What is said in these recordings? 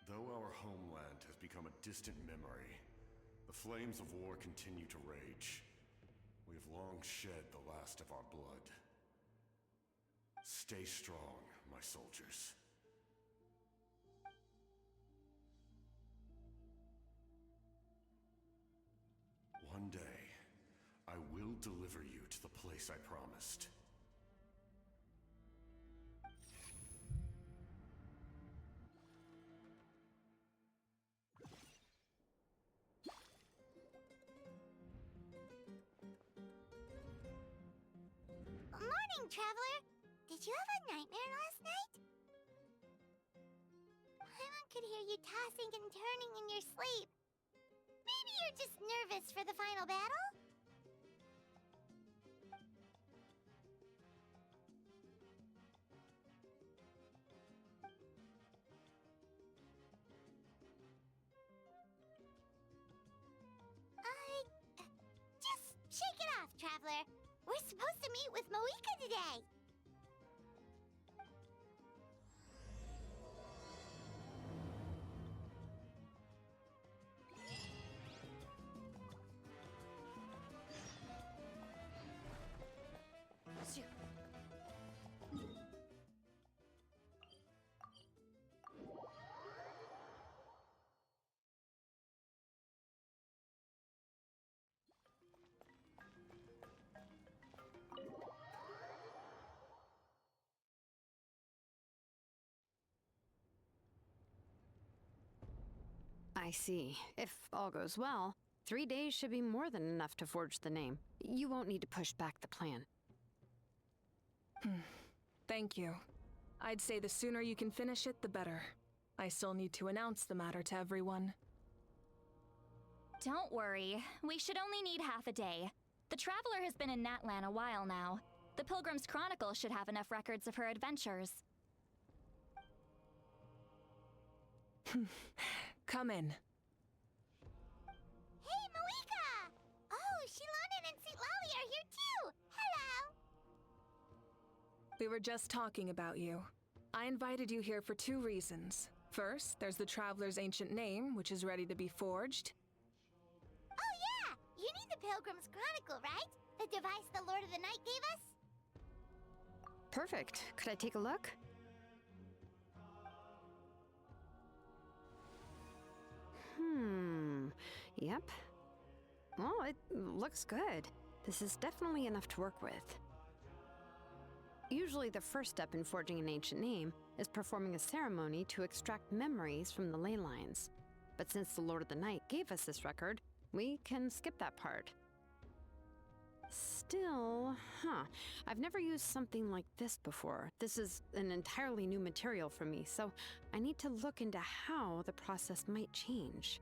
Though our homeland has become a distant memory, the flames of war continue to rage. We have long shed the last of our blood. Stay strong, my soldiers. One day, I will deliver you to the place I promised. Morning, Traveler! Did you have a nightmare last night? Paimon could hear you tossing and turning in your sleep. Maybe you're just nervous for the final battle? Just shake it off, Traveler. We're supposed to meet with Moika today. I see. If all goes well, 3 days should be more than enough to forge the name. You won't need to push back the plan. Thank you. I'd say the sooner you can finish it, the better. I still need to announce the matter to everyone. Don't worry. We should only need half a day. The Traveler has been in Natlan a while now. The Pilgrim's Chronicle should have enough records of her adventures. Come in. Hey, Moika! Oh, Shilonen and St. Lolly are here too! Hello! We were just talking about you. I invited you here for 2 reasons. First, there's the Traveler's ancient name, which is ready to be forged. Oh yeah! You need the Pilgrim's Chronicle, right? The device the Lord of the Night gave us? Perfect. Could I take a look? Yep. Well, it looks good. This is definitely enough to work with. Usually the first step in forging an ancient name is performing a ceremony to extract memories from the ley lines. But since the Lord of the Night gave us this record, we can skip that part. Still, I've never used something like this before. This is an entirely new material for me, so I need to look into how the process might change.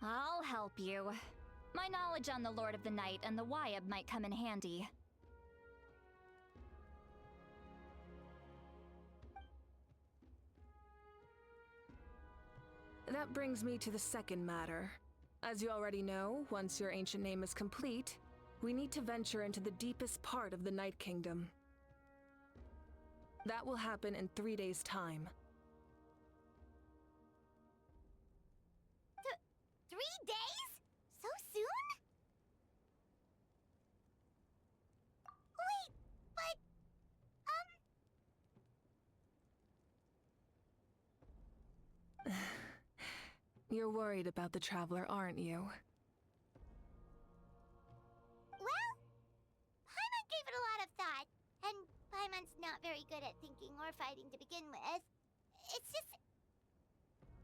I'll help you. My knowledge on the Lord of the Night and the Wyab might come in handy. That brings me to the second matter. As you already know, once your ancient name is complete, we need to venture into the deepest part of the Night Kingdom. That will happen in 3 days' time. 3 days? So soon? Wait, but... You're worried about the Traveler, aren't you? Well, Paimon gave it a lot of thought, and Paimon's not very good at thinking or fighting to begin with. It's just...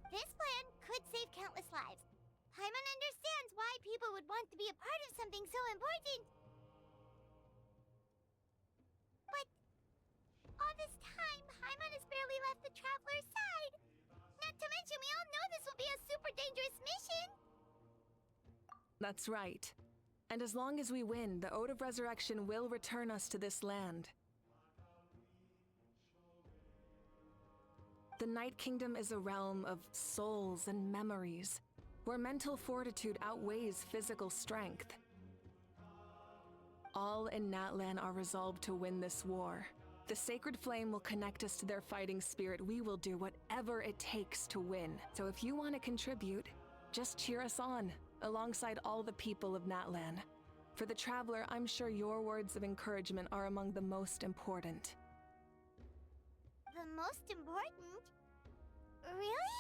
this plan could save countless lives. Paimon understands why people would want to be a part of something so important. But all this time, Paimon has barely left the Traveler's side. Not to mention, we all know this will be a super dangerous mission. That's right. And as long as we win, the Ode of Resurrection will return us to this land. The Night Kingdom is a realm of souls and memories, where mental fortitude outweighs physical strength. All in Natlan are resolved to win this war, The sacred flame will connect us to their fighting spirit. We will do whatever it takes to win. So if you want to contribute, just cheer us on, alongside all the people of Natlan. For the Traveler, I'm sure your words of encouragement are among the most important. The most important? Really?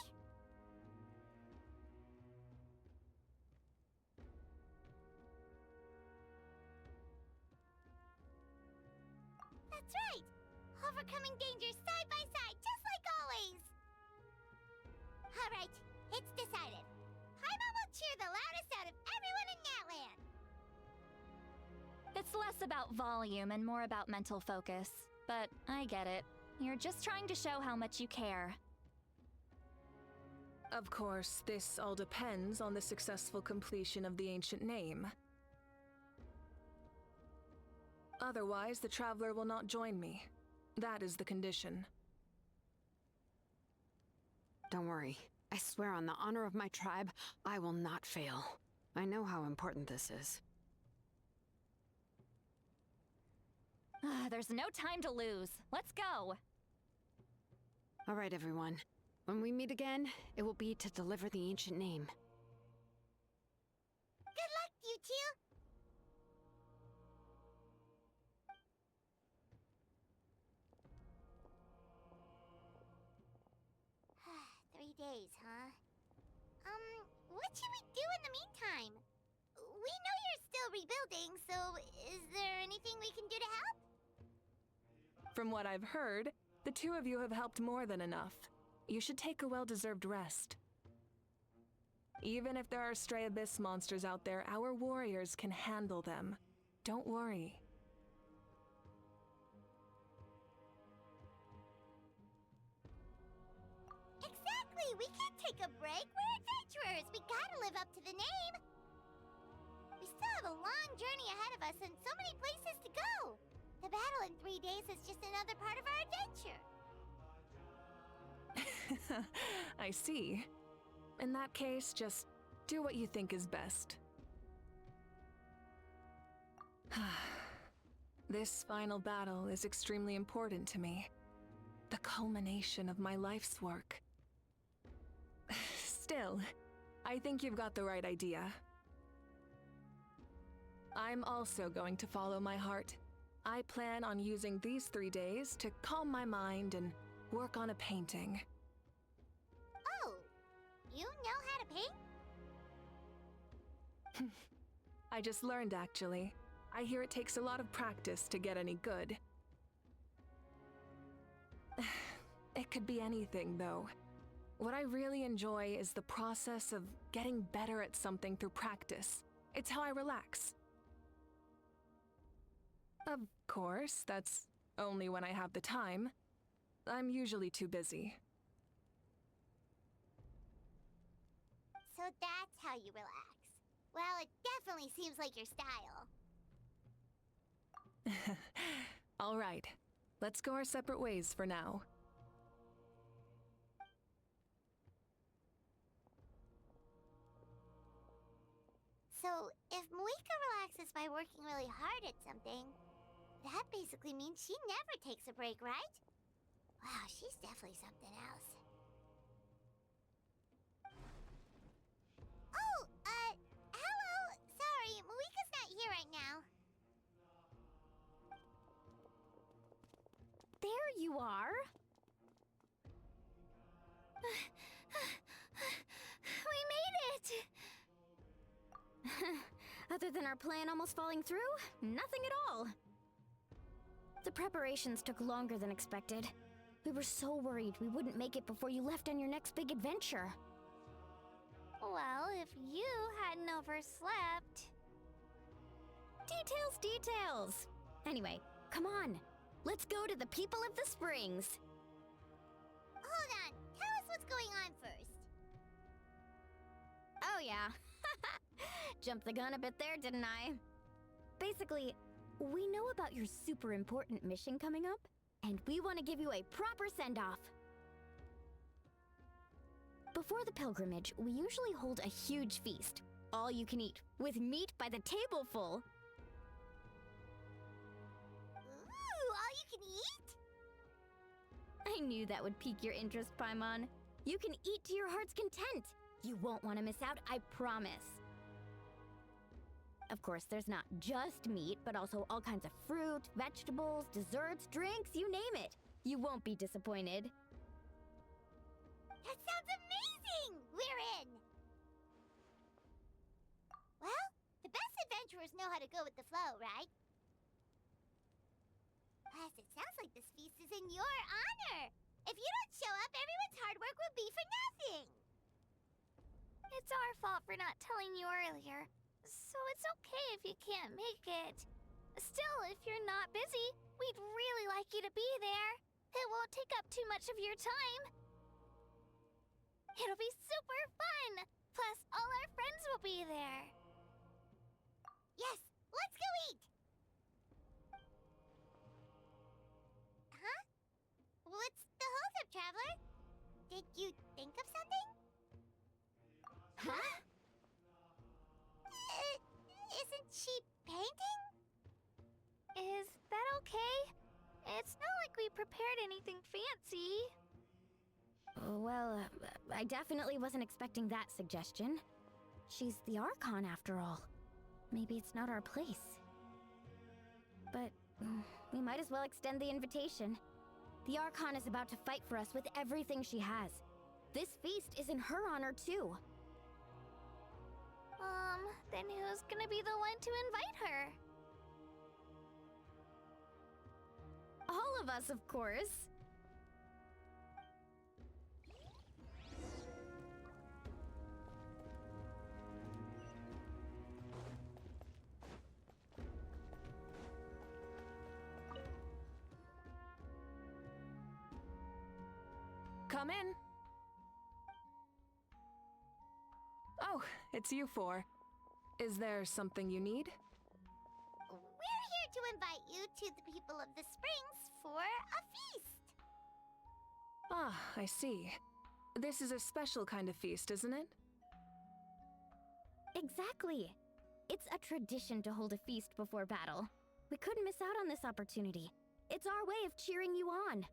That's right! Overcoming dangers side by side, just like always! Alright, it's decided. Paimon will cheer the loudest out of everyone in Natlan! It's less about volume and more about mental focus. But I get it. You're just trying to show how much you care. Of course, this all depends on the successful completion of the ancient name. Otherwise, the Traveler will not join me. That is the condition. Don't worry. I swear on the honor of my tribe, I will not fail. I know how important this is. There's no time to lose. Let's go. All right, everyone. When we meet again, it will be to deliver the ancient name. Good luck, you two! 3 days, huh? What should we do in the meantime? We know you're still rebuilding, so is there anything we can do to help? From what I've heard, the two of you have helped more than enough. You should take a well-deserved rest. Even if there are stray abyss monsters out there, our warriors can handle them. Don't worry. Exactly! We can't take a break. We're adventurers. We gotta live up to the name. We still have a long journey ahead of us and so many places to go. The battle in 3 days is just another part of our adventure. I see. In that case, just do what you think is best. This final battle is extremely important to me. The culmination of my life's work. Still, I think you've got the right idea. I'm also going to follow my heart. I plan on using these 3 days to calm my mind and work on a painting. Oh, you know how to paint? I just learned, actually. I hear it takes a lot of practice to get any good. It could be anything, though. What I really enjoy is the process of getting better at something through practice. It's how I relax. Of course, that's only when I have the time. I'm usually too busy. So that's how you relax. Well, it definitely seems like your style. All right, let's go our separate ways for now. So, if Moika relaxes by working really hard at something, that basically means she never takes a break, right? Wow, she's definitely something else. Oh, hello! Sorry, Moika's not here right now. There you are. We made it! Other than our plan almost falling through, nothing at all. The preparations took longer than expected. We were so worried we wouldn't make it before you left on your next big adventure. Well, if you hadn't overslept... Details! Anyway, come on. Let's go to the people of the springs. Hold on, tell us what's going on first. Oh yeah. Jumped the gun a bit there, didn't I? Basically, we know about your super important mission coming up, and we want to give you a proper send-off. Before the pilgrimage, we usually hold a huge feast, all you can eat, with meat by the tableful. Ooh, all you can eat? I knew that would pique your interest, Paimon. You can eat to your heart's content. You won't want to miss out, I promise. Of course, there's not just meat, but also all kinds of fruit, vegetables, desserts, drinks, you name it. You won't be disappointed. That sounds amazing! We're in! Well, the best adventurers know how to go with the flow, right? Plus, it sounds like this feast is in your honor. If you don't show up, everyone's hard work will be for nothing. It's our fault for not telling you earlier, so it's okay if you can't make it. Still, if you're not busy, we'd really like you to be there. It won't take up too much of your time. It'll be super fun! Plus, all our friends will be there. Yes, let's go eat! Huh? What's the holdup, Traveler? Did you think of something? Huh? Isn't she painting? Is that okay? It's not like we prepared anything fancy. Well, I definitely wasn't expecting that suggestion. She's the Archon, after all. Maybe it's not our place. But we might as well extend the invitation. The Archon is about to fight for us with everything she has. This feast is in her honor, too. Then who's gonna be the one to invite her? All of us, of course. Come in. Oh, it's you four. Is there something you need? We're here to invite you to the people of the Springs for a feast. Ah, I see. This is a special kind of feast, isn't it? Exactly. It's a tradition to hold a feast before battle. We couldn't miss out on this opportunity. It's our way of cheering you on.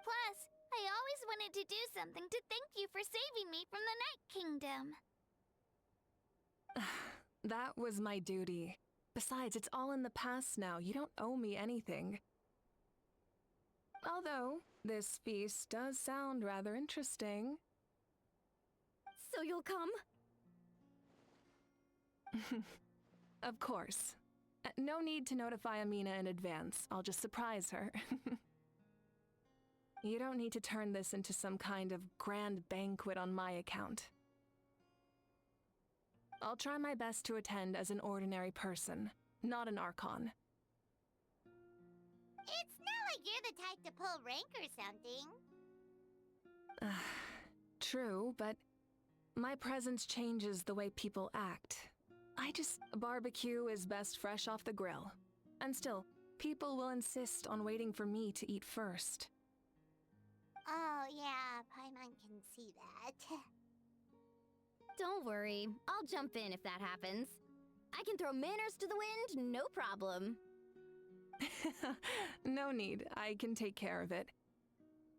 Plus, I always wanted to do something to thank you for saving me from the Night Kingdom. That was my duty. Besides, it's all in the past now. You don't owe me anything. Although, this feast does sound rather interesting. So you'll come? Of course. No need to notify Amina in advance. I'll just surprise her. You don't need to turn this into some kind of grand banquet on my account. I'll try my best to attend as an ordinary person, not an Archon. It's not like you're the type to pull rank or something. True, but my presence changes the way people act. Barbecue is best fresh off the grill. And still, people will insist on waiting for me to eat first. Oh, yeah, Paimon can see that. Don't worry. I'll jump in if that happens. I can throw manners to the wind, no problem. No need. I can take care of it.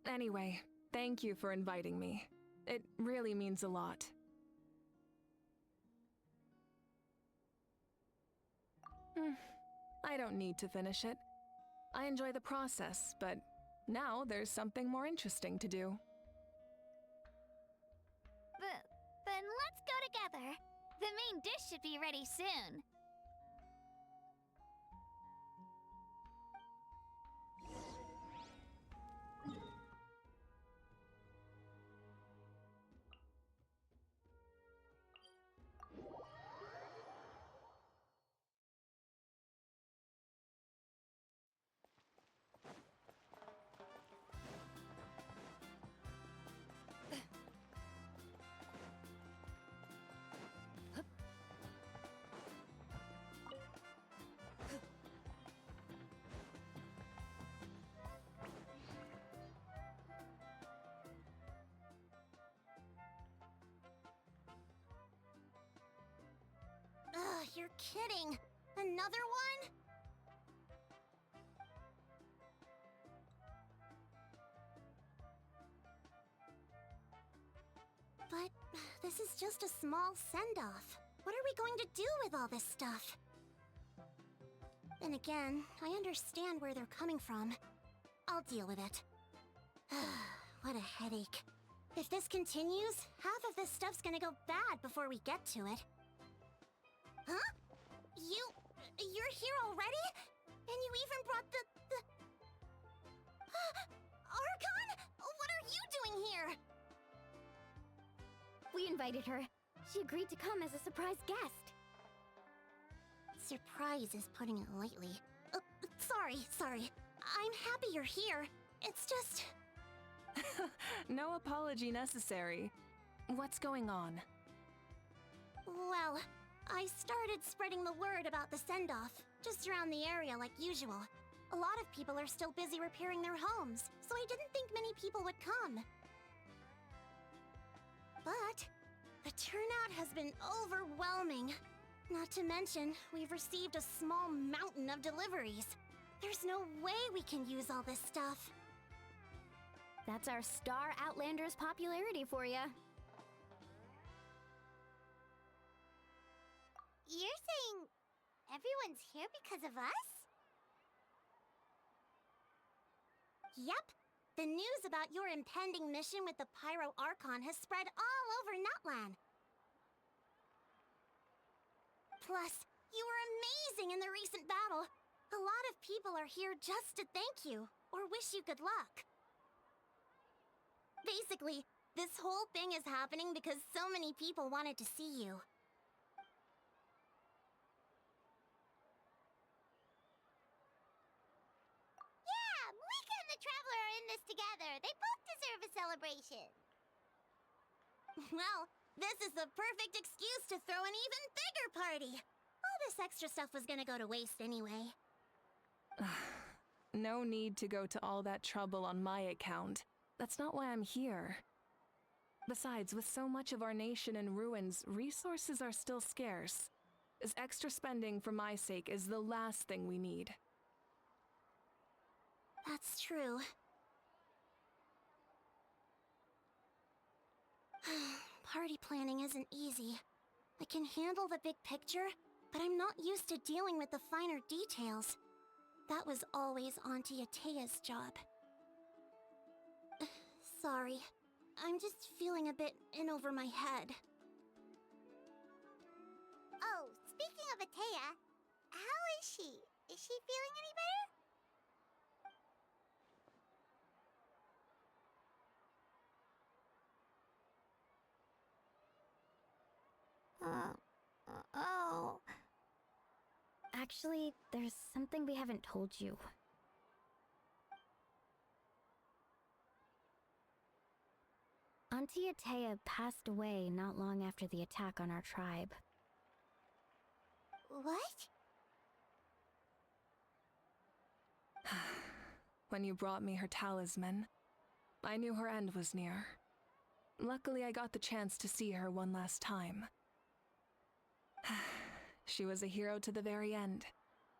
Anyway, thank you for inviting me. It really means a lot. I don't need to finish it. I enjoy the process, but now there's something more interesting to do. Then let's go together. The main dish should be ready soon. Ugh, you're kidding. Another one? This is just a small send-off. What are we going to do with all this stuff? Then again, I understand where they're coming from. I'll deal with it. What a headache. If this continues, half of this stuff's gonna go bad before we get to it. Huh? You're here already? And you even brought the... Archon? What are you doing here? We invited her. She agreed to come as a surprise guest. Surprise is putting it lightly. Sorry. I'm happy you're here. It's just... No apology necessary. What's going on? Well, I started spreading the word about the send-off, just around the area like usual. A lot of people are still busy repairing their homes, so I didn't think many people would come. But the turnout has been overwhelming. Not to mention, we've received a small mountain of deliveries. There's no way we can use all this stuff. That's our Star Outlander's popularity for ya. You're saying everyone's here because of us? Yep. The news about your impending mission with the Pyro Archon has spread all over Nutland. Plus, you were amazing in the recent battle. A lot of people are here just to thank you, or wish you good luck. Basically, this whole thing is happening because so many people wanted to see you. Yeah, Mika and the Traveler are in this together. They both deserve a celebration. Well, this is the perfect excuse to throw an even bigger party. All this extra stuff was gonna go to waste anyway. No need to go to all that trouble on my account. That's not why I'm here. Besides, with so much of our nation in ruins, resources are still scarce. This extra spending for my sake is the last thing we need. That's true. Party planning isn't easy. I can handle the big picture, but I'm not used to dealing with the finer details. That was always Auntie Atea's job. Sorry. I'm just feeling a bit in over my head. Oh, speaking of Atea, how is she? Is she feeling any better? Oh. Actually, there's something we haven't told you. Auntie Atea passed away not long after the attack on our tribe. What? When you brought me her talisman, I knew her end was near. Luckily, I got the chance to see her one last time. She was a hero to the very end.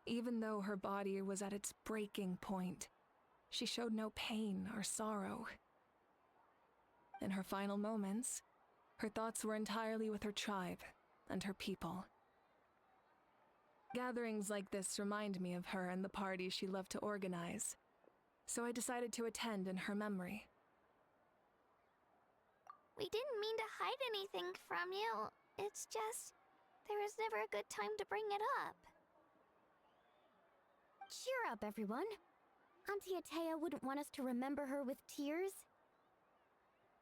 Even though her body was at its breaking point, she showed no pain or sorrow. In her final moments, her thoughts were entirely with her tribe and her people. Gatherings like this remind me of her and the parties she loved to organize, so I decided to attend in her memory. We didn't mean to hide anything from you. It's just, there was never a good time to bring it up. Cheer up, everyone. Auntie Atea wouldn't want us to remember her with tears.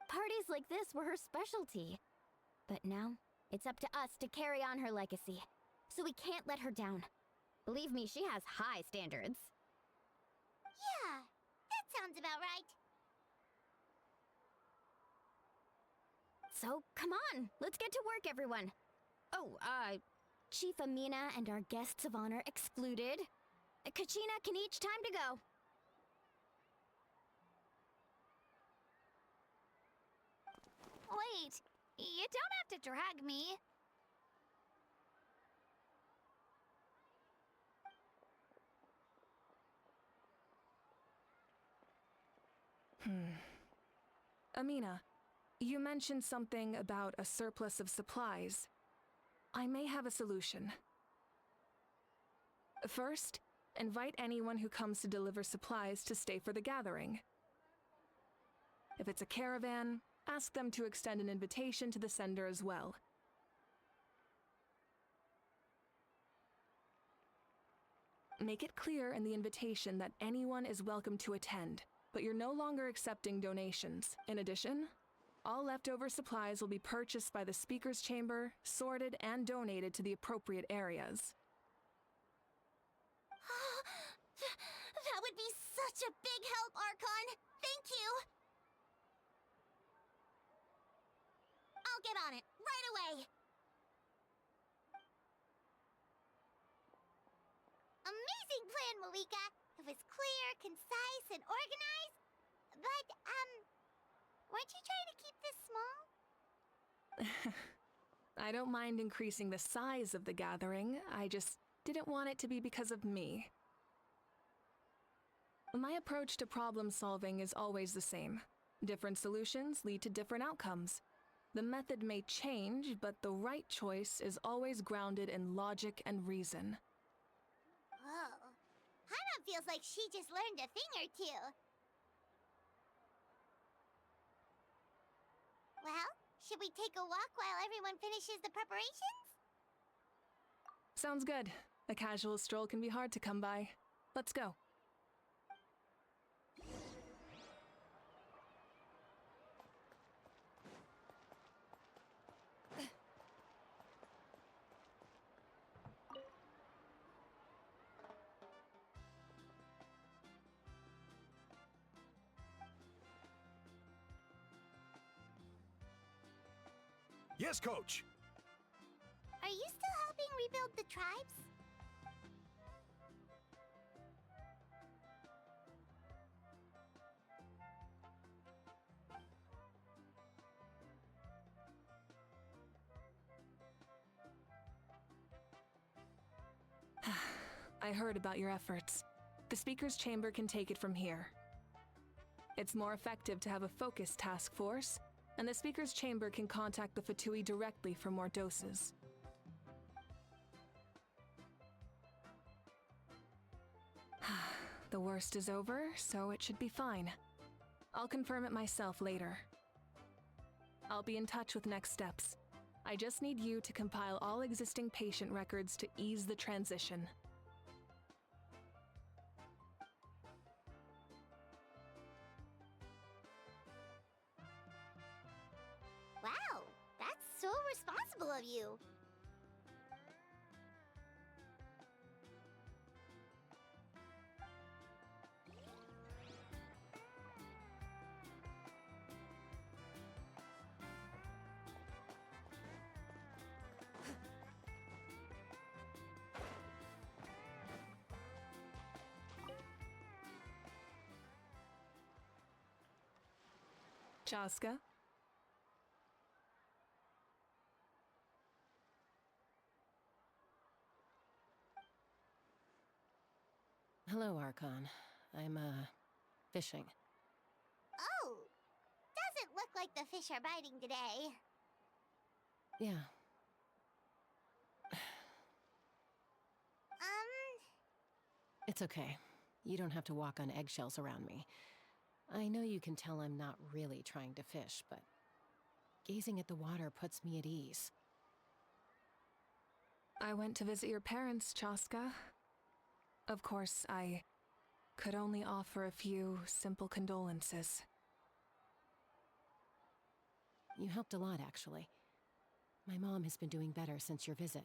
Parties like this were her specialty. But now, it's up to us to carry on her legacy. So we can't let her down. Believe me, she has high standards. Yeah, that sounds about right. So, come on, let's get to work, everyone. Oh, Chief Amina and our guests of honor excluded. Kachina can each time to go. Wait, you don't have to drag me. Amina, You mentioned something about a surplus of supplies. I may have a solution. First, invite anyone who comes to deliver supplies to stay for the gathering. If it's a caravan, ask them to extend an invitation to the sender as well. Make it clear in the invitation that anyone is welcome to attend, but you're no longer accepting donations. In addition, all leftover supplies will be purchased by the speaker's chamber, sorted, and donated to the appropriate areas. That would be such a big help, Archon! Thank you! I'll get on it, right away! Amazing plan, Malika! It was clear, concise, and organized. But, weren't you trying to keep this small? I don't mind increasing the size of the gathering, I just didn't want it to be because of me. My approach to problem solving is always the same. Different solutions lead to different outcomes. The method may change, but the right choice is always grounded in logic and reason. Whoa. Hana feels like she just learned a thing or two. Well, should we take a walk while everyone finishes the preparations? Sounds good. A casual stroll can be hard to come by. Let's go. Yes, Coach. Are you still helping rebuild the tribes? I heard about your efforts. The Speaker's Chamber can take it from here. It's more effective to have a focused task force, and the Speaker's Chamber can contact the Fatui directly for more doses. The worst is over, so it should be fine. I'll confirm it myself later. I'll be in touch with next steps. I just need you to compile all existing patient records to ease the transition. Wow, that's so responsible of you. Chaska? Hello, Archon. I'm, fishing. Oh, doesn't look like the fish are biting today. Yeah. It's okay. You don't have to walk on eggshells around me. I know you can tell I'm not really trying to fish, but gazing at the water puts me at ease. I went to visit your parents, Chaska. Of course, I could only offer a few simple condolences. You helped a lot, actually. My mom has been doing better since your visit.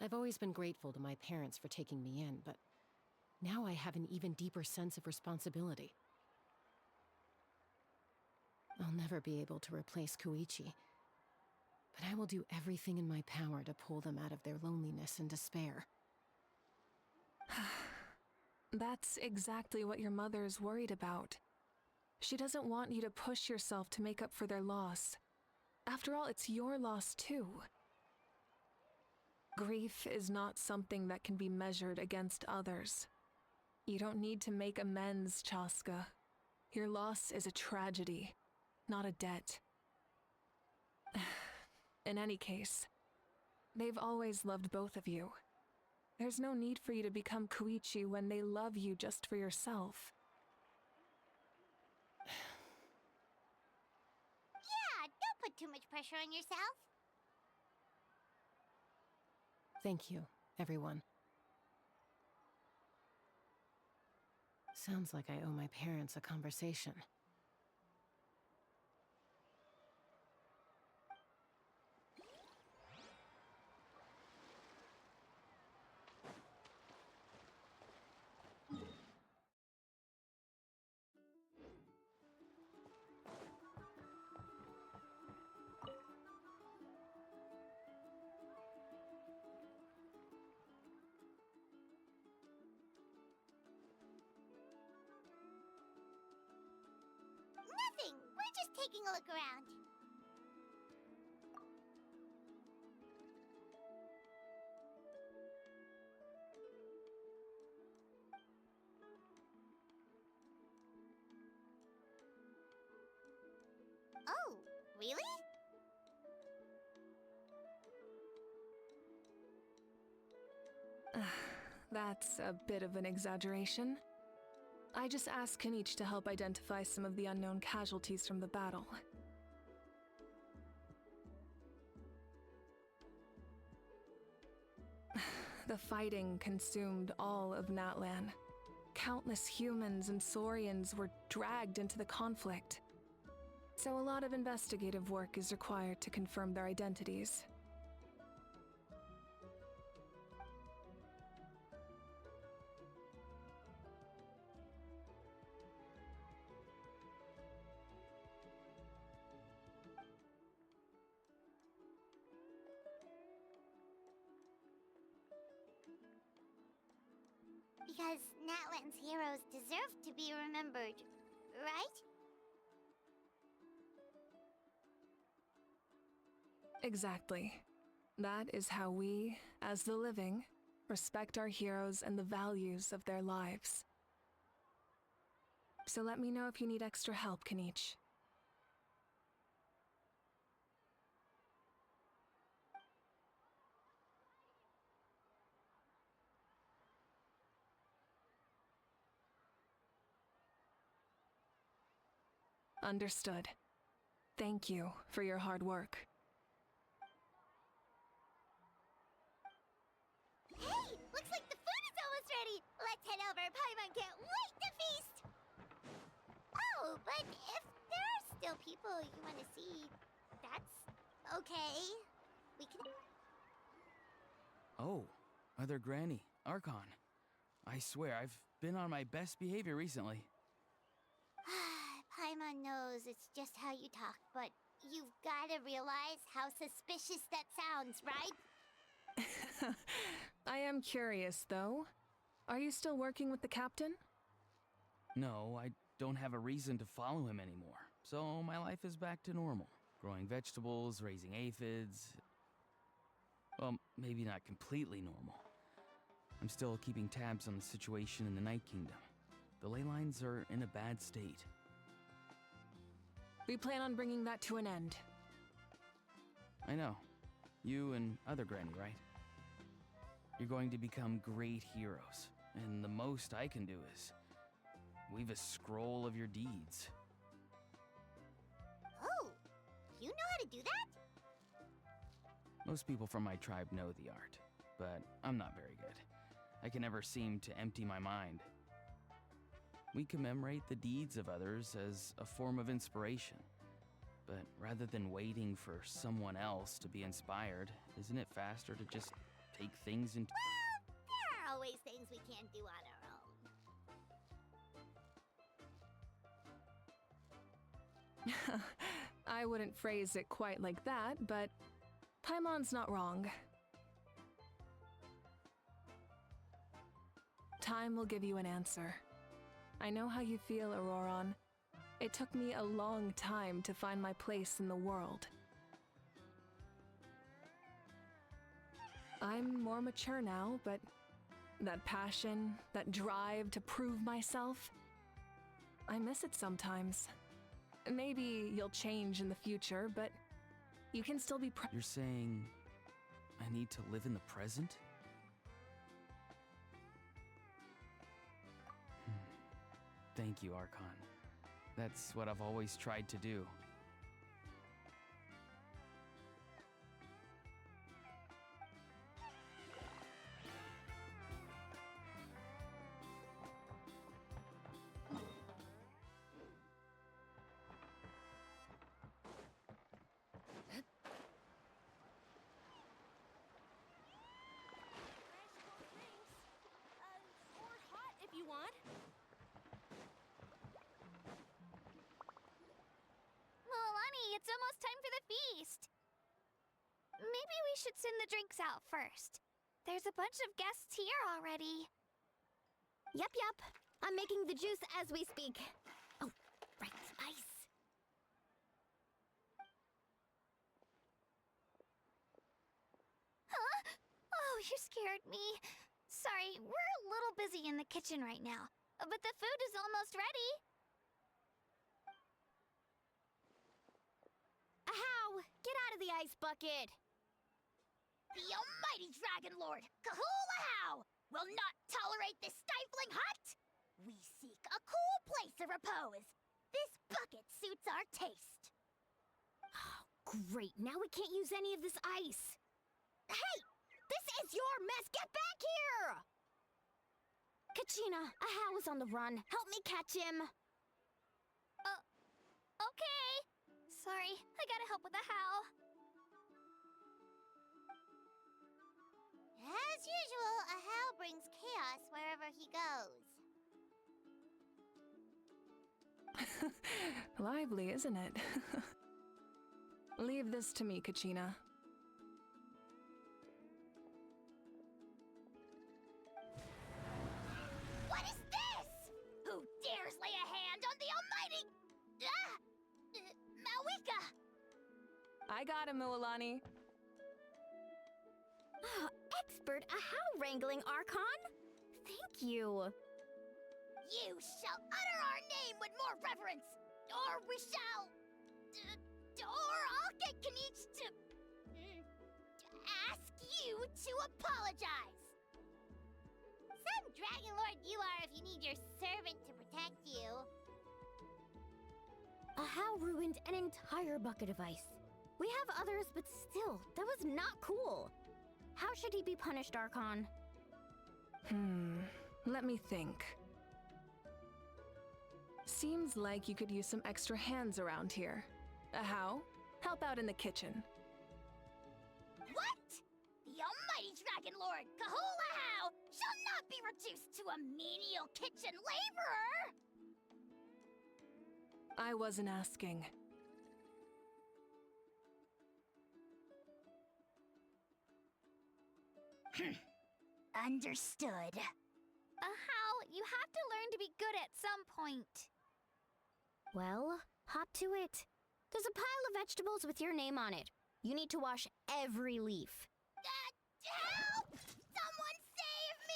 I've always been grateful to my parents for taking me in, but now I have an even deeper sense of responsibility. I'll never be able to replace Koichi, but I will do everything in my power to pull them out of their loneliness and despair. That's exactly what your mother is worried about. She doesn't want you to push yourself to make up for their loss. After all, it's your loss too. Grief is not something that can be measured against others. You don't need to make amends, Chaska. Your loss is a tragedy, not a debt. In any case, they've always loved both of you. There's no need for you to become Koichi when they love you just for yourself. Yeah, don't put too much pressure on yourself. Thank you, everyone. Sounds like I owe my parents a conversation. Nothing. We're just taking a look around. Oh, really? That's a bit of an exaggeration. I just asked Kanich to help identify some of the unknown casualties from the battle. The fighting consumed all of Natlan. Countless humans and Saurians were dragged into the conflict. So a lot of investigative work is required to confirm their identities. Because Natlan's heroes deserve to be remembered, right? Exactly. That is how we, as the living, respect our heroes and the values of their lives. So let me know if you need extra help, Kanich. Understood. Thank you for your hard work. Hey, looks like the food is almost ready. Let's head over. Paimon can't wait to feast. Oh, but if there are still people you want to see, that's okay. We can... Oh, Mother Granny, Archon. I swear, I've been on my best behavior recently. Paimon knows it's just how you talk, but you've got to realize how suspicious that sounds, right? I am curious, though. Are you still working with the captain? No, I don't have a reason to follow him anymore. So my life is back to normal. Growing vegetables, raising aphids. Well, maybe not completely normal. I'm still keeping tabs on the situation in the Night Kingdom. The ley lines are in a bad state. We plan on bringing that to an end. I know. You and Other Granny, right? You're going to become great heroes, and the most I can do is weave a scroll of your deeds. Oh, you know how to do that? Most people from my tribe know the art, but I'm not very good. I can never seem to empty my mind. We commemorate the deeds of others as a form of inspiration. But rather than waiting for someone else to be inspired, isn't it faster to just take things into... Well, there are always things we can't do on our own. I wouldn't phrase it quite like that, but Paimon's not wrong. Time will give you an answer. I know how you feel, Auroron. It took me a long time to find my place in the world. I'm more mature now, but that passion, that drive to prove myself, I miss it sometimes. Maybe you'll change in the future, but you can still be You're saying I need to live in the present? Thank you, Archon. That's what I've always tried to do. Or hot if you want. Milani, it's almost time for the feast. Maybe we should send the drinks out first. There's a bunch of guests here already. Yep. I'm making the juice as we speak. Oh, right, ice. Huh? Oh, you scared me. Sorry, we're a little busy in the kitchen right now, but the food is almost ready. Ahow! Get out of the ice bucket! The almighty Dragon Lord, Kahulahau, will not tolerate this stifling hut! We seek a cool place of repose. This bucket suits our taste. Great, now we can't use any of this ice. Hey! This is your mess! Get back here! Kachina, Ahow is on the run. Help me catch him. Okay. Sorry, I gotta help with the how. As usual, Ahow brings chaos wherever he goes. lively, isn't it? Leave this to me, Kachina. What is this? Who dares lay a hand on the almighty... Mawika? I got him, Mualani. Expert Ahow wrangling, Archon. Thank you. You shall utter our name with more reverence, or we shall... or I'll get Kanich to... ask you to apologize. Some Dragon Lord you are if you need your servant to protect you. Ahow ruined an entire bucket of ice. We have others, but still, that was not cool. How should he be punished, Archon? Let me think. Seems like you could use some extra hands around here. Ahow, help out in the kitchen. What? The almighty Dragon Lord, Kahulahau, shall not be reduced to a menial kitchen laborer! I wasn't asking. Understood. How? You have to learn to be good at some point. Well, hop to it. There's a pile of vegetables with your name on it. You need to wash every leaf. Help! Someone save me!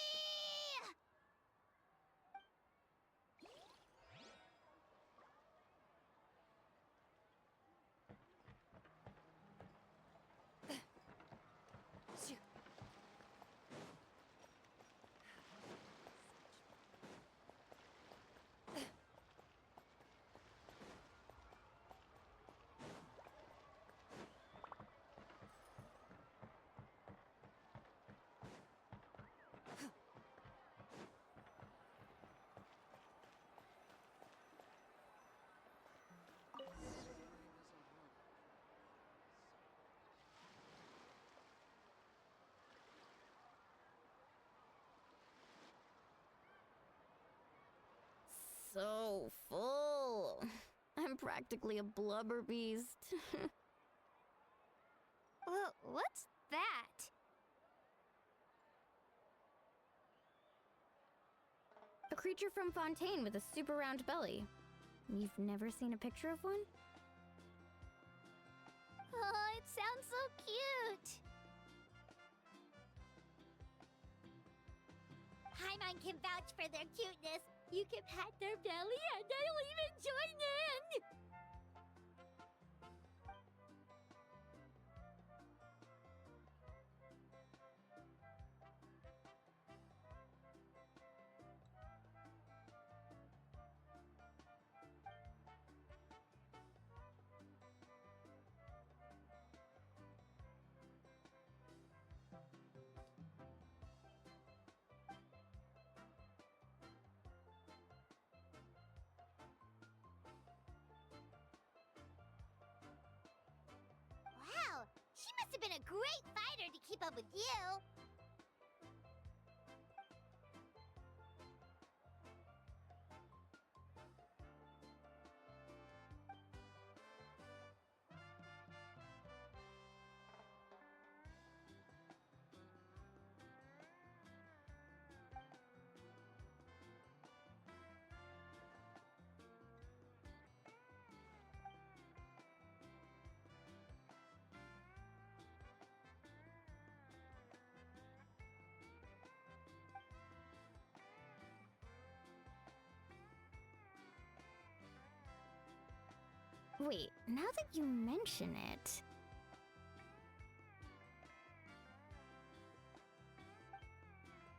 So full. I'm practically a blubber beast. What's that? A creature from Fontaine with a super round belly. You've never seen a picture of one? Oh, it sounds so cute. Paimon can vouch for their cuteness. You can pat their belly and they'll even join in! Wow, she must have been a great fighter to keep up with you. Wait, now that you mention it...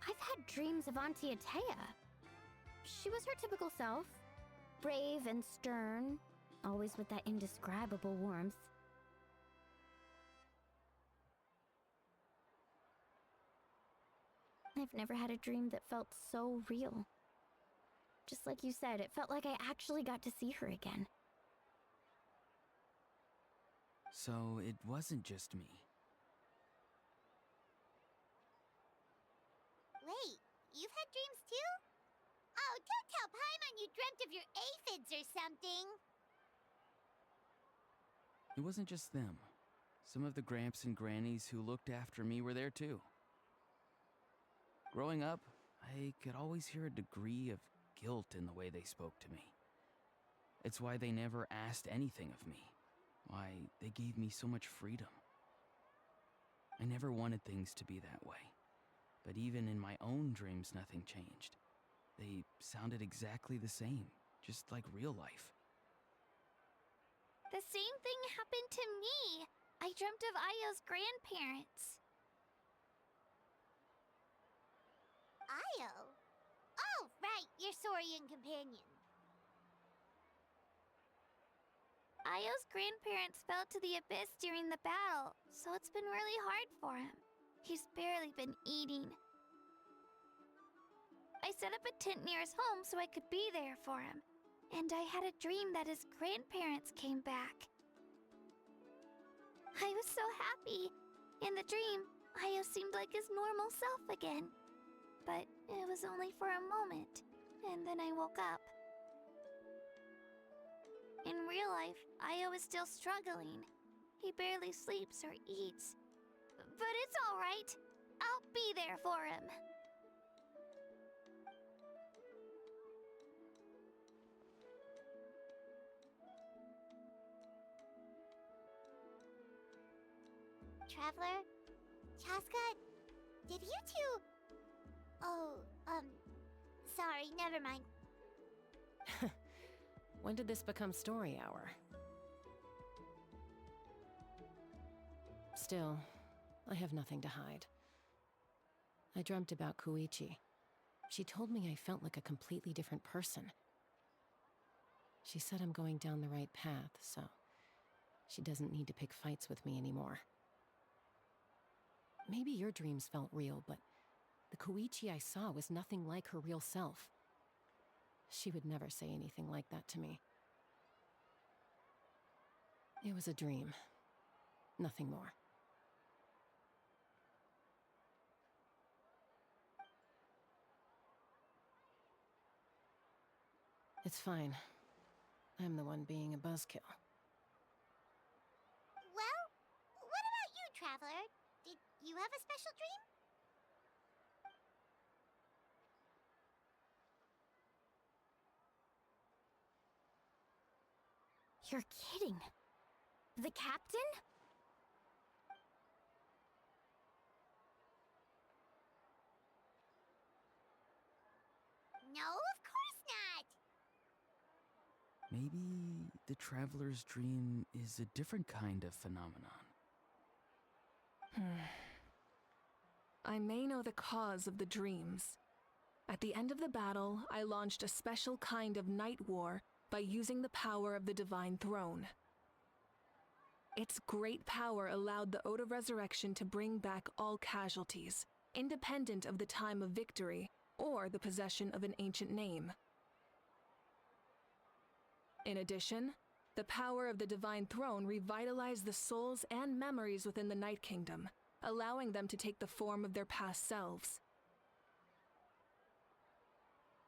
I've had dreams of Auntie Atea. She was her typical self. Brave and stern, always with that indescribable warmth. I've never had a dream that felt so real. Just like you said, it felt like I actually got to see her again. So it wasn't just me. Wait, you've had dreams too? Oh, don't tell Paimon you dreamt of your aphids or something. It wasn't just them. Some of the Gramps and Grannies who looked after me were there too. Growing up, I could always hear a degree of guilt in the way they spoke to me. It's why they never asked anything of me. Why they gave me so much freedom. I never wanted things to be that way. But even in my own dreams, nothing changed. They sounded exactly the same, just like real life. The same thing happened to me. I dreamt of Ayo's grandparents. Ayo? Oh, right, your Saurian companion. Ayo's grandparents fell to the abyss during the battle, so it's been really hard for him. He's barely been eating. I set up a tent near his home so I could be there for him. And I had a dream that his grandparents came back. I was so happy. In the dream, Ayo seemed like his normal self again. But it was only for a moment, and then I woke up. In real life, Ayo is still struggling. He barely sleeps or eats. But it's all right. I'll be there for him. Traveler? Chaska? Did you two... Oh, sorry, never mind. When did this become story hour? Still, I have nothing to hide. I dreamt about Koichi. She told me I felt like a completely different person. She said I'm going down the right path, so she doesn't need to pick fights with me anymore. Maybe your dreams felt real, but the Koichi I saw was nothing like her real self. She would never say anything like that to me. It was a dream. Nothing more. It's fine. I'm the one being a buzzkill. Well, what about you, Traveler? Did you have a special dream? You're kidding. The captain? No, of course Maybe the traveler's dream is a different kind of phenomenon. I may know the cause of the dreams. At the end of the battle, I launched a special kind of night war by using the power of the Divine Throne. Its great power allowed the Ode of Resurrection to bring back all casualties, independent of the time of victory or the possession of an ancient name. In addition, the power of the Divine Throne revitalized the souls and memories within the Night Kingdom, allowing them to take the form of their past selves.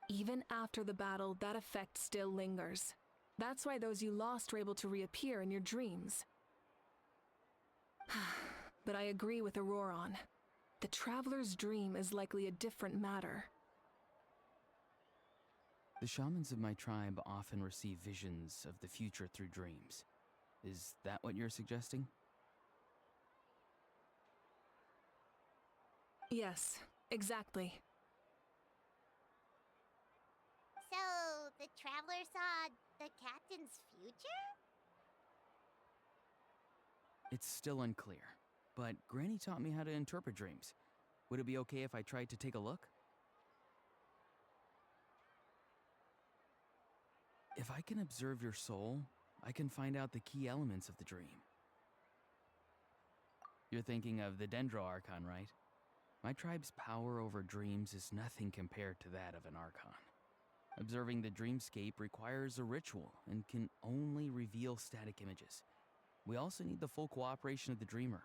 Even after the battle, that effect still lingers. That's why those you lost were able to reappear in your dreams. But I agree with Auroron. The Traveler's dream is likely a different matter. The shamans of my tribe often receive visions of the future through dreams. Is that what you're suggesting? Yes, exactly. So, the traveler saw the captain's future? It's still unclear, but Granny taught me how to interpret dreams. Would it be okay if I tried to take a look? If I can observe your soul, I can find out the key elements of the dream. You're thinking of the Dendro Archon, right? My tribe's power over dreams is nothing compared to that of an Archon. Observing the dreamscape requires a ritual and can only reveal static images. We also need the full cooperation of the dreamer.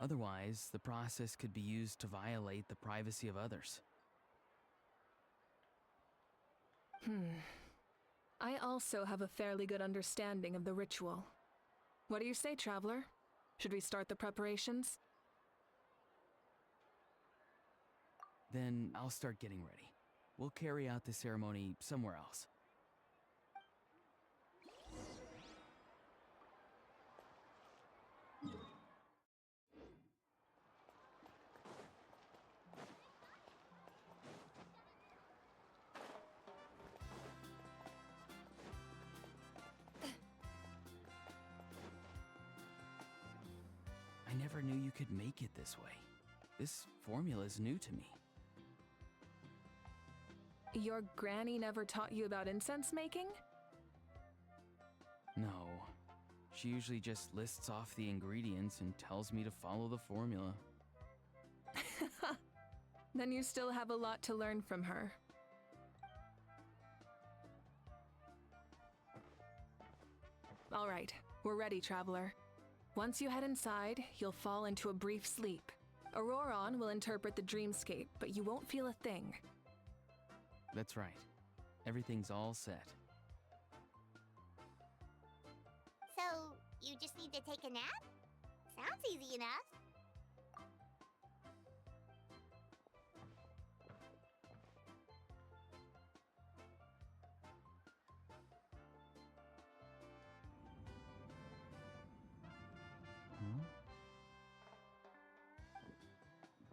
Otherwise, the process could be used to violate the privacy of others. I also have a fairly good understanding of the ritual. What do you say, Traveler? Should we start the preparations? Then I'll start getting ready. We'll carry out the ceremony somewhere else. I never knew you could make it this way. This formula is new to me. Your granny never taught you about incense making? No. She usually just lists off the ingredients and tells me to follow the formula. Then you still have a lot to learn from her. All right, we're ready, Traveler. Once you head inside, you'll fall into a brief sleep. Auroron will interpret the dreamscape, but you won't feel a thing. That's right. Everything's all set. So, you just need to take a nap? Sounds easy enough. Huh?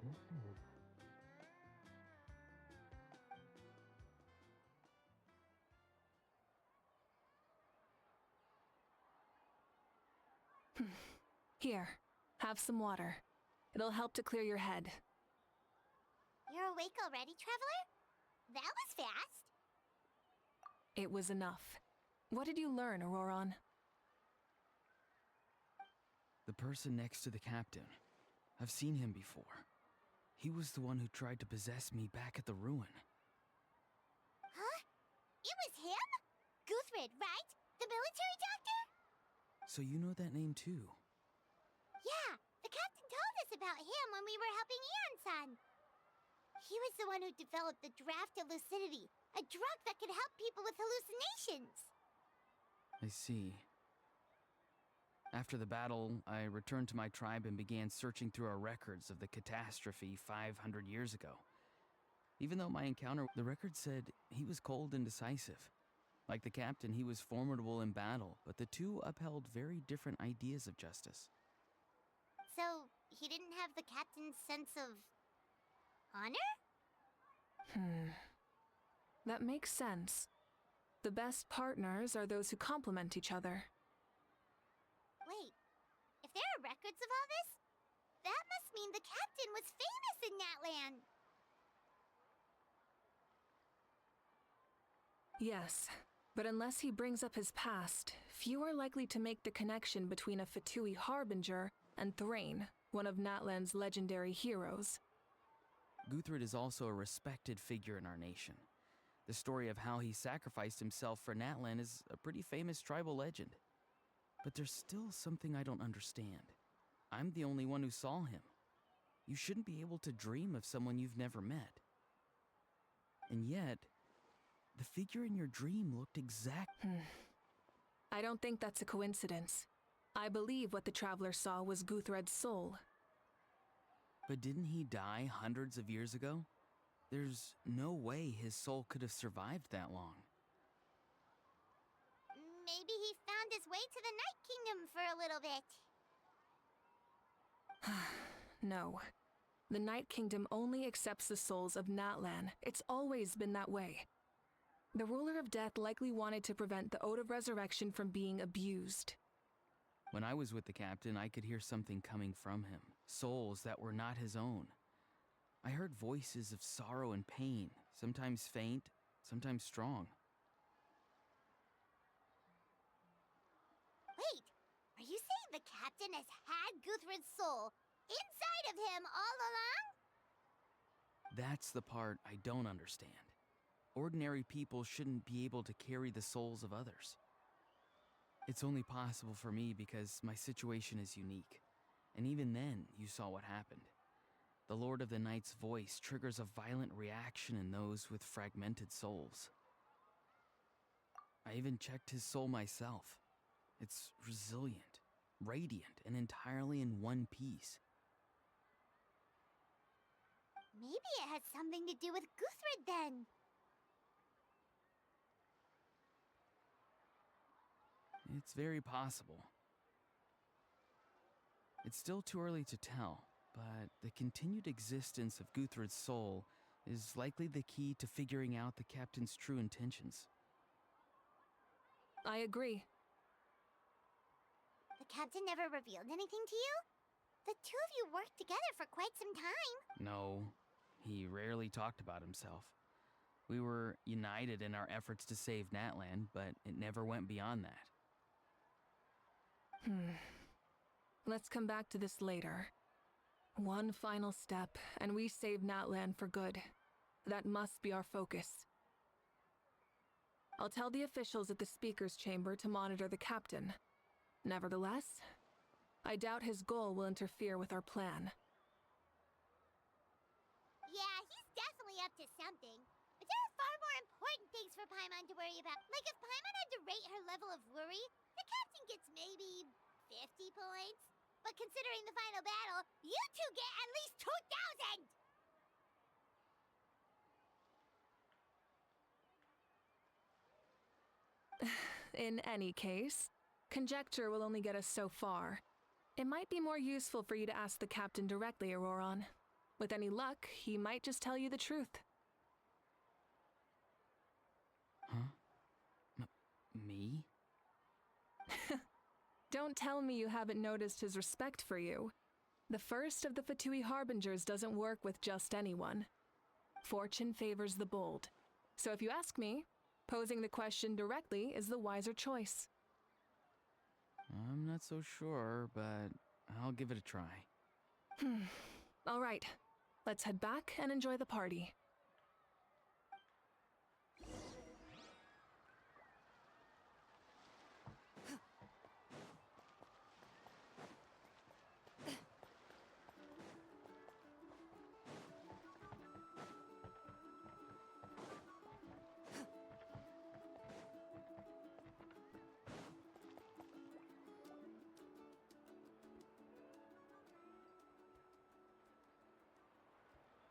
This is... Here, have some water. It'll help to clear your head. You're awake already, Traveler? That was fast. It was enough. What did you learn, Auroron? The person next to the captain. I've seen him before. He was the one who tried to possess me back at the ruin. Huh? It was him? Guthrid, right? The military doctor? So you know that name too? Yeah, the captain told us about him when we were helping Eon-san. He was the one who developed the Draft of Lucidity, a drug that could help people with hallucinations. I see. After the battle, I returned to my tribe and began searching through our records of the catastrophe 500 years ago. Even though my encounter, the record said he was cold and decisive. Like the captain, he was formidable in battle, but the two upheld very different ideas of justice. So, he didn't have the captain's sense of... honor? That makes sense. The best partners are those who complement each other. Wait, if there are records of all this, that must mean the captain was famous in Natlan. Yes, but unless he brings up his past, few are likely to make the connection between a Fatui harbinger and Thrain, one of Natlan's legendary heroes. Guthred is also a respected figure in our nation. The story of how he sacrificed himself for Natlan is a pretty famous tribal legend. But there's still something I don't understand. I'm the only one who saw him. You shouldn't be able to dream of someone you've never met. And yet, the figure in your dream looked exact. I don't think that's a coincidence. I believe what the Traveler saw was Guthred's soul. But didn't he die hundreds of years ago? There's no way his soul could have survived that long. Maybe he found his way to the Night Kingdom for a little bit. No. The Night Kingdom only accepts the souls of Natlan. It's always been that way. The Ruler of Death likely wanted to prevent the Ode of Resurrection from being abused. When I was with the captain, I could hear something coming from him. Souls that were not his own. I heard voices of sorrow and pain, sometimes faint, sometimes strong. Wait, are you saying the captain has had Guthred's soul inside of him all along? That's the part I don't understand. Ordinary people shouldn't be able to carry the souls of others. It's only possible for me because my situation is unique. And even then, you saw what happened. The Lord of the Night's voice triggers a violent reaction in those with fragmented souls. I even checked his soul myself. It's resilient, radiant, and entirely in one piece. Maybe it has something to do with Guthred then. It's very possible. It's still too early to tell, but the continued existence of Guthred's soul is likely the key to figuring out the captain's true intentions. I agree. The captain never revealed anything to you? The two of you worked together for quite some time. No, he rarely talked about himself. We were united in our efforts to save Natlan, but it never went beyond that. Let's come back to this later. One final step, and we save Natlan for good. That must be our focus. I'll tell the officials at the speaker's chamber to monitor the captain. Nevertheless, I doubt his goal will interfere with our plan. Yeah, he's definitely up to something. But there are far more important things for Paimon to worry about. Like if Paimon had to rate her level of worry, the captain gets maybe 50 points. But considering the final battle, you two get at least 2,000! In any case, conjecture will only get us so far. It might be more useful for you to ask the captain directly, Auroron. With any luck, he might just tell you the truth. Huh? Me? Don't tell me you haven't noticed his respect for you. The first of the Fatui Harbingers doesn't work with just anyone. Fortune favors the bold. So if you ask me, posing the question directly is the wiser choice. I'm not so sure, but I'll give it a try. All right, let's head back and enjoy the party.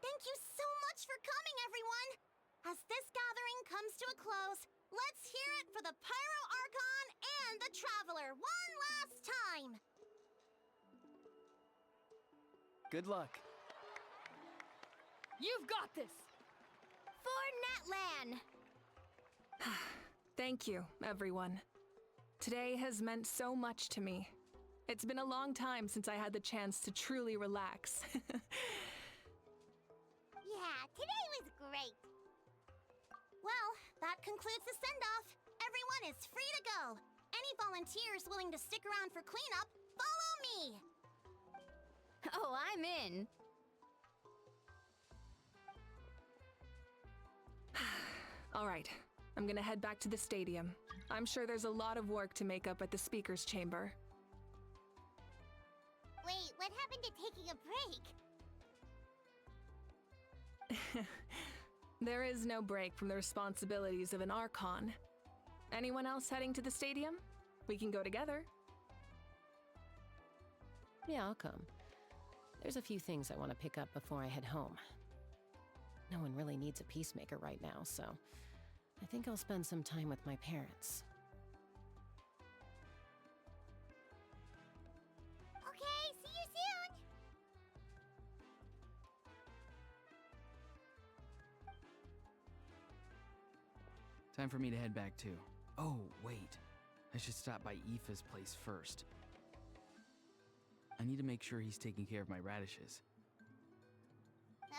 Thank you so much for coming, everyone! As this gathering comes to a close, let's hear it for the Pyro Archon and the Traveler one last time! Good luck. You've got this! For Natlan! Thank you, everyone. Today has meant so much to me. It's been a long time since I had the chance to truly relax. Yeah, today was great. Well, that concludes the send-off. Everyone is free to go. Any volunteers willing to stick around for cleanup, follow me! Oh, I'm in. All right, I'm gonna head back to the stadium. I'm sure there's a lot of work to make up at the speaker's chamber. Wait, what happened to taking a break? There is no break from the responsibilities of an Archon. Anyone else heading to the stadium? We can go together. Yeah, I'll come. There's a few things I want to pick up before I head home. No one really needs a peacemaker right now, so I think I'll spend some time with my parents. Okay, see you soon! Time for me to head back too. Oh, wait. I should stop by Aoife's place first. I need to make sure he's taking care of my radishes.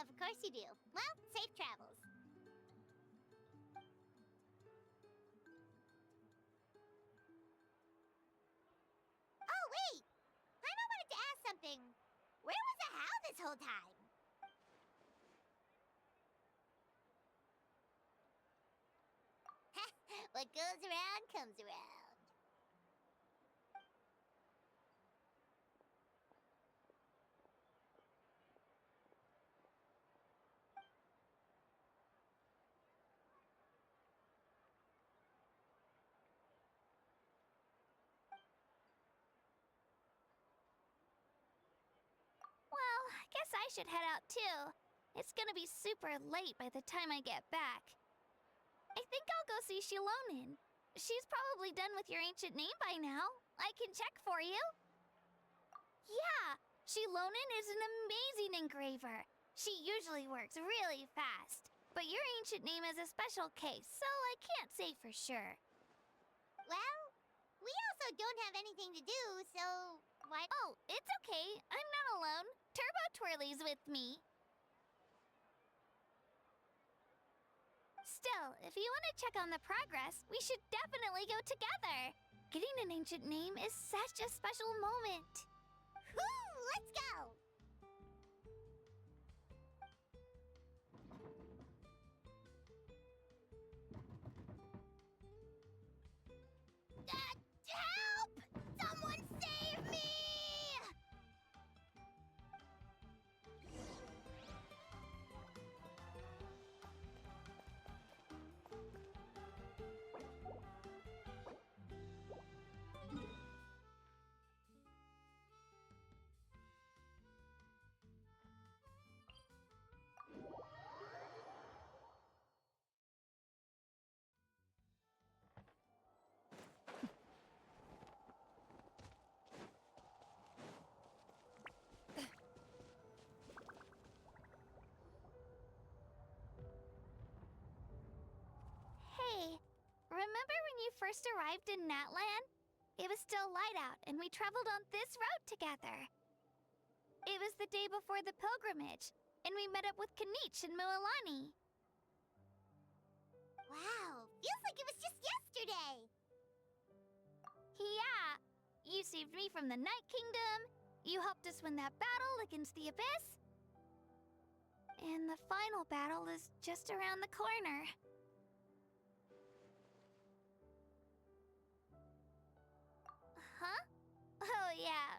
Of course you do. Well, safe travels. Oh, wait! Paimon wanted to ask something. Where was the How this whole time? What goes around comes around. Well, I guess I should head out too. It's gonna be super late by the time I get back. I think I'll go see Shilonin. She's probably done with your ancient name by now. I can check for you. Yeah, Shilonin is an amazing engraver. She usually works really fast. But your ancient name is a special case, so I can't say for sure. Well, we also don't have anything to do, so why? Oh, it's okay. I'm not alone. Turbo Twirly's with me. Still, if you want to check on the progress, we should definitely go together. Getting an ancient name is such a special moment. Woo! Let's go! Help! Someone save me! Hey, remember when you first arrived in Natlan? It was still light out, and we traveled on this route together. It was the day before the pilgrimage, and we met up with Kanich and Mualani. Wow, feels like it was just yesterday. Yeah, you saved me from the Night Kingdom, you helped us win that battle against the Abyss, and the final battle is just around the corner. Huh? Oh yeah.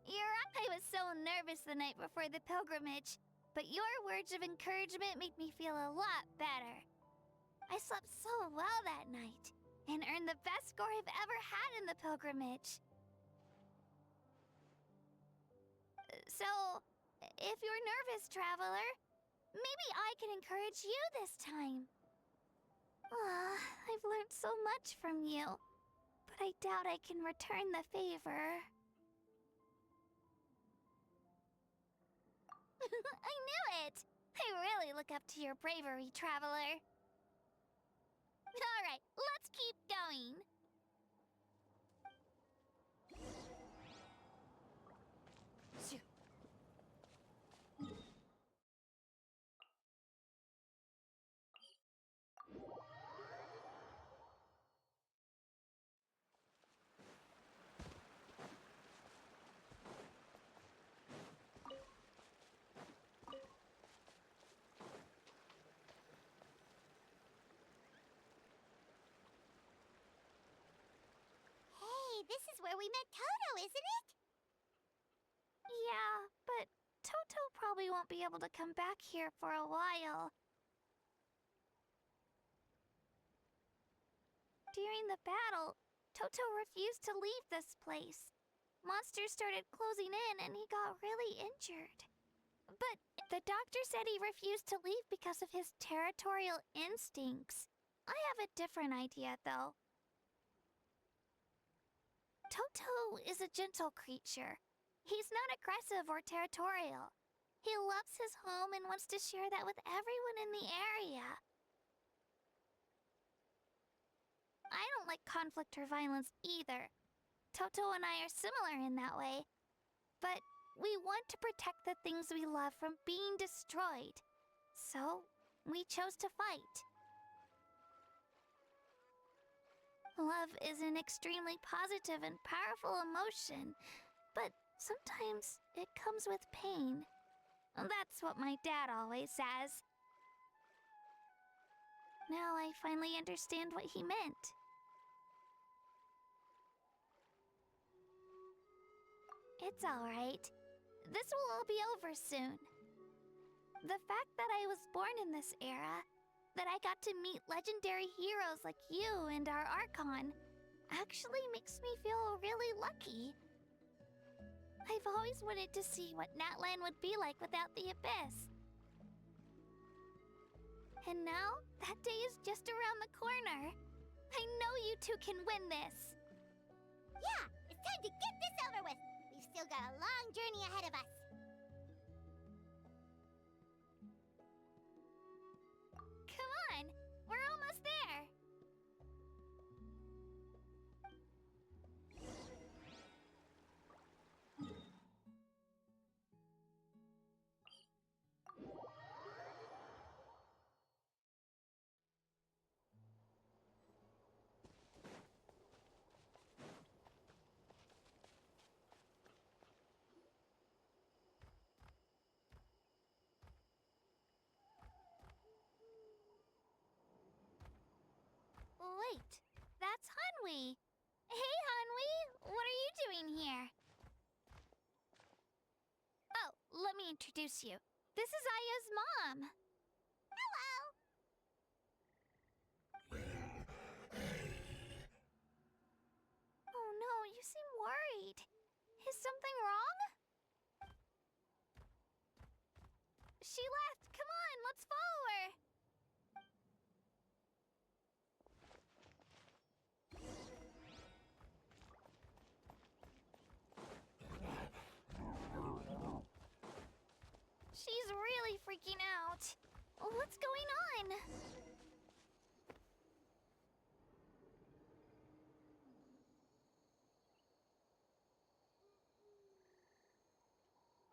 You're right. I was so nervous the night before the pilgrimage, but your words of encouragement made me feel a lot better. I slept so well that night, and earned the best score I've ever had in the pilgrimage. So, if you're nervous, traveler, maybe I can encourage you this time. I've learned so much from you, but I doubt I can return the favor. I knew it! I really look up to your bravery, traveler. Alright, let's keep going. Hey, this is where we met Toto, isn't it? Yeah, but Toto probably won't be able to come back here for a while. During the battle, Toto refused to leave this place. Monsters started closing in and he got really injured. But the doctor said he refused to leave because of his territorial instincts. I have a different idea, though. Toto is a gentle creature. He's not aggressive or territorial. He loves his home and wants to share that with everyone in the area. I don't like conflict or violence either. Toto and I are similar in that way. But we want to protect the things we love from being destroyed. So, we chose to fight. Love is an extremely positive and powerful emotion, but sometimes it comes with pain. That's what my dad always says. Now I finally understand what he meant. It's alright. This will all be over soon. The fact that I was born in this era, that I got to meet legendary heroes like you and our Archon, actually makes me feel really lucky. I've always wanted to see what Natlan would be like without the Abyss. And now, that day is just around the corner. I know you two can win this. Yeah, it's time to get this over with. We've still got a long journey ahead of us. Come on, we're almost there. Wait, that's Hanwi. Hey, Hanwi, what are you doing here? Oh, let me introduce you. This is Aya's mom. Hello. Oh no, you seem worried. Is something wrong? She left. Come on, let's follow her. She's really freaking out. What's going on?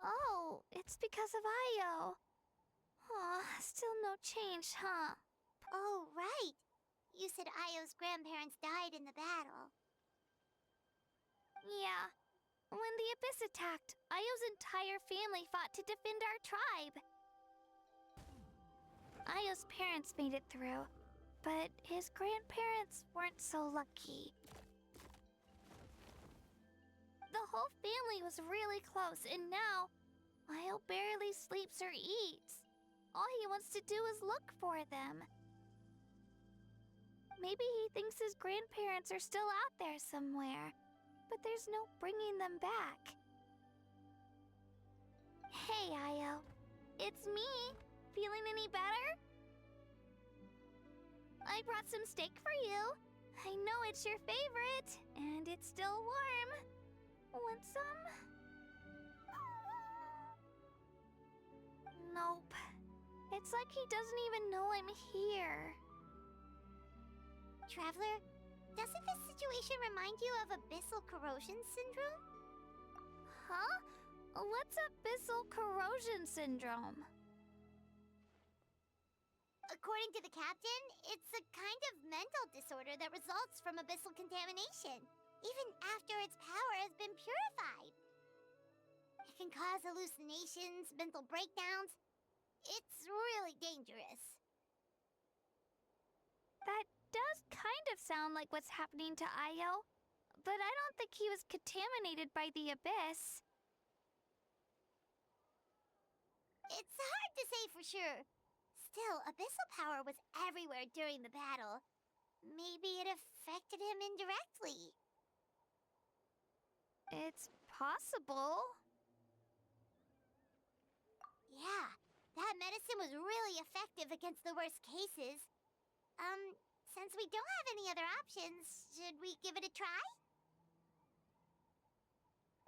Oh, it's because of Io. Aw, still no change, huh? Oh, right. You said Io's grandparents died in the battle. Yeah. When the Abyss attacked, Io's entire family fought to defend our tribe. Io's parents made it through, but his grandparents weren't so lucky. The whole family was really close, and now Io barely sleeps or eats. All he wants to do is look for them. Maybe he thinks his grandparents are still out there somewhere, but there's no bringing them back. Hey, Io. It's me. Feeling any better? I brought some steak for you. I know it's your favorite, and it's still warm. Want some? Nope. It's like he doesn't even know I'm here. Traveler, doesn't this situation remind you of abyssal corrosion syndrome? Huh? What's abyssal corrosion syndrome? According to the captain, it's a kind of mental disorder that results from abyssal contamination, even after its power has been purified. It can cause hallucinations, mental breakdowns. It's really dangerous. That does kind of sound like what's happening to Io, but I don't think he was contaminated by the abyss. It's hard to say for sure. Still, abyssal power was everywhere during the battle. Maybe it affected him indirectly. It's possible. Yeah, that medicine was really effective against the worst cases. Since we don't have any other options, should we give it a try?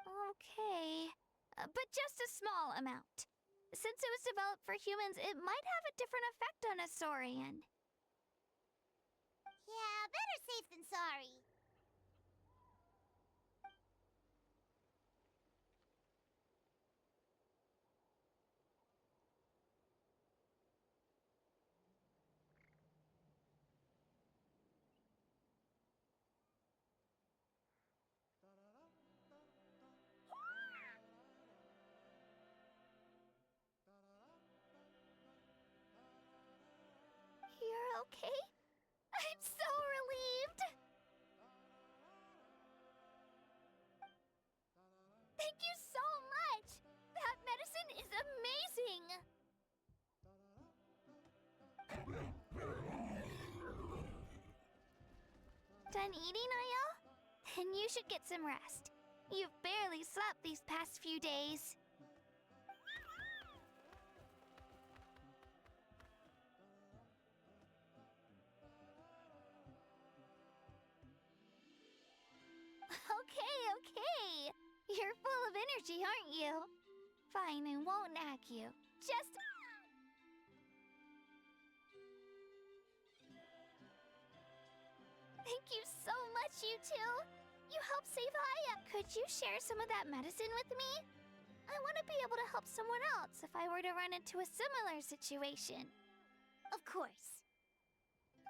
Okay, but just a small amount. Since it was developed for humans, it might have a different effect on a Saurian. Yeah, better safe than sorry. You're okay? I'm so relieved! Thank you so much! That medicine is amazing! Done eating, Io? Then you should get some rest. You've barely slept these past few days. Okay. You're full of energy, aren't you? Fine, I won't nag you. Just... Thank you so much, you two. You helped save Aya. Could you share some of that medicine with me? I want to be able to help someone else if I were to run into a similar situation. Of course.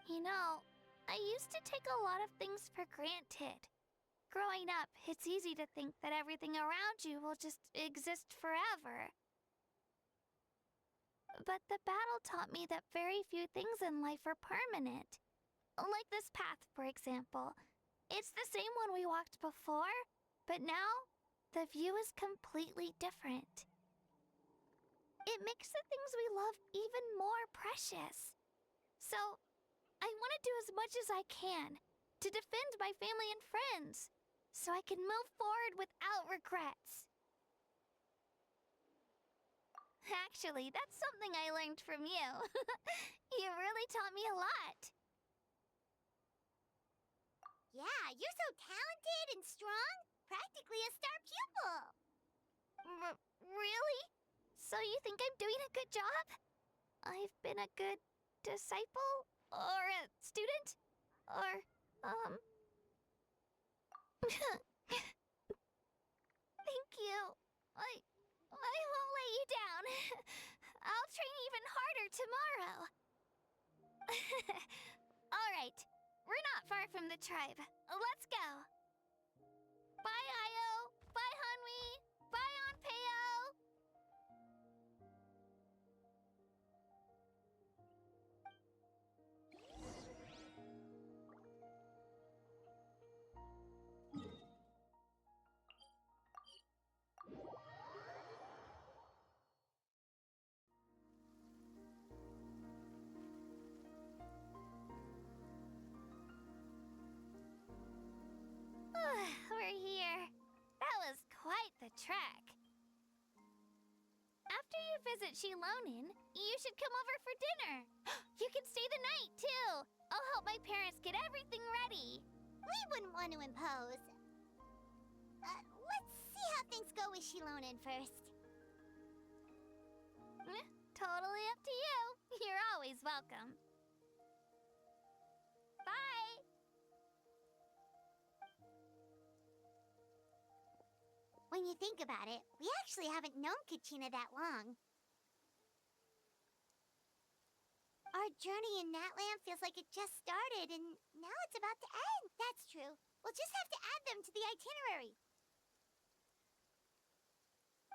You know, I used to take a lot of things for granted. Growing up, it's easy to think that everything around you will just exist forever. But the battle taught me that very few things in life are permanent. Like this path, for example. It's the same one we walked before, but now the view is completely different. It makes the things we love even more precious. So, I want to do as much as I can to defend my family and friends, so I can move forward without regrets. Actually, that's something I learned from you. You really taught me a lot. Yeah, you're so talented and strong. Practically a star pupil. Really? So you think I'm doing a good job? I've been a good disciple? Or a student? Or, Thank you. I won't let you down. I'll train even harder tomorrow. All right. We're not far from the tribe. Let's go. Bye, Io. Bye, Hanwi. Bye, Onpeo. We're here. That was quite the trek. After you visit Shilonin, you should come over for dinner. You can stay the night, too. I'll help my parents get everything ready. We wouldn't want to impose. Let's see how things go with Shilonin first. Totally up to you. You're always welcome. Bye. When you think about it, we actually haven't known Kachina that long. Our journey in Natland feels like it just started, and now it's about to end. That's true. We'll just have to add them to the itinerary.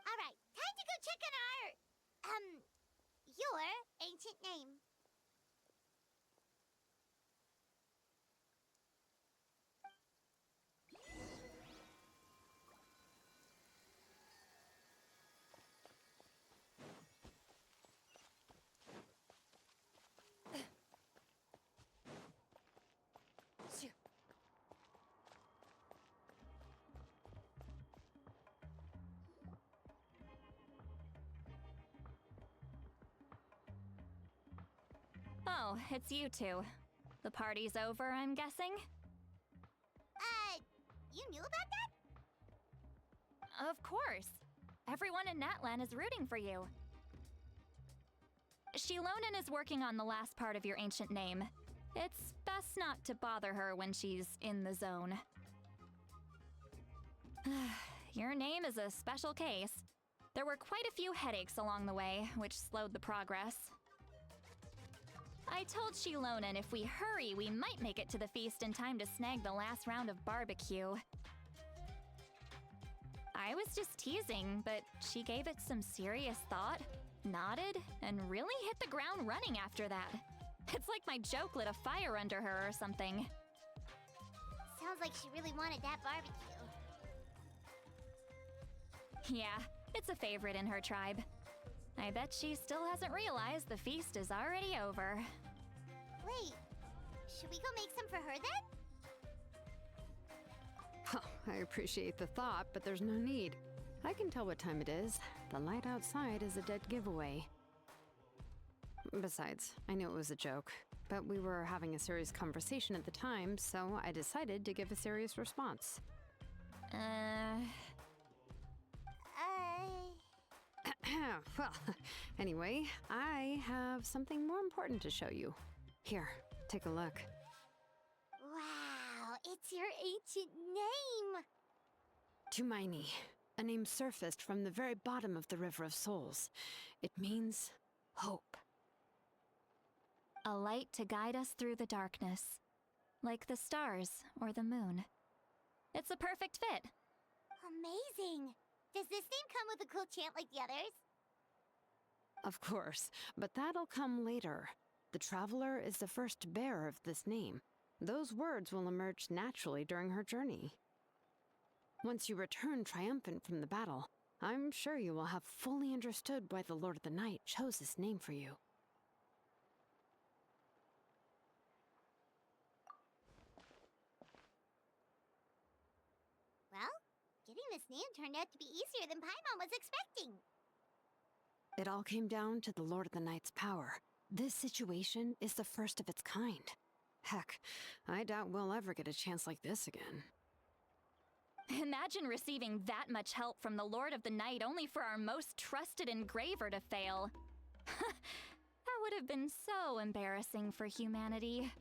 Alright, time to go check on your ancient name. Oh, it's you two. The party's over, I'm guessing? You knew about that? Of course. Everyone in Natlan is rooting for you. Shilonan is working on the last part of your ancient name. It's best not to bother her when she's in the zone. Your name is a special case. There were quite a few headaches along the way, which slowed the progress. I told Shilonan if we hurry, we might make it to the feast in time to snag the last round of barbecue. I was just teasing, but she gave it some serious thought, nodded, and really hit the ground running after that. It's like my joke lit a fire under her or something. Sounds like she really wanted that barbecue. Yeah, it's a favorite in her tribe. I bet she still hasn't realized the feast is already over. Wait, should we go make some for her then? Oh, I appreciate the thought, but there's no need. I can tell what time it is. The light outside is a dead giveaway. Besides, I knew it was a joke, but we were having a serious conversation at the time, so I decided to give a serious response. Well, anyway, I have something more important to show you. Here, take a look. Wow, it's your ancient name! Tumaini, a name surfaced from the very bottom of the River of Souls. It means hope. A light to guide us through the darkness, like the stars or the moon. It's a perfect fit. Amazing! Does this name come with a cool chant like the others? Of course, but that'll come later. The Traveler is the first bearer of this name. Those words will emerge naturally during her journey. Once you return triumphant from the battle, I'm sure you will have fully understood why the Lord of the Night chose this name for you. Well, getting this name turned out to be easier than Paimon was expecting. It all came down to the Lord of the Night's power. This situation is the first of its kind. Heck, I doubt we'll ever get a chance like this again. Imagine receiving that much help from the Lord of the Night only for our most trusted engraver to fail. That would have been so embarrassing for humanity.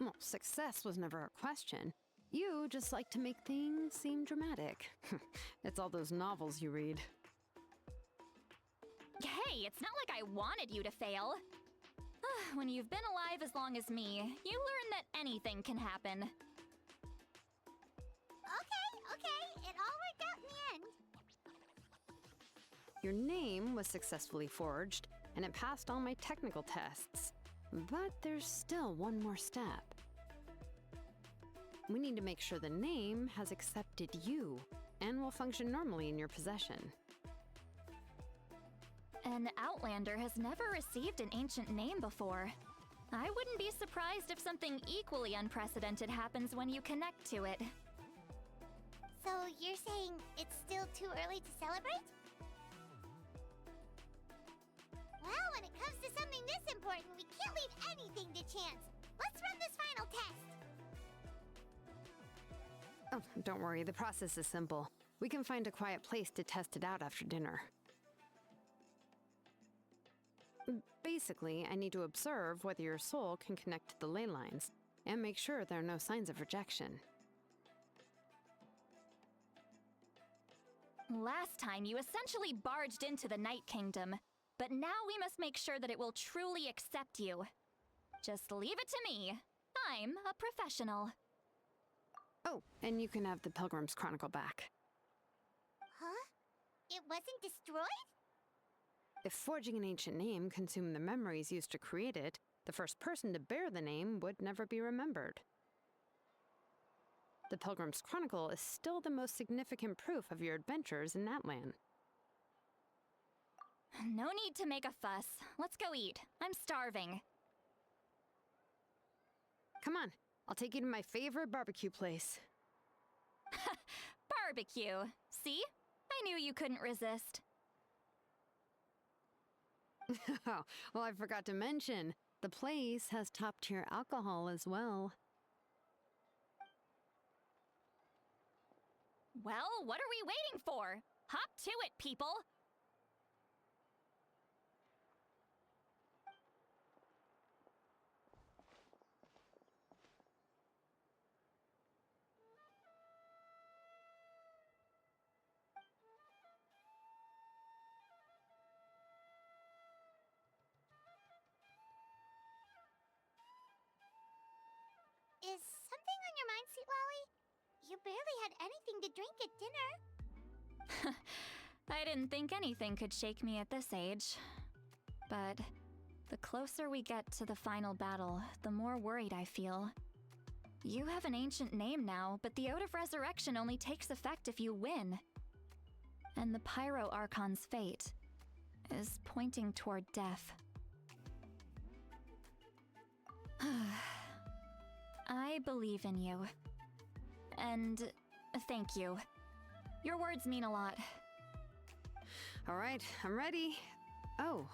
Well, success was never a question. You just like to make things seem dramatic. It's all those novels you read. Hey, it's not like I wanted you to fail. When you've been alive as long as me, you learn that anything can happen. Okay, it all worked out in the end. Your name was successfully forged, and it passed all my technical tests. But there's still one more step. We need to make sure the name has accepted you, and will function normally in your possession. An Outlander has never received an ancient name before. I wouldn't be surprised if something equally unprecedented happens when you connect to it. So you're saying it's still too early to celebrate? Well, when it comes to something this important, we can't leave anything to chance. Let's run this final test. Oh, don't worry, the process is simple. We can find a quiet place to test it out after dinner. Basically, I need to observe whether your soul can connect to the ley lines, and make sure there are no signs of rejection. Last time, you essentially barged into the Night Kingdom, but now we must make sure that it will truly accept you. Just leave it to me. I'm a professional. Oh, and you can have the Pilgrim's Chronicle back. Huh? It wasn't destroyed? If forging an ancient name consumed the memories used to create it, the first person to bear the name would never be remembered. The Pilgrim's Chronicle is still the most significant proof of your adventures in Natlan. No need to make a fuss. Let's go eat. I'm starving. Come on, I'll take you to my favorite barbecue place. Barbecue. See? I knew you couldn't resist. Oh, well, I forgot to mention, the place has top-tier alcohol as well. Well, what are we waiting for? Hop to it, people! Is something on your mind, Sweet Lolly? You barely had anything to drink at dinner. I didn't think anything could shake me at this age. But the closer we get to the final battle, the more worried I feel. You have an ancient name now, but the Ode of Resurrection only takes effect if you win. And the Pyro Archon's fate is pointing toward death. I believe in you. And thank you. Your words mean a lot. All right, I'm ready. Oh,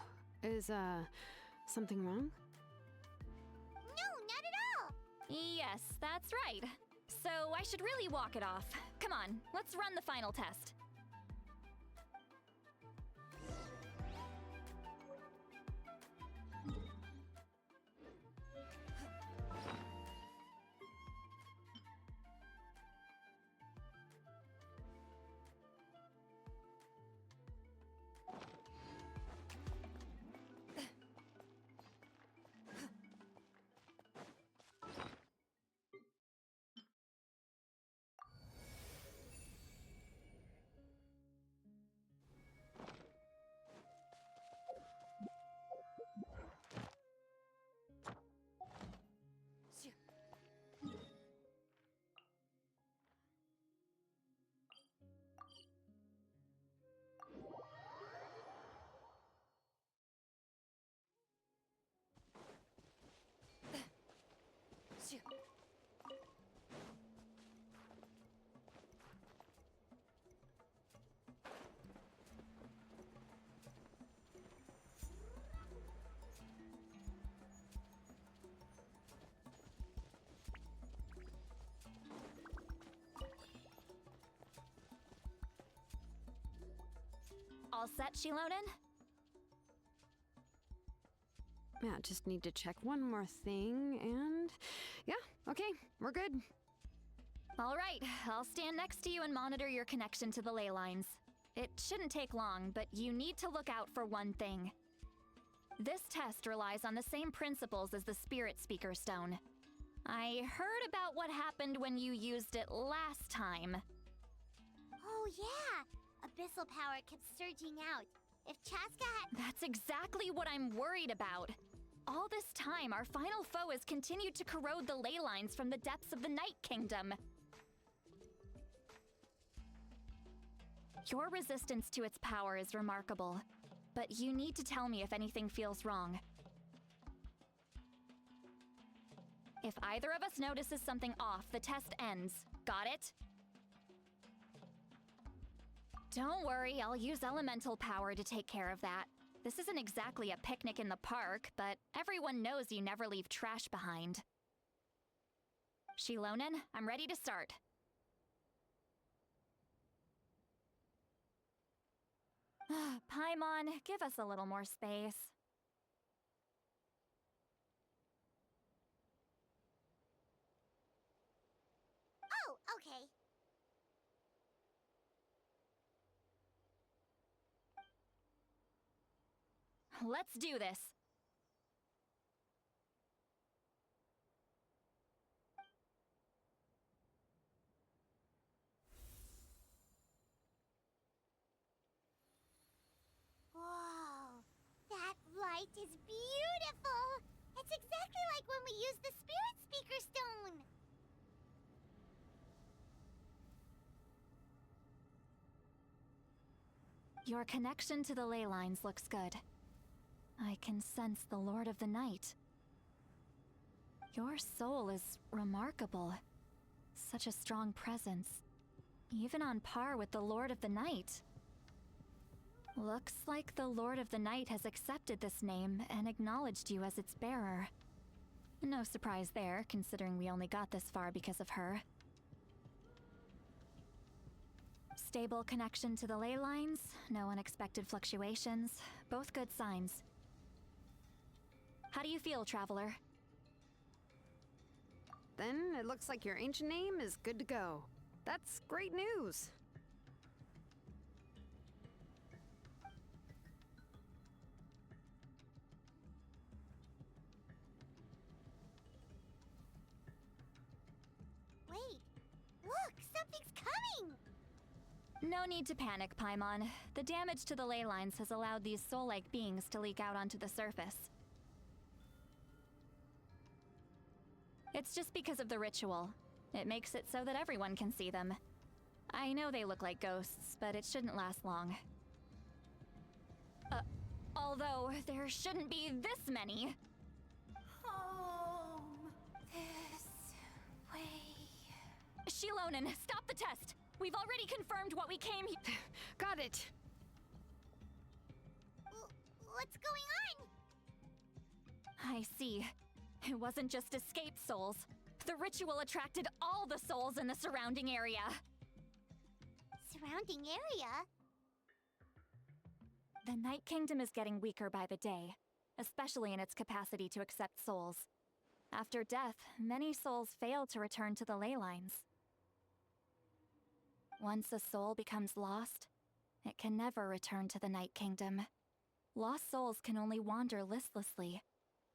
is, something wrong? No, not at all! Yes, that's right. So I should really walk it off. Come on, let's run the final test. All set, Shilonen? Yeah, just need to check one more thing, and yeah, okay, we're good. All right, I'll stand next to you and monitor your connection to the ley lines. It shouldn't take long, but you need to look out for one thing. This test relies on the same principles as the Spirit Speaker Stone. I heard about what happened when you used it last time. Oh, yeah! Abyssal power kept surging out. If Chaska had... That's exactly what I'm worried about. All this time, our final foe has continued to corrode the ley lines from the depths of the Night Kingdom. Your resistance to its power is remarkable, but you need to tell me if anything feels wrong. If either of us notices something off, the test ends. Got it? Don't worry, I'll use elemental power to take care of that. This isn't exactly a picnic in the park, but everyone knows you never leave trash behind. Shilonen, I'm ready to start. Paimon, give us a little more space. Oh, okay. Let's do this. Whoa, that light is beautiful! It's exactly like when we used the Spirit Speaker Stone! Your connection to the ley lines looks good. I can sense the Lord of the Night. Your soul is remarkable. Such a strong presence. Even on par with the Lord of the Night. Looks like the Lord of the Night has accepted this name and acknowledged you as its bearer. No surprise there, considering we only got this far because of her. Stable connection to the ley lines, no unexpected fluctuations, both good signs. How do you feel, Traveler? Then it looks like your ancient name is good to go. That's great news. Wait, look, something's coming! No need to panic, Paimon. The damage to the ley lines has allowed these soul-like beings to leak out onto the surface. It's just because of the ritual. It makes it so that everyone can see them. I know they look like ghosts, but it shouldn't last long. Although, there shouldn't be this many. Home. This way. Shilonen, stop the test! We've already confirmed what we came here. Got it. What's going on? I see. It wasn't just escaped souls. The ritual attracted all the souls in the surrounding area. Surrounding area? The Night Kingdom is getting weaker by the day, especially in its capacity to accept souls. After death, many souls fail to return to the ley lines. Once a soul becomes lost, it can never return to the Night Kingdom. Lost souls can only wander listlessly,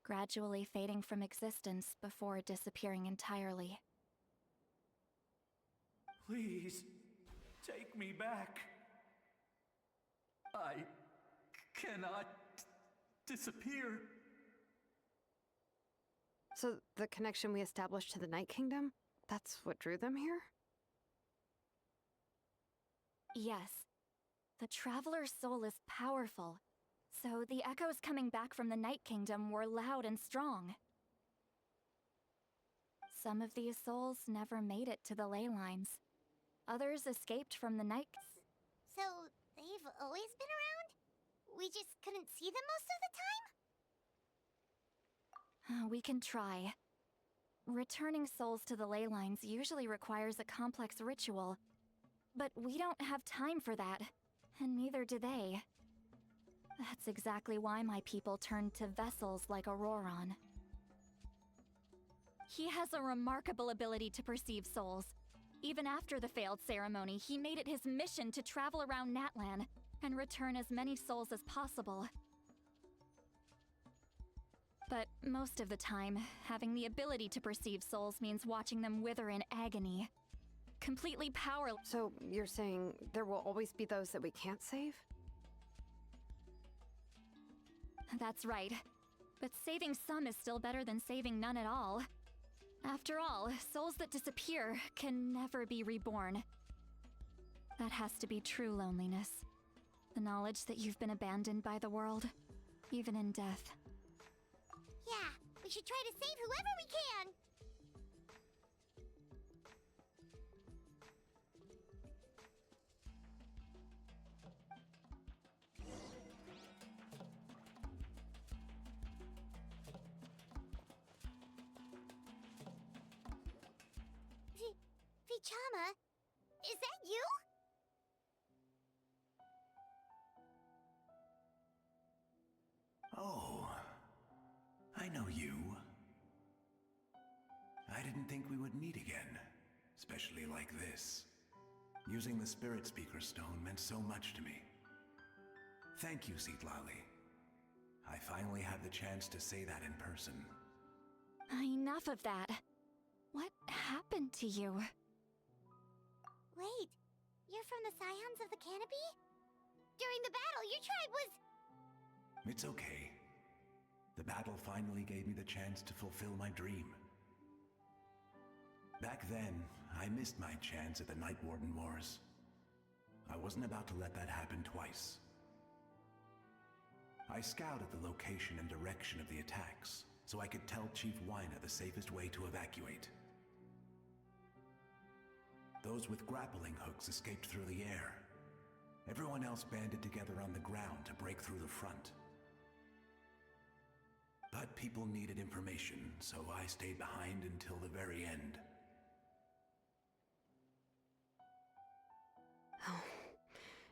gradually fading from existence before disappearing entirely. Please, take me back. I cannot disappear. So the connection we established to the Night Kingdom, that's what drew them here? Yes. The Traveler's soul is powerful, so the echoes coming back from the Night Kingdom were loud and strong. Some of these souls never made it to the ley lines. Others escaped from the night. So, they've always been around? We just couldn't see them most of the time? We can try. Returning souls to the ley lines usually requires a complex ritual, but we don't have time for that, and neither do they. That's exactly why my people turned to vessels like Auroron. He has a remarkable ability to perceive souls. Even after the failed ceremony, he made it his mission to travel around Natlan and return as many souls as possible. But most of the time, having the ability to perceive souls means watching them wither in agony. Completely powerless. So you're saying there will always be those that we can't save? That's right. But saving some is still better than saving none at all. After all, souls that disappear can never be reborn. That has to be true loneliness. The knowledge that you've been abandoned by the world, even in death. Yeah, we should try to save whoever we can! Vichama, is that you? Oh, I know you. I didn't think we would meet again, especially like this. Using the Spirit Speaker Stone meant so much to me. Thank you, Citlali. I finally have the chance to say that in person. Enough of that. What happened to you? Wait, you're from the Scions of the Canopy? During the battle, your tribe was... It's okay. The battle finally gave me the chance to fulfill my dream. Back then, I missed my chance at the Night Warden Wars. I wasn't about to let that happen twice. I scouted the location and direction of the attacks, so I could tell Chief Wyna the safest way to evacuate. Those with grappling hooks escaped through the air. Everyone else banded together on the ground to break through the front. But people needed information, so I stayed behind until the very end. Oh,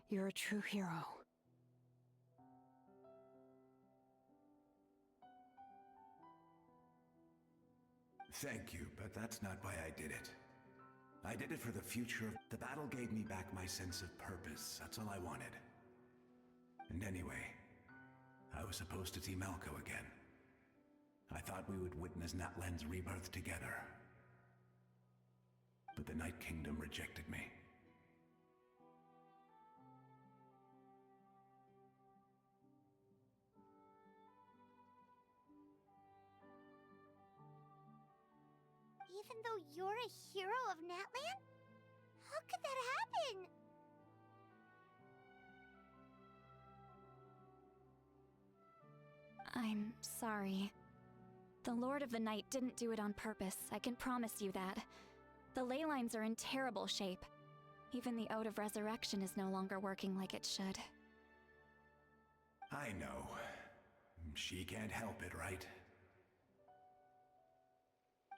you're a true hero. Thank you, but that's not why I did it. I did it for the future of... The battle gave me back my sense of purpose. That's all I wanted. And anyway, I was supposed to see Malco again. I thought we would witness Natlan's rebirth together. But the Night Kingdom rejected me. Even though you're a hero of Natlan? How could that happen? I'm sorry. The Lord of the Night didn't do it on purpose, I can promise you that. The ley lines are in terrible shape. Even the Ode of Resurrection is no longer working like it should. I know. She can't help it, right?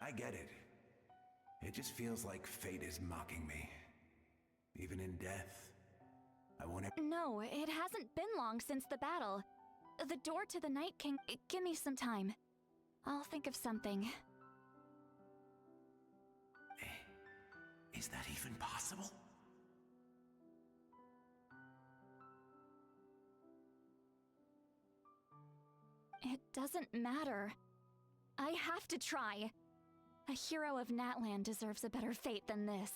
I get it. It just feels like fate is mocking me. Even in death, I won't ever... No, it hasn't been long since the battle. The door to the Night King... Give me some time. I'll think of something. Is that even possible? It doesn't matter. I have to try. A hero of Natlan deserves a better fate than this.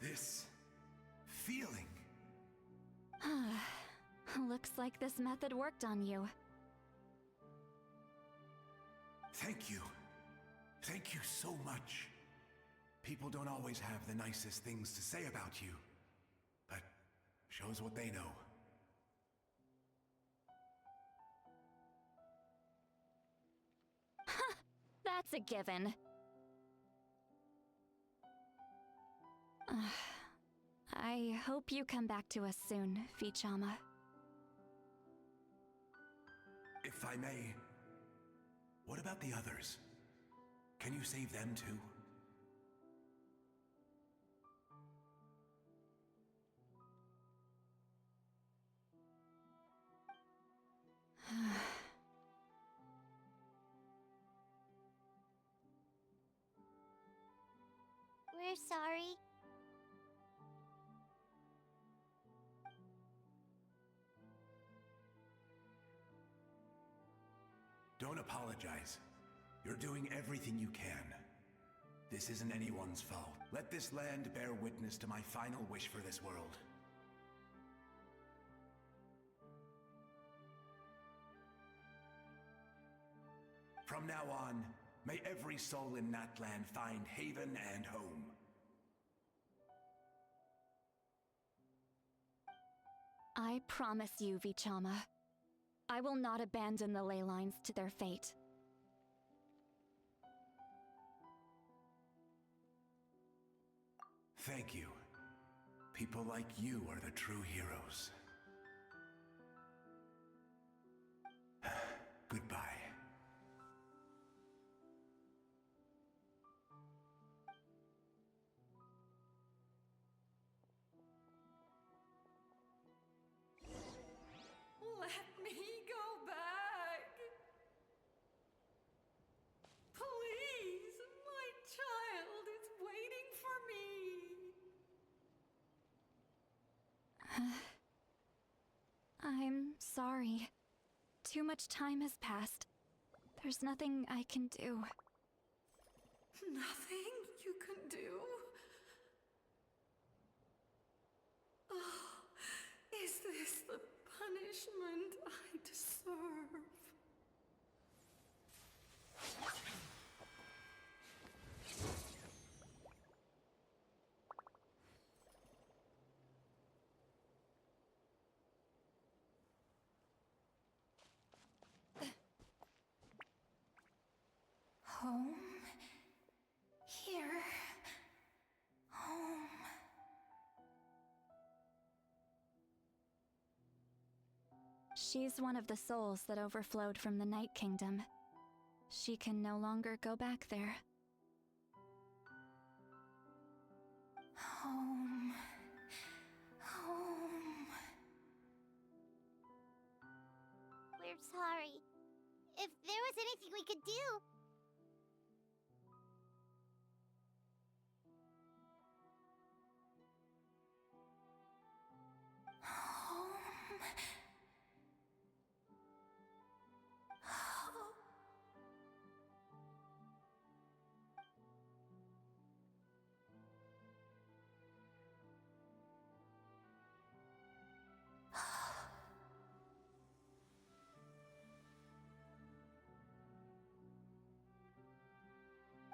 This feeling. Looks like this method worked on you. Thank you. Thank you so much. People don't always have the nicest things to say about you, but shows what they know. That's a given. I hope you come back to us soon, Vichama. If I may, what about the others? Can you save them too? We're sorry. Don't apologize. You're doing everything you can. This isn't anyone's fault. Let this land bear witness to my final wish for this world. From now on, may every soul in Natlan find haven and home. I promise you, Vichama. I will not abandon the ley lines to their fate. Thank you. People like you are the true heroes. Goodbye. I'm sorry. Too much time has passed. There's nothing I can do. Nothing you can do? Oh, is this the punishment I deserve? Home? Here? Home? She's one of the souls that overflowed from the Night Kingdom. She can no longer go back there. Home. Home. We're sorry. If there was anything we could do... Home.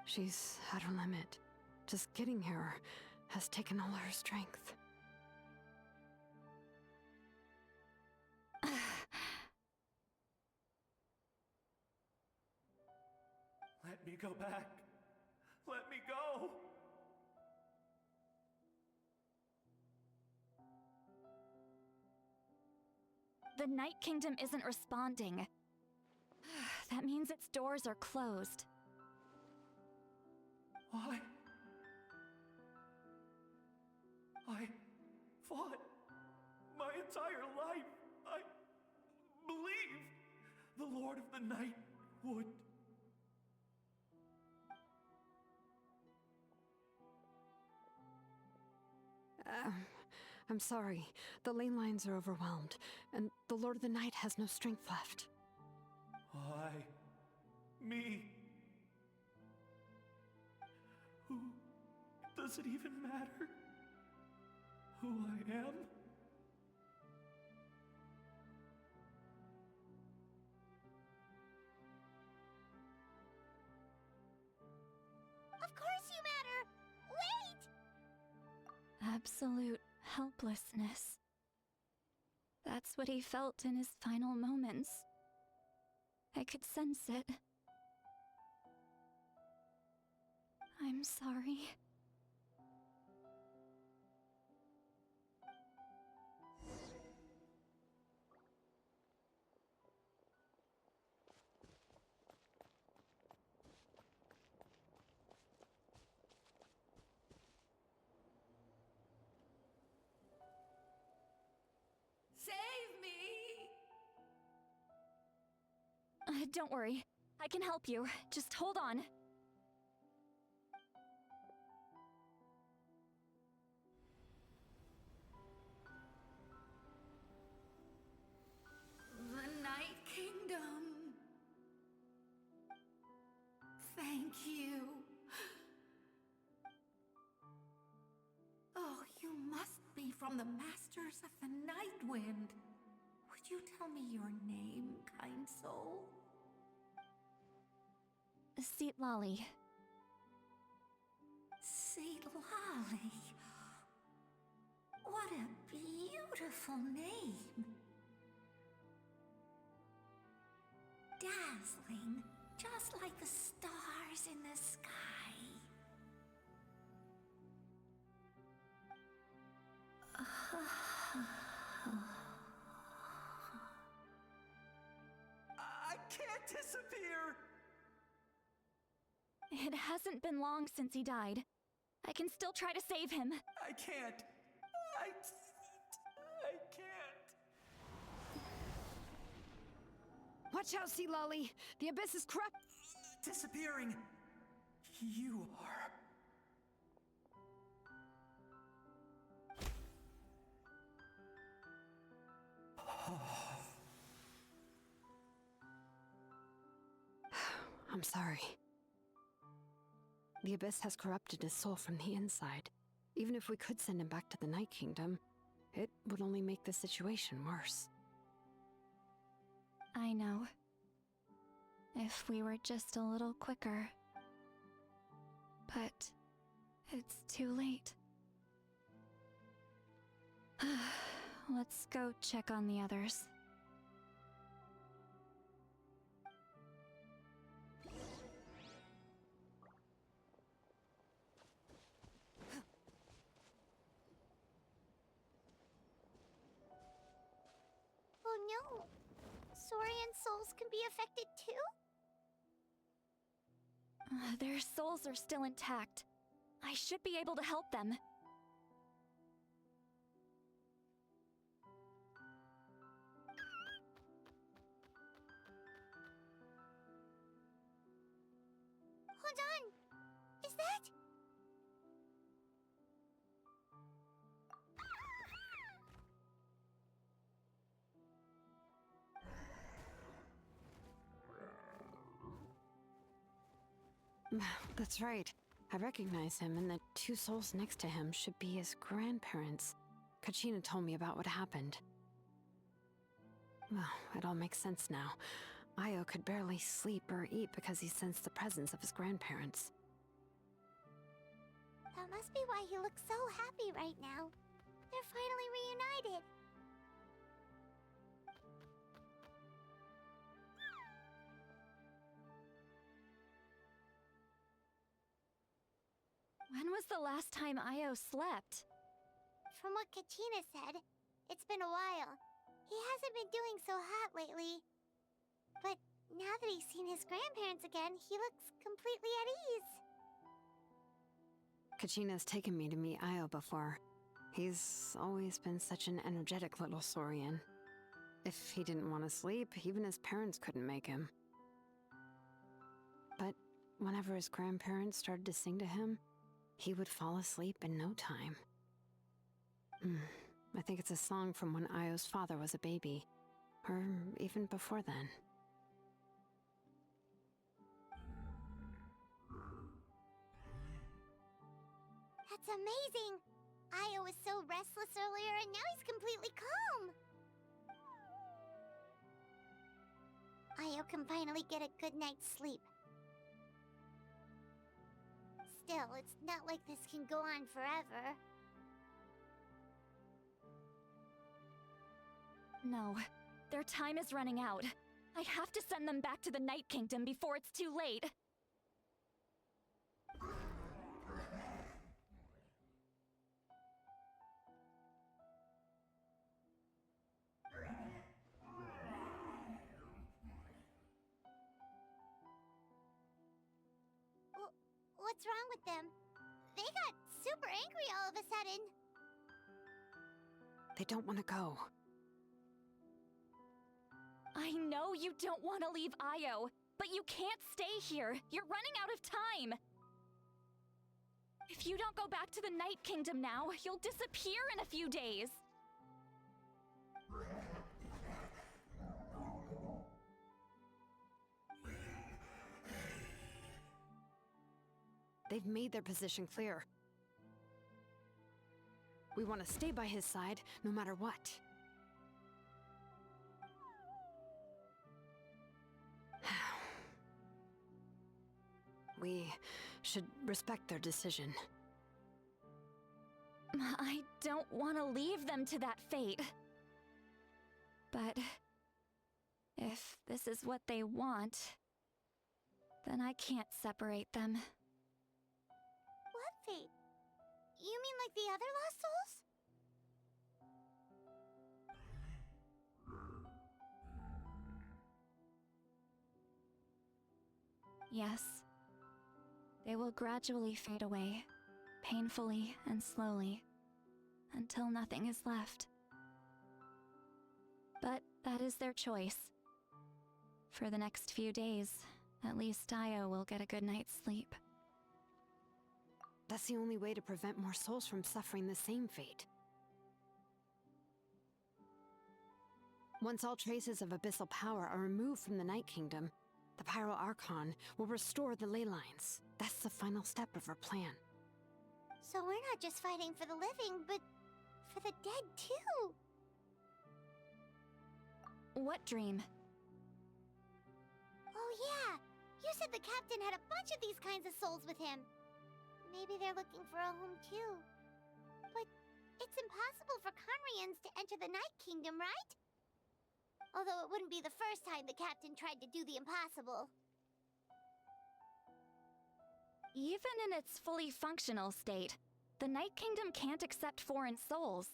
She's at her limit. Just getting here has taken all her strength. Let me go back. Let me go. The Night Kingdom isn't responding. That means its doors are closed. I fought my entire life. I believed the Lord of the Night would. I'm sorry. The ley lines are overwhelmed, and the Lord of the Night has no strength left. Me. Who does it even matter who I am? Of course you matter! Wait! Absolute helplessness. That's what he felt in his final moments. I could sense it. I'm sorry. Save me! Don't worry. I can help you. Just hold on. The Night Kingdom. Thank you. Oh, you must be from the Masters of the Night Wind. Would you tell me your name, kind soul? Seat Lolly. Seat Lolly. What a beautiful name. Dazzling, just like the stars in the sky. I can't disappear! It hasn't been long since he died. I can still try to save him. I can't. I can't. Watch out, Sea Lolly! The abyss is corrupt! Disappearing. You are. I'm sorry. The Abyss has corrupted his soul from the inside. Even if we could send him back to the Night Kingdom, it would only make the situation worse. I know. If we were just a little quicker. But it's too late. Let's go check on the others. Oh no! Saurian souls can be affected too? Their souls are still intact. I should be able to help them. Hold on! Is that... That's right. I recognize him, and the two souls next to him should be his grandparents. Kachina told me about what happened. Well, it all makes sense now. Io could barely sleep or eat because he sensed the presence of his grandparents. That must be why he looks so happy right now. They're finally reunited. When was the last time Io slept? From what Kachina said, it's been a while. He hasn't been doing so hot lately. But now that he's seen his grandparents again, he looks completely at ease. Kachina's taken me to meet Io before. He's always been such an energetic little Saurian. If he didn't want to sleep, even his parents couldn't make him. But whenever his grandparents started to sing to him, he would fall asleep in no time. I think it's a song from when Io's father was a baby, or even before then. That's amazing! Io was so restless earlier and now he's completely calm! Io can finally get a good night's sleep. Still, it's not like this can go on forever. No, their time is running out. I have to send them back to the Night Kingdom before it's too late. What's wrong with them? They got super angry all of a sudden. They don't want to go. I know you don't want to leave Io, but you can't stay here. You're running out of time. If you don't go back to the Night Kingdom now, you'll disappear in a few days. They've made their position clear. We want to stay by his side, no matter what. We should respect their decision. I don't want to leave them to that fate. But if this is what they want, then I can't separate them. What fate? You mean like the other lost souls? Yes. They will gradually fade away, painfully and slowly, until nothing is left. But that is their choice. For the next few days, at least Io will get a good night's sleep. That's the only way to prevent more souls from suffering the same fate. Once all traces of abyssal power are removed from the Night Kingdom, The Pyro Archon will restore the ley lines. That's the final step of our plan. So we're not just fighting for the living, but for the dead too. What dream? Oh yeah, you said the captain had a bunch of these kinds of souls with him. Maybe they're looking for a home too. But it's impossible for Conrians to enter the Night Kingdom, right? Although it wouldn't be the first time the captain tried to do the impossible. Even in its fully functional state, the Night Kingdom can't accept foreign souls.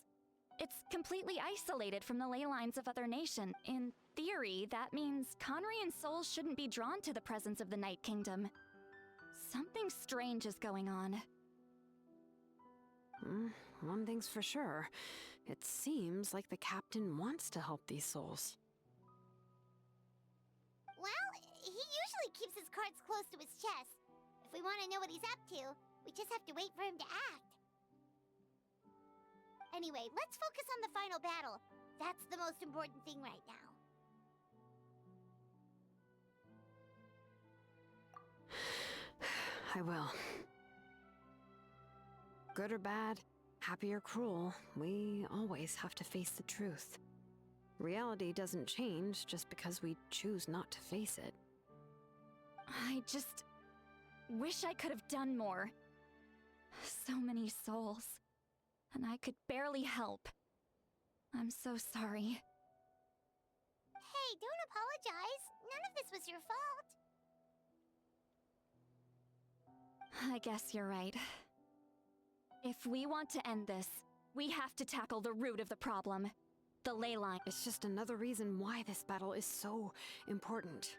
It's completely isolated from the ley lines of other nations. In theory, that means Conrian souls shouldn't be drawn to the presence of the Night Kingdom. Something strange is going on. One thing's for sure. It seems like the captain wants to help these souls. Well, he usually keeps his cards close to his chest. If we want to know what he's up to, we just have to wait for him to act. Anyway, let's focus on the final battle. That's the most important thing right now. I will. Good or bad, happy or cruel, we always have to face the truth. Reality doesn't change just because we choose not to face it. I just wish I could have done more. So many souls, and I could barely help. I'm so sorry. Hey, don't apologize. None of this was your fault. I guess you're right. If we want to end this, we have to tackle the root of the problem. The ley line. It's just another reason why this battle is so important.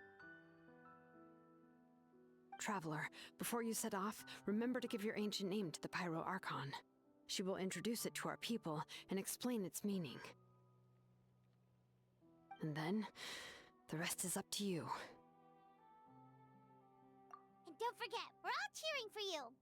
Traveler, before you set off, remember to give your ancient name to the Pyro Archon. She will introduce it to our people and explain its meaning. And then, the rest is up to you. And don't forget, we're all cheering for you.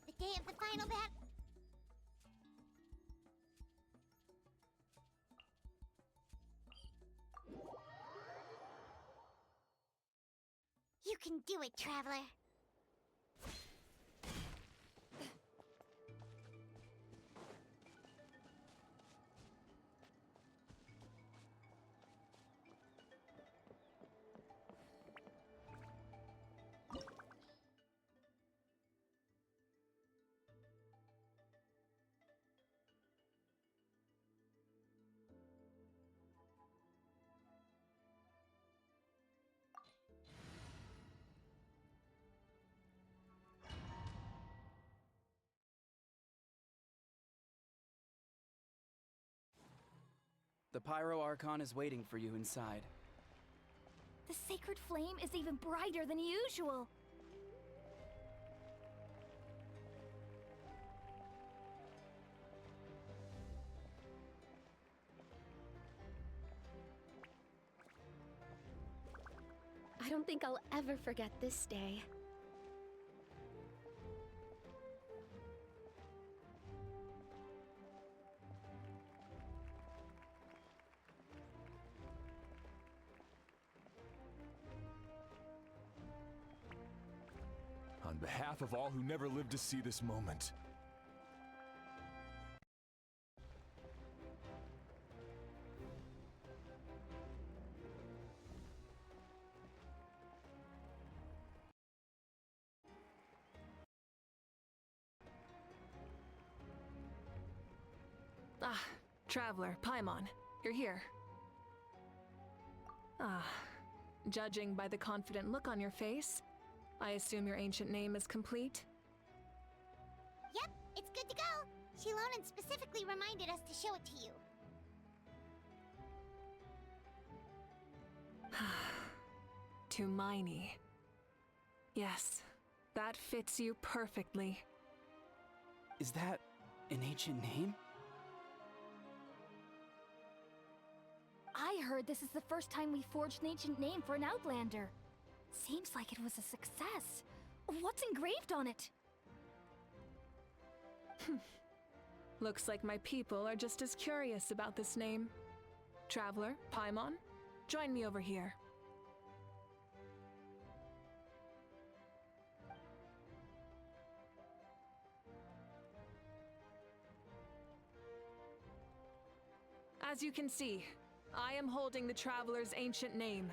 The day of the final battle. You can do it, Traveler. The Pyro Archon is waiting for you inside. The sacred flame is even brighter than usual. I don't think I'll ever forget this day. On behalf of all who never lived to see this moment, Ah, Traveler, Paimon, you're here. Ah, judging by the confident look on your face, I assume your ancient name is complete? Yep, it's good to go. Shilonan specifically reminded us to show it to you. Tumaini. Yes, that fits you perfectly. Is that an ancient name? I heard this is the first time we forged an ancient name for an Outlander. Seems like it was a success. What's engraved on it? Looks like my people are just as curious about this name. Traveler, Paimon, join me over here. As you can see, I am holding the Traveler's ancient name.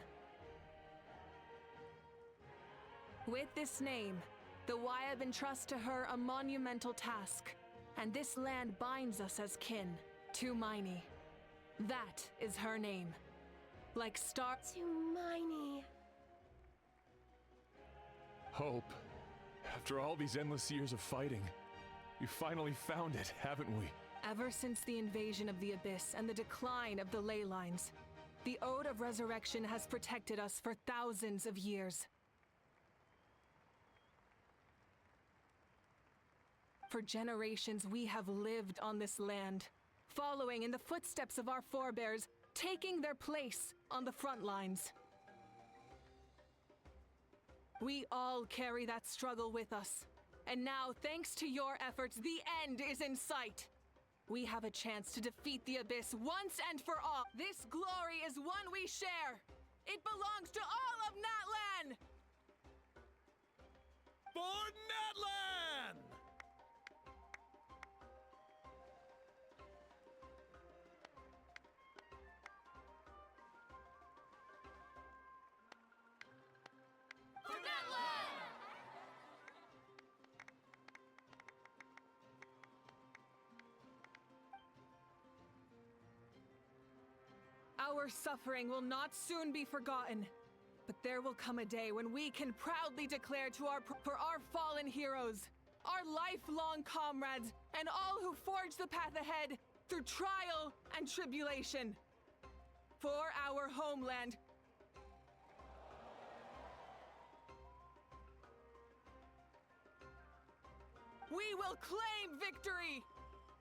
With this name, the Wyab entrust to her a monumental task, and this land binds us as kin, Tumaini. That is her name. Like star— Tumaini. Hope. After all these endless years of fighting, we finally found it, haven't we? Ever since the invasion of the Abyss and the decline of the ley lines, the Ode of Resurrection has protected us for thousands of years. For generations, we have lived on this land, following in the footsteps of our forebears, taking their place on the front lines. We all carry that struggle with us, and now, thanks to your efforts, the end is in sight. We have a chance to defeat the Abyss once and for all. This glory is one we share. It belongs to all of Natlan! For Natlan! Our suffering will not soon be forgotten, but there will come a day when we can proudly declare to for our fallen heroes, our lifelong comrades, and all who forge the path ahead through trial and tribulation. For our homeland, we will claim victory!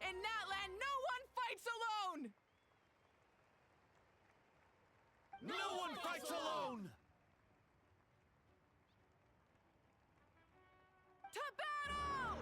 In Natlan, no one fights alone! No one fights alone! To battle!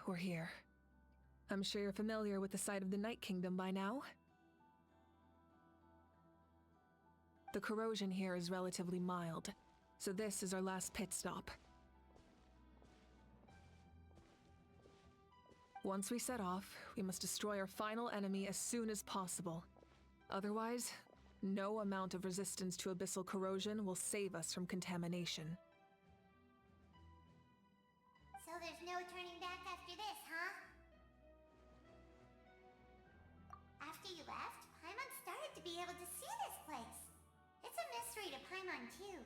We're here. I'm sure you're familiar with the site of the Night Kingdom by now. The corrosion here is relatively mild, so this is our last pit stop. Once we set off, we must destroy our final enemy as soon as possible. Otherwise, no amount of resistance to abyssal corrosion will save us from contamination. So there's no turning back after this, huh? After you left, Paimon started to be able to see this place. It's a mystery to Paimon, too.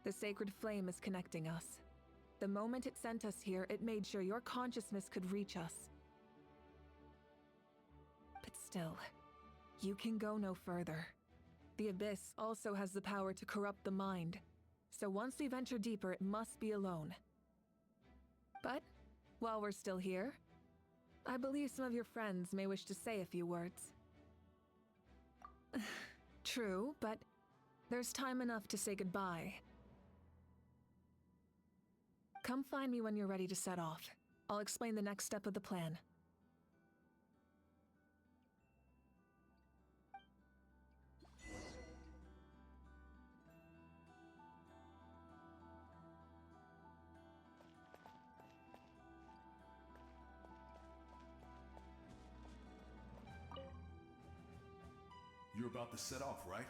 The sacred flame is connecting us. The moment it sent us here, it made sure your consciousness could reach us. But still, you can go no further. The Abyss also has the power to corrupt the mind, So once we venture deeper, it must be alone. But, while we're still here, I believe some of your friends may wish to say a few words. True, but there's time enough to say goodbye. Come find me when you're ready to set off. I'll explain the next step of the plan. You're about to set off, right?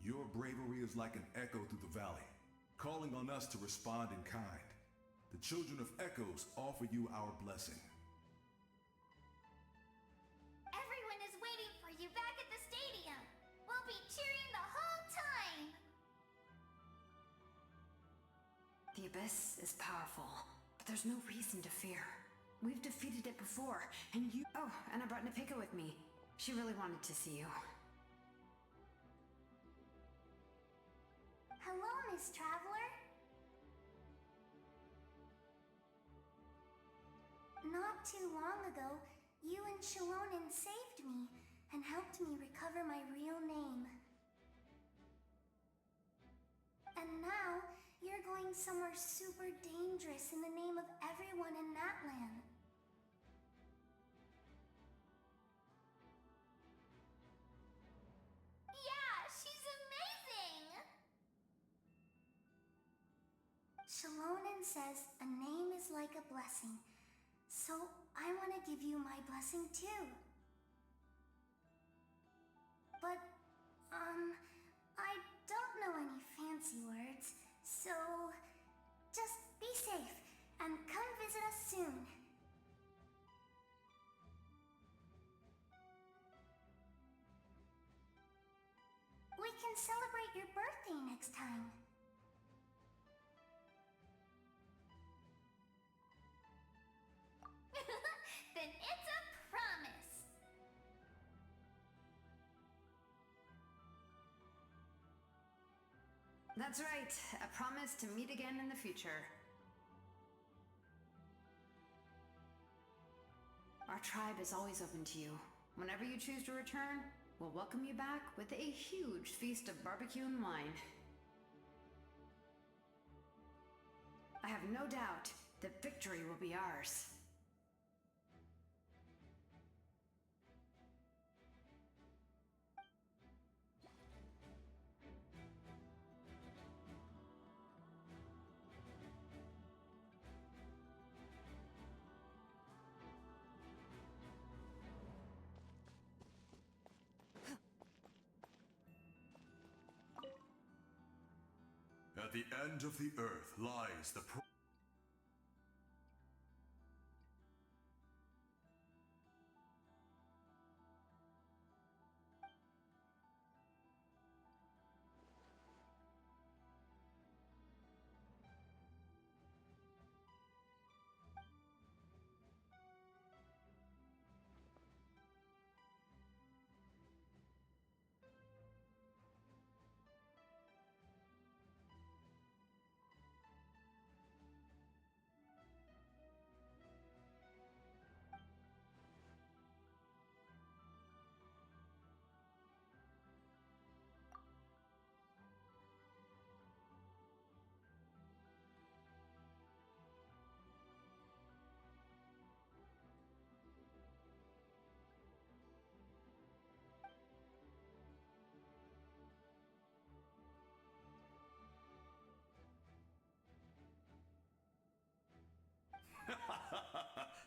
Your bravery is like an echo through the valley, calling on us to respond in kind. The children of Echoes offer you our blessing. Everyone is waiting for you back at the stadium. We'll be cheering the whole time. The Abyss is powerful, but there's no reason to fear. We've defeated it before, and you— Oh, and I brought Nepika with me. She really wanted to see you. Hello, Miss Traveler. Not too long ago, you and Shalonen saved me and helped me recover my real name. And now, you're going somewhere super dangerous in the name of everyone in Natlan. Yeah, she's amazing! Shalonen says a name is like a blessing, so I want to give you my blessing too. But, I don't know any fancy words, so just be safe and come visit us soon. We can celebrate your birthday next time. Then it's a promise. That's right. A promise to meet again in the future. Our tribe is always open to you. Whenever you choose to return, we'll welcome you back with a huge feast of barbecue and wine. I have no doubt that victory will be ours. At the end of the earth lies the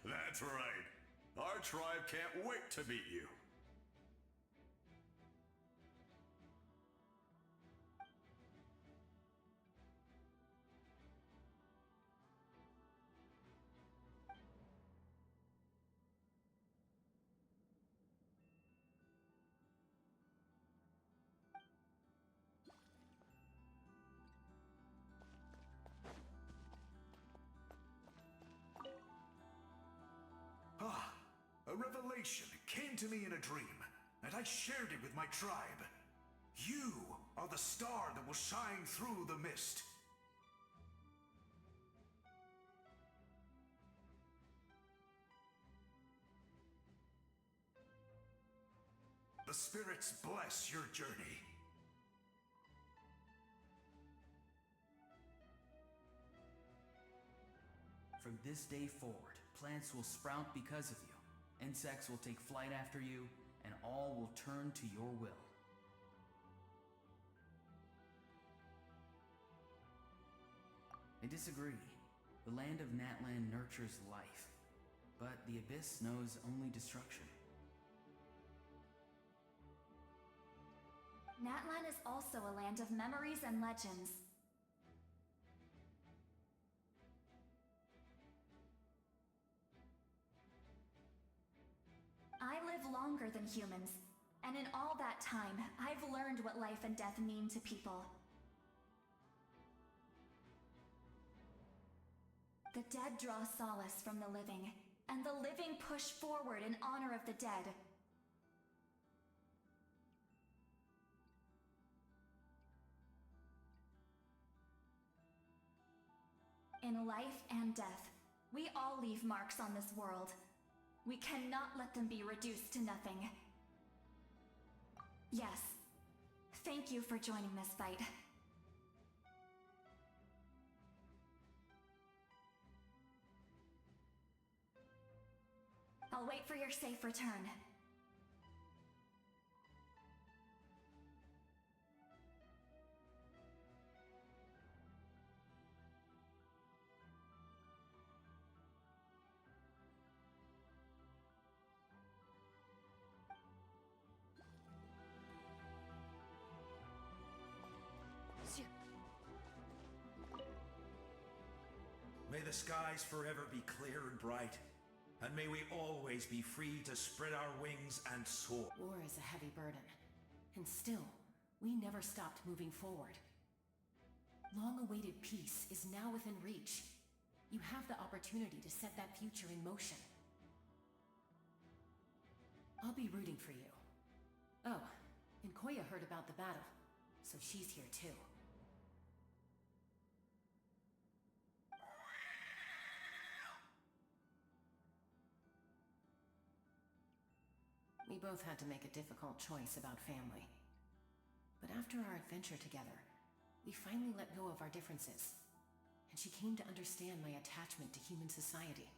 That's right. Our tribe can't wait to meet you. A revelation came to me in a dream, and I shared it with my tribe. You are the star that will shine through the mist. The spirits bless your journey. From this day forward, plants will sprout because of you. Insects will take flight after you, and all will turn to your will. I disagree. The land of Natlan nurtures life, but the Abyss knows only destruction. Natlan is also a land of memories and legends. I live longer than humans, and in all that time, I've learned what life and death mean to people. The dead draw solace from the living, and the living push forward in honor of the dead. In life and death, we all leave marks on this world. We cannot let them be reduced to nothing. Yes. Thank you for joining this fight. I'll wait for your safe return. May the skies forever be clear and bright, and may we always be free to spread our wings and soar. War is a heavy burden, and still, we never stopped moving forward. Long-awaited peace is now within reach. You have the opportunity to set that future in motion. I'll be rooting for you. Oh, and Koya heard about the battle, so she's here too. We both had to make a difficult choice about family. But after our adventure together, we finally let go of our differences, and she came to understand my attachment to human society.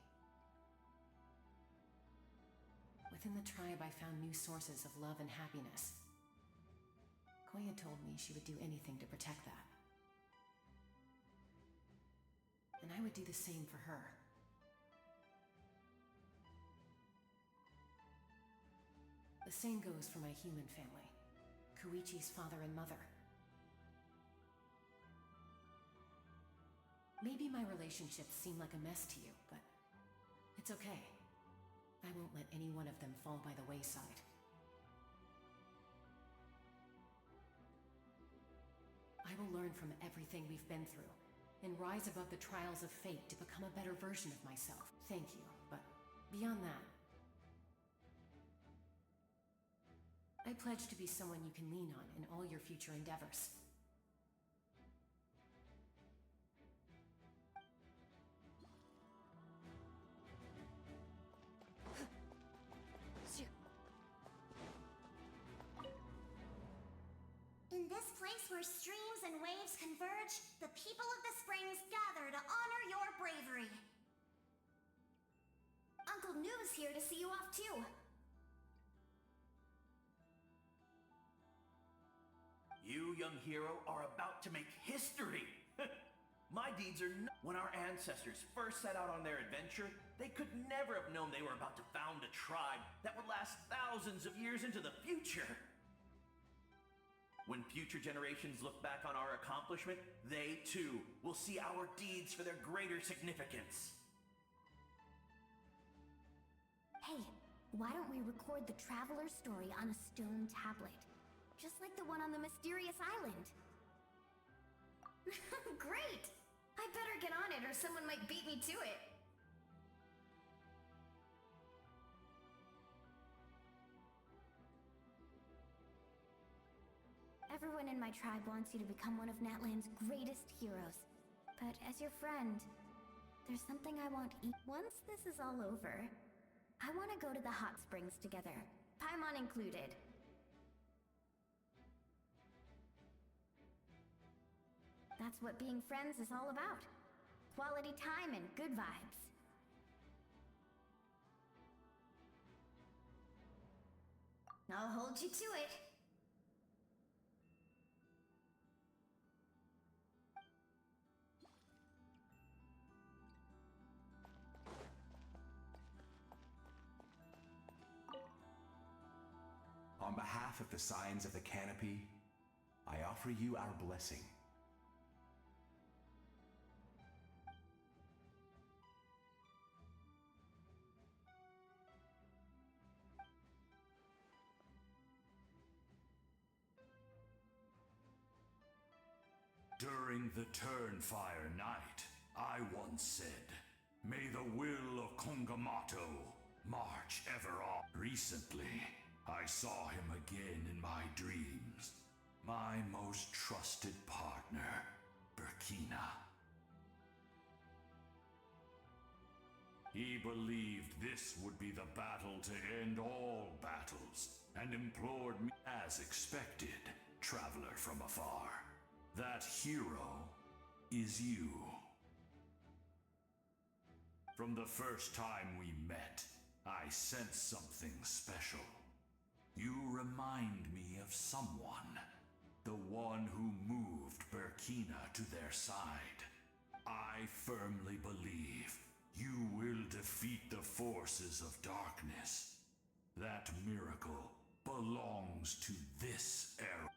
Within the tribe, I found new sources of love and happiness. Koya told me she would do anything to protect that. And I would do the same for her. The same goes for my human family, Koichi's father and mother. Maybe my relationships seem like a mess to you, but it's okay. I won't let any one of them fall by the wayside. I will learn from everything we've been through, and rise above the trials of fate to become a better version of myself. Thank you, but beyond that, I pledge to be someone you can lean on in all your future endeavors. In this place where streams and waves converge, the people of the springs gather to honor your bravery. Uncle Noo's here to see you off too. You, young hero, are about to make history! My deeds are When our ancestors first set out on their adventure, they could never have known they were about to found a tribe that would last thousands of years into the future. When future generations look back on our accomplishment, they too will see our deeds for their greater significance. Hey, why don't we record the traveler's story on a stone tablet? Just like the one on the mysterious island. Great! I better get on it or someone might beat me to it. Everyone in my tribe wants you to become one of Natlan's greatest heroes. But as your friend, there's something I want once this is all over, I want to go to the hot springs together, Paimon included. That's what being friends is all about. Quality time and good vibes. I'll hold you to it. On behalf of the Signs of the Canopy, I offer you our blessing. During the Turnfire Night, I once said, "May the will of Kongamato march ever on." Recently, I saw him again in my dreams. My most trusted partner, Burkina. He believed this would be the battle to end all battles, and implored me as expected, traveler from afar. That hero is you. From the first time we met, I sensed something special. You remind me of someone. The one who moved Burkina to their side. I firmly believe you will defeat the forces of darkness. That miracle belongs to this era.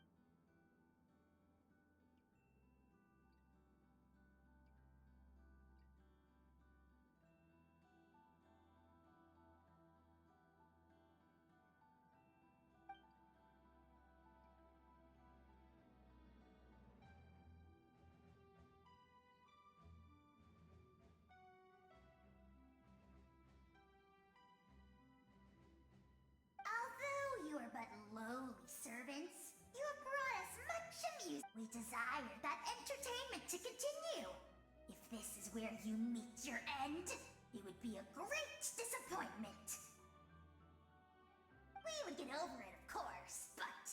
Although you are but lowly servants, you have brought us much amusement. We desire that entertainment to continue. If this is where you meet your end, it would be a great disappointment. We would get over it, of course, but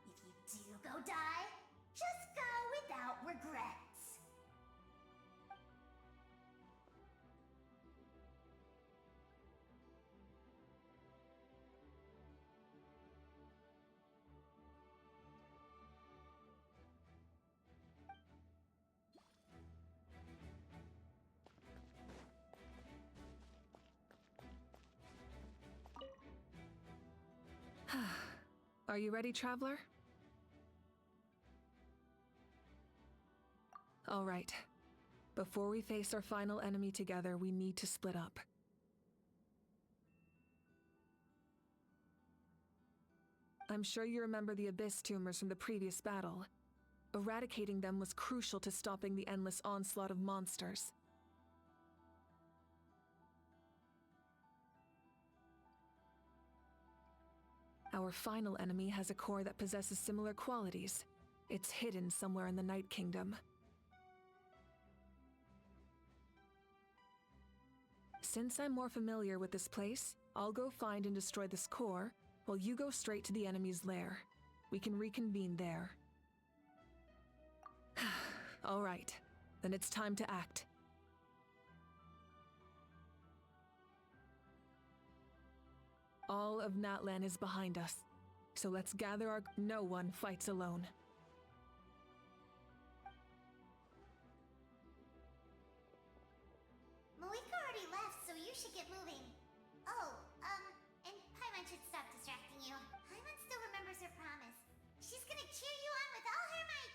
if you do go die, just go without regrets. Are you ready, traveler? All right. Before we face our final enemy together, we need to split up. I'm sure you remember the Abyss tumors from the previous battle. Eradicating them was crucial to stopping the endless onslaught of monsters. Our final enemy has a core that possesses similar qualities. It's hidden somewhere in the Night Kingdom. Since I'm more familiar with this place, I'll go find and destroy this core, while you go straight to the enemy's lair. We can reconvene there. All right, then it's time to act. All of Natlan is behind us, so let's gather our— No one fights alone. Malika already left, so you should get moving. Oh, and Paimon should stop distracting you. Paimon still remembers her promise. She's gonna cheer you on with all her might.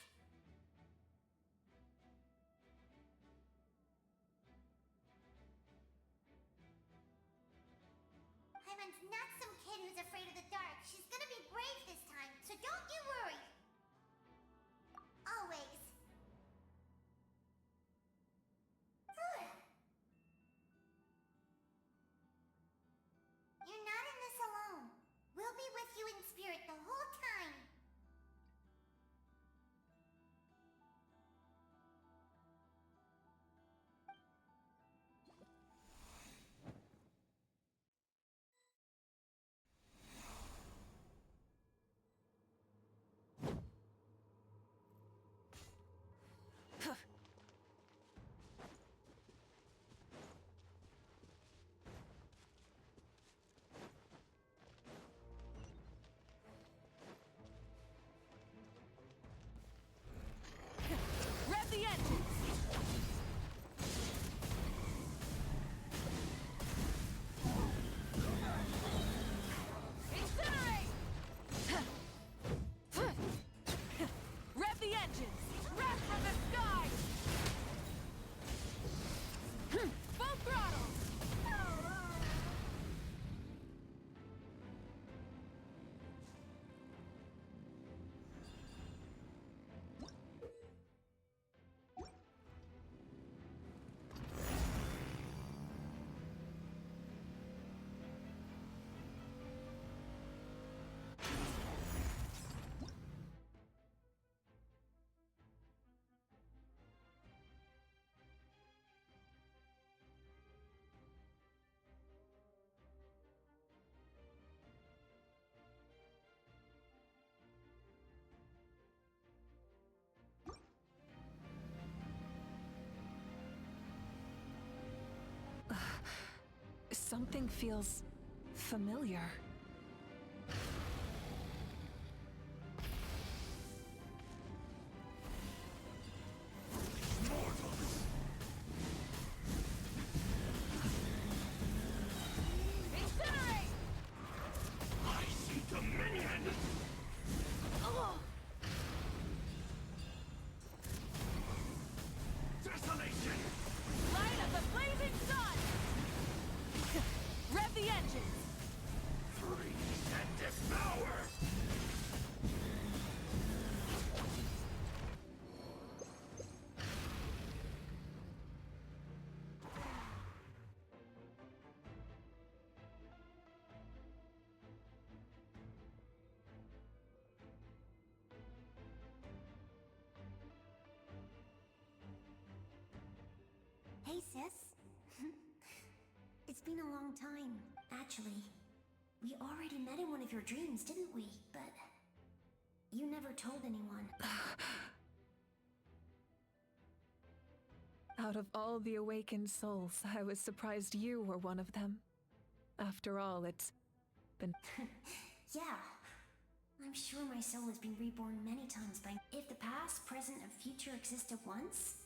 Paimon's not some kid who's afraid of the dark. She's gonna be brave this time, so don't you worry. Always. You're not in this alone. We'll be with you in spirit the whole time. Something feels familiar. Hey, sis. It's been a long time, actually. We already met in one of your dreams, didn't we? But you never told anyone. Out of all the awakened souls, I was surprised you were one of them. After all, it's been... Yeah. I'm sure my soul has been reborn many times by... If the past, present, and future exist at once,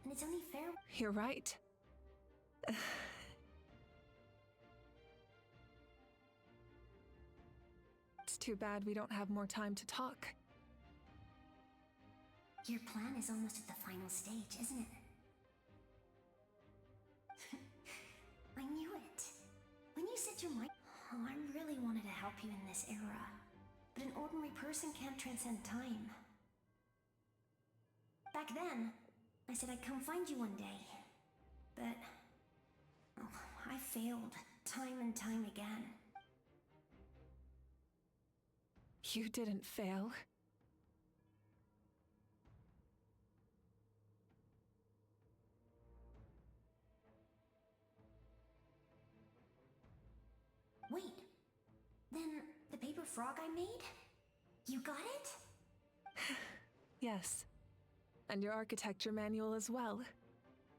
then it's only fair... You're right. It's too bad we don't have more time to talk. Your plan is almost at the final stage, isn't it? I knew it. When you said your mind... Oh, I really wanted to help you in this era. But an ordinary person can't transcend time. Back then, I said I'd come find you one day. But... oh, I failed, time and time again. You didn't fail. Wait, then the paper frog I made? You got it? Yes. And your architecture manual as well.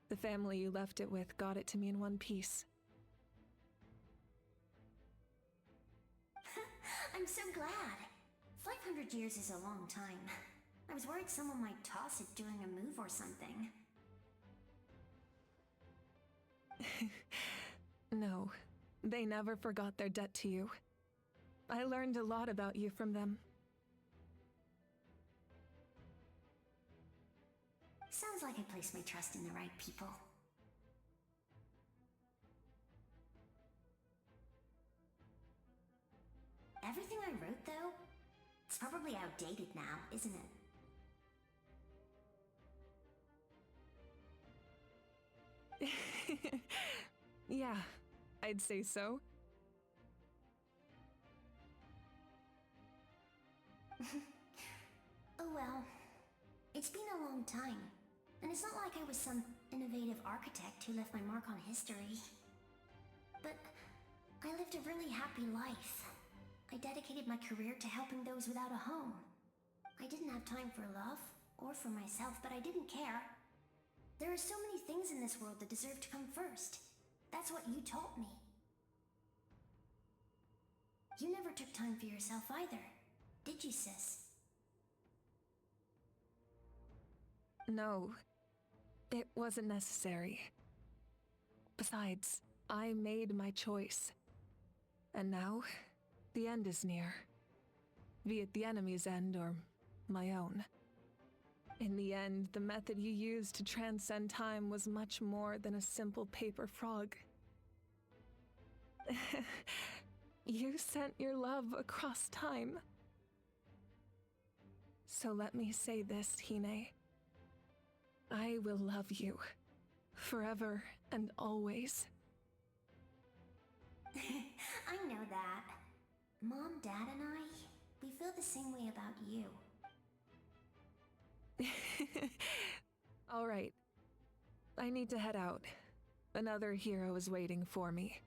The family you left it with got it to me in one piece. I'm so glad. 500 years is a long time. I was worried someone might toss it doing a move or something. No, they never forgot their debt to you. I learned a lot about you from them. Sounds like I placed my trust in the right people. Everything I wrote, though, it's probably outdated now, isn't it? Yeah, I'd say so. Oh well. It's been a long time. And it's not like I was some innovative architect who left my mark on history. But I lived a really happy life. I dedicated my career to helping those without a home. I didn't have time for love, or for myself, but I didn't care. There are so many things in this world that deserve to come first. That's what you taught me. You never took time for yourself either, did you, sis? No, it wasn't necessary. Besides, I made my choice. And now, the end is near. Be it the enemy's end or my own. In the end, the method you used to transcend time was much more than a simple paper frog. You sent your love across time. So let me say this, Hine. I will love you. Forever and always. I know that. Mom, Dad, and I, we feel the same way about you. All right. I need to head out. Another hero is waiting for me.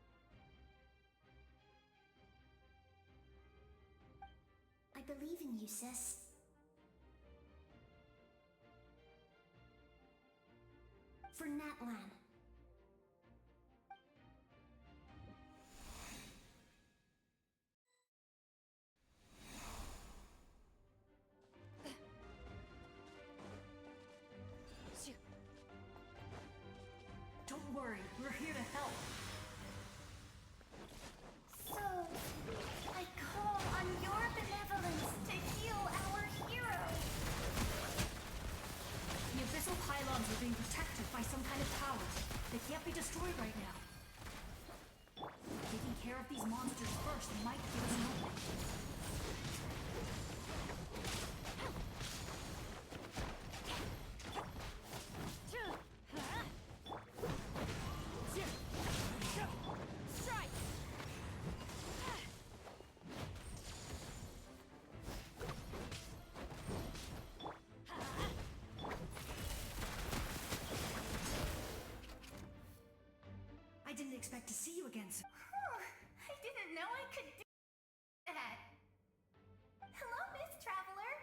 I believe in you, sis. For Natlan. I didn't know I could do that. Hello, Miss Traveler.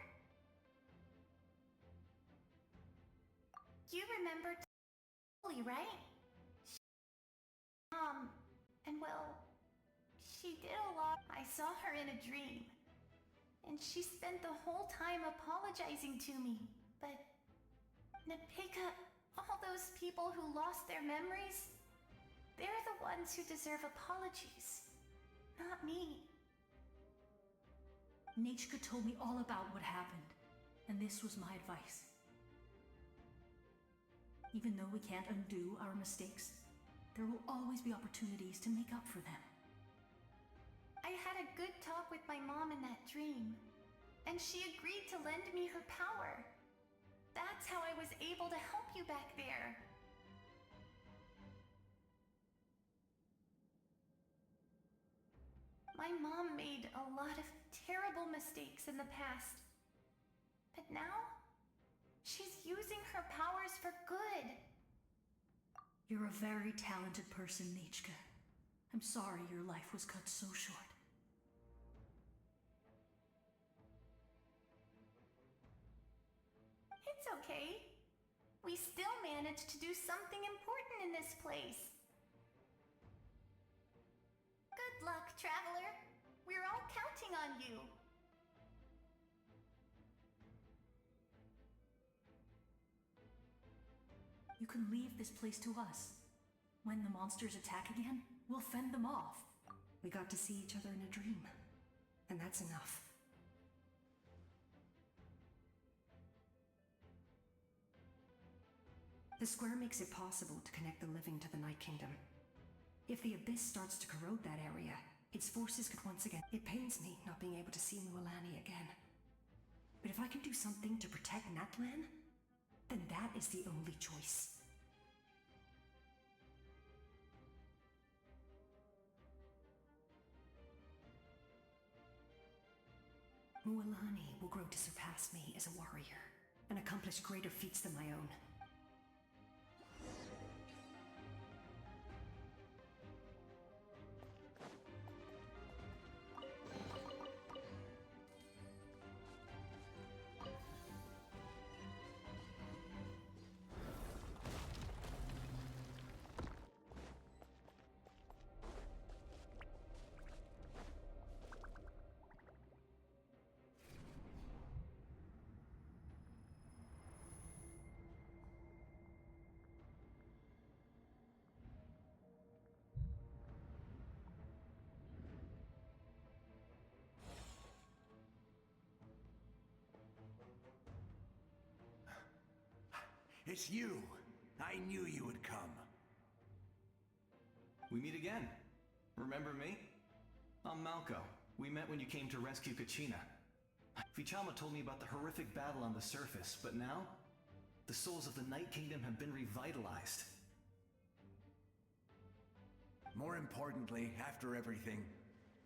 You remember Tolly, right? And well, she did a lot. I saw her in a dream. And she spent the whole time apologizing to me. But Napika, all those people who lost their memories, they're the ones who deserve apologies, not me. Nichka told me all about what happened, and this was my advice. Even though we can't undo our mistakes, there will always be opportunities to make up for them. I had a good talk with my mom in that dream, and she agreed to lend me her power. That's how I was able to help you back there. My mom made a lot of terrible mistakes in the past. But now, she's using her powers for good. You're a very talented person, Nichka. I'm sorry your life was cut so short. It's okay. We still managed to do something important in this place. Good luck, Traveler. We're all counting on you. You can leave this place to us. When the monsters attack again, we'll fend them off. We got to see each other in a dream, and that's enough. The square makes it possible to connect the living to the Night Kingdom. If the Abyss starts to corrode that area, its forces could once again... It pains me not being able to see Mualani again. But if I can do something to protect Natlan, then that is the only choice. Mualani will grow to surpass me as a warrior, and accomplish greater feats than my own. It's you! I knew you would come. We meet again. Remember me? I'm Malco. We met when you came to rescue Kachina. Vichama told me about the horrific battle on the surface, but now, the souls of the Night Kingdom have been revitalized. More importantly, after everything,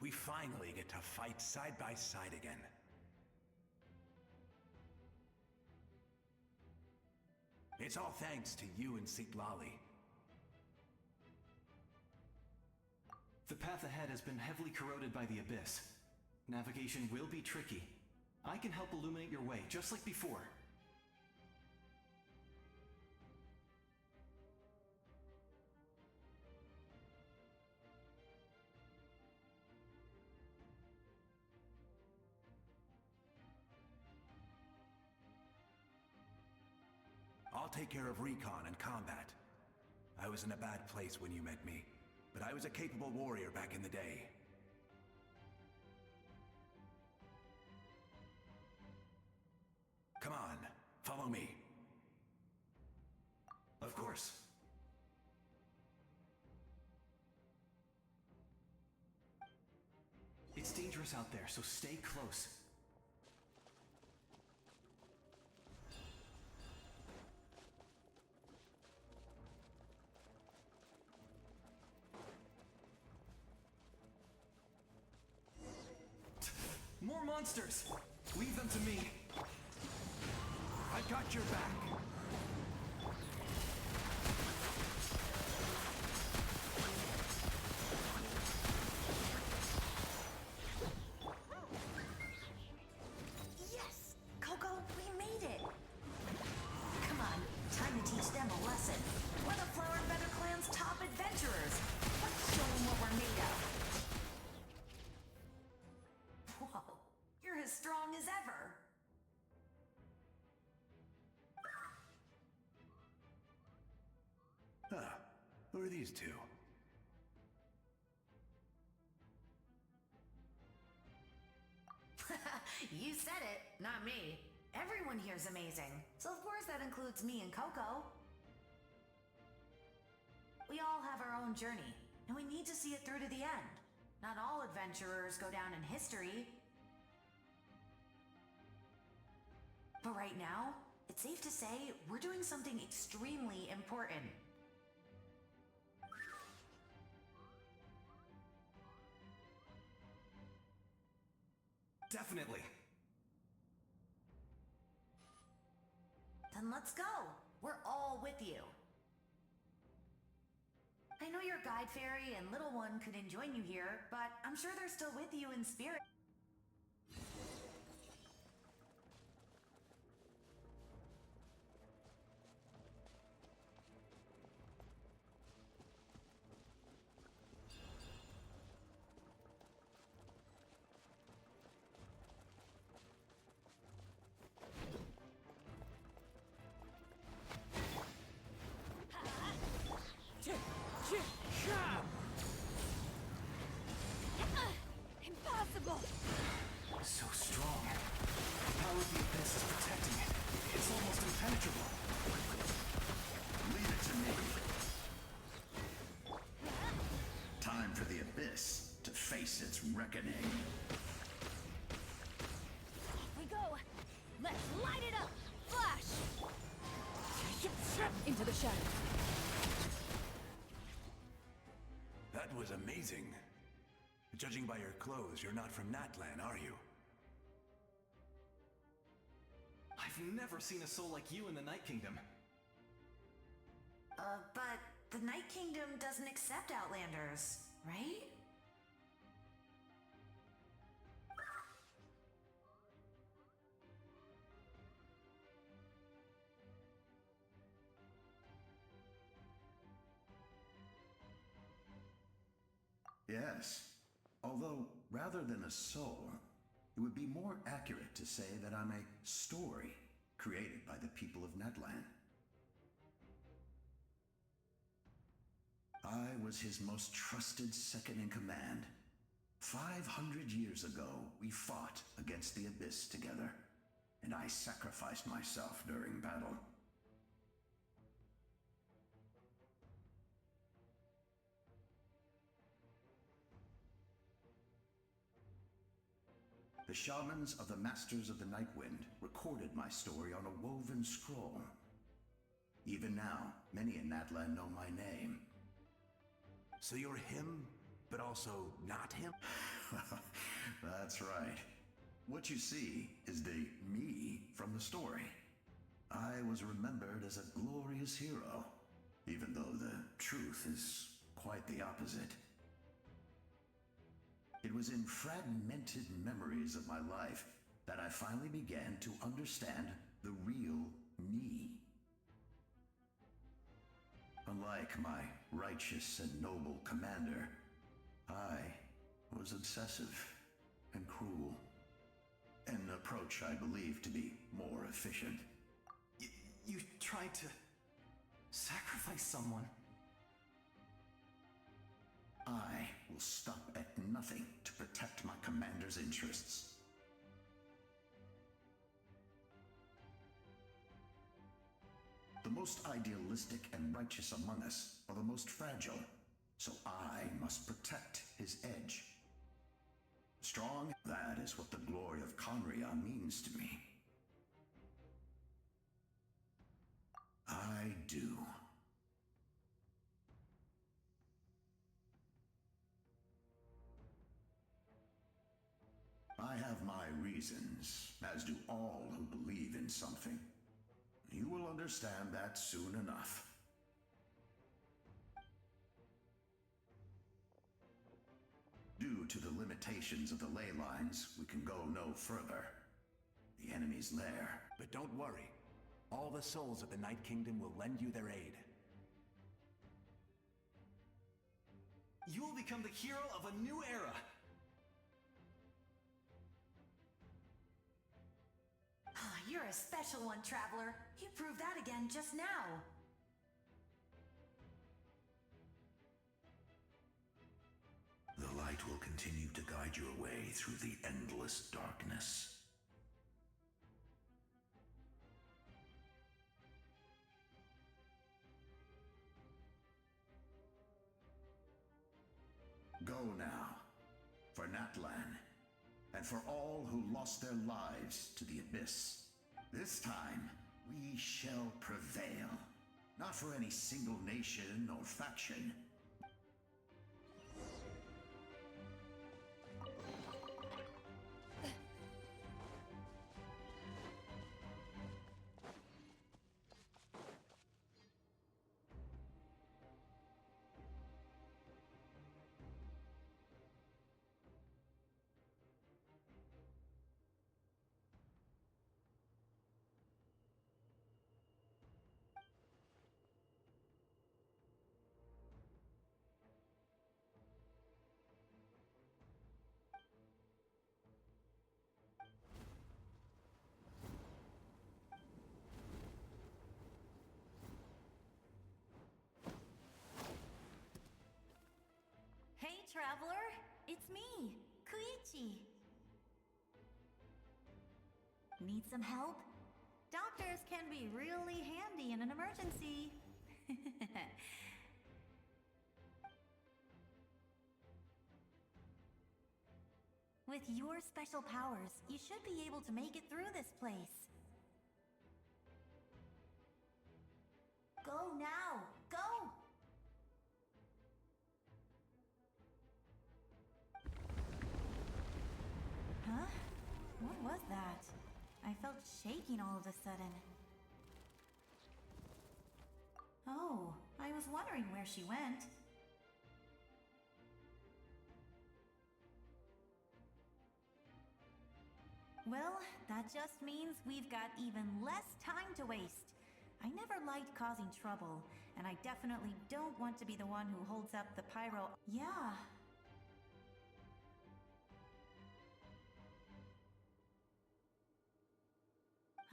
we finally get to fight side by side again. It's all thanks to you and Sitlali. The path ahead has been heavily corroded by the Abyss. Navigation will be tricky. I can help illuminate your way, just like before. I'll take care of recon and combat. I was in a bad place when you met me, but I was a capable warrior back in the day. Come on, follow me. Of course. It's dangerous out there, so stay close. More monsters! Leave them to me. I've got your back. strong as ever. Huh. Who are these two? You said it, not me. Everyone here's amazing, so of course that includes me and Coco. We all have our own journey, and we need to see it through to the end. Not all adventurers go down in history. But right now, it's safe to say we're doing something extremely important. Definitely. Then let's go. We're all with you. I know your guide fairy and little one couldn't join you here, but I'm sure they're still with you in spirit. Impossible! So strong. The power of the abyss is protecting it. It's almost impenetrable. Leave it to me. Time for the abyss to face its reckoning. Off we go! Let's light it up! Flash! Into the shadows. That was amazing. Judging by your clothes, you're not from Natlan, are you? I've never seen a soul like you in the Night Kingdom. But the Night Kingdom doesn't accept Outlanders, right? Yes. Although, rather than a soul, it would be more accurate to say that I'm a story created by the people of Natlan. I was his most trusted second-in-command. 500 years ago, we fought against the Abyss together, and I sacrificed myself during battle. The shamans of the Masters of the Nightwind recorded my story on a woven scroll. Even now, many in Natlan know my name. So you're him, but also not him? That's right. What you see is the me from the story. I was remembered as a glorious hero, even though the truth is quite the opposite. It was in fragmented memories of my life that I finally began to understand the real me. Unlike my righteous and noble commander, I was obsessive and cruel. An approach I believe to be more efficient. You tried to sacrifice someone. I will stop at nothing to protect my commander's interests. The most idealistic and righteous among us are the most fragile, so I must protect his edge. Strong, that is what the glory of Conria means to me. I do. I have my reasons, as do all who believe in something. You will understand that soon enough. Due to the limitations of the ley lines, we can go no further. The enemy's lair. But don't worry. All the souls of the Night Kingdom will lend you their aid. You will become the hero of a new era. You're a special one, Traveler. You proved that again just now. The light will continue to guide your way through the endless darkness. Go now, for Natlan, and for all who lost their lives to the Abyss. This time, we shall prevail. Not for any single nation or faction. Hey, Traveler! It's me, Koichi! Need some help? Doctors can be really handy in an emergency. With your special powers, you should be able to make it through this place. Go now! Go! Huh? What was that? I felt shaking all of a sudden. Oh, I was wondering where she went. Well, that just means we've got even less time to waste. I never liked causing trouble, and I definitely don't want to be the one who holds up the pyro. Yeah.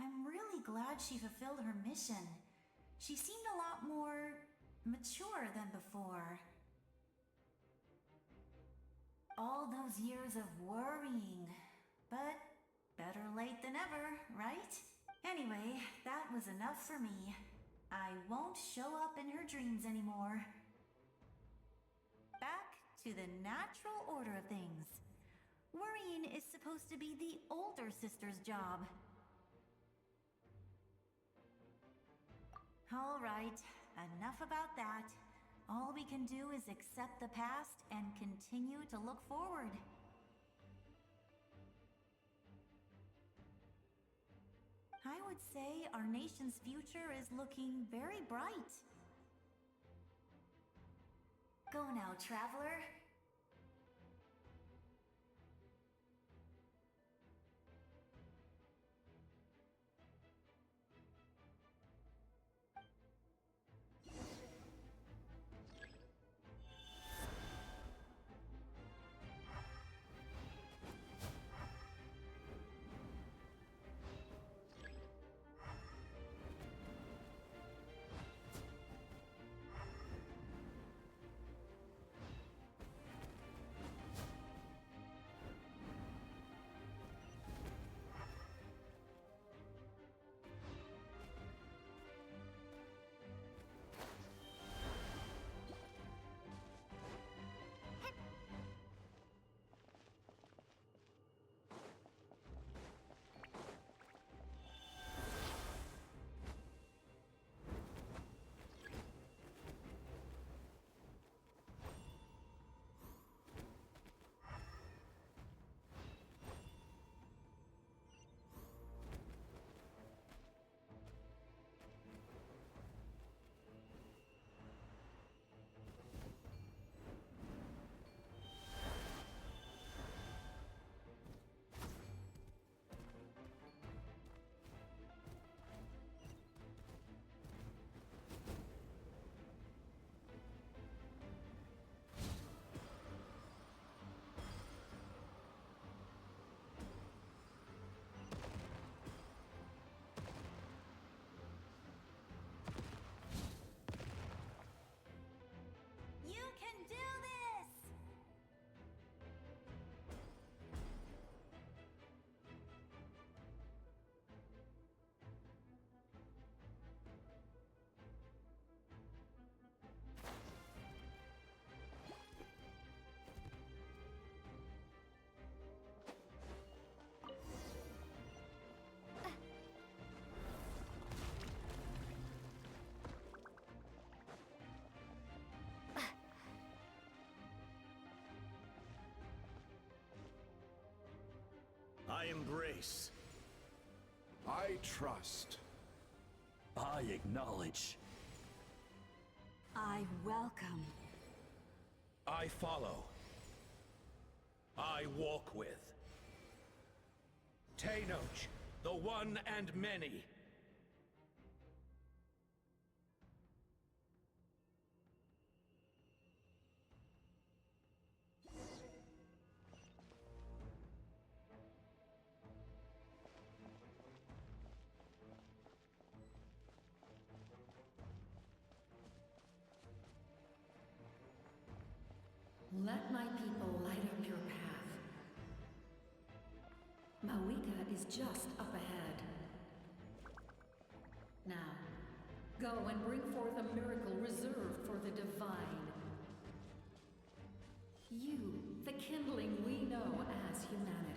I'm really glad she fulfilled her mission. She seemed a lot more mature than before. All those years of worrying, but better late than ever, right? Anyway, that was enough for me. I won't show up in her dreams anymore. Back to the natural order of things. Worrying is supposed to be the older sister's job. All right, enough about that. All we can do is accept the past and continue to look forward. I would say our nation's future is looking very bright. Go now, Traveler. embrace. I trust. I acknowledge. I welcome. I follow. I walk with. Tenoch, the one and many. Let my people light up your path. Mawika is just up ahead. Now, go and bring forth a miracle reserved for the divine. You, the kindling we know as humanity.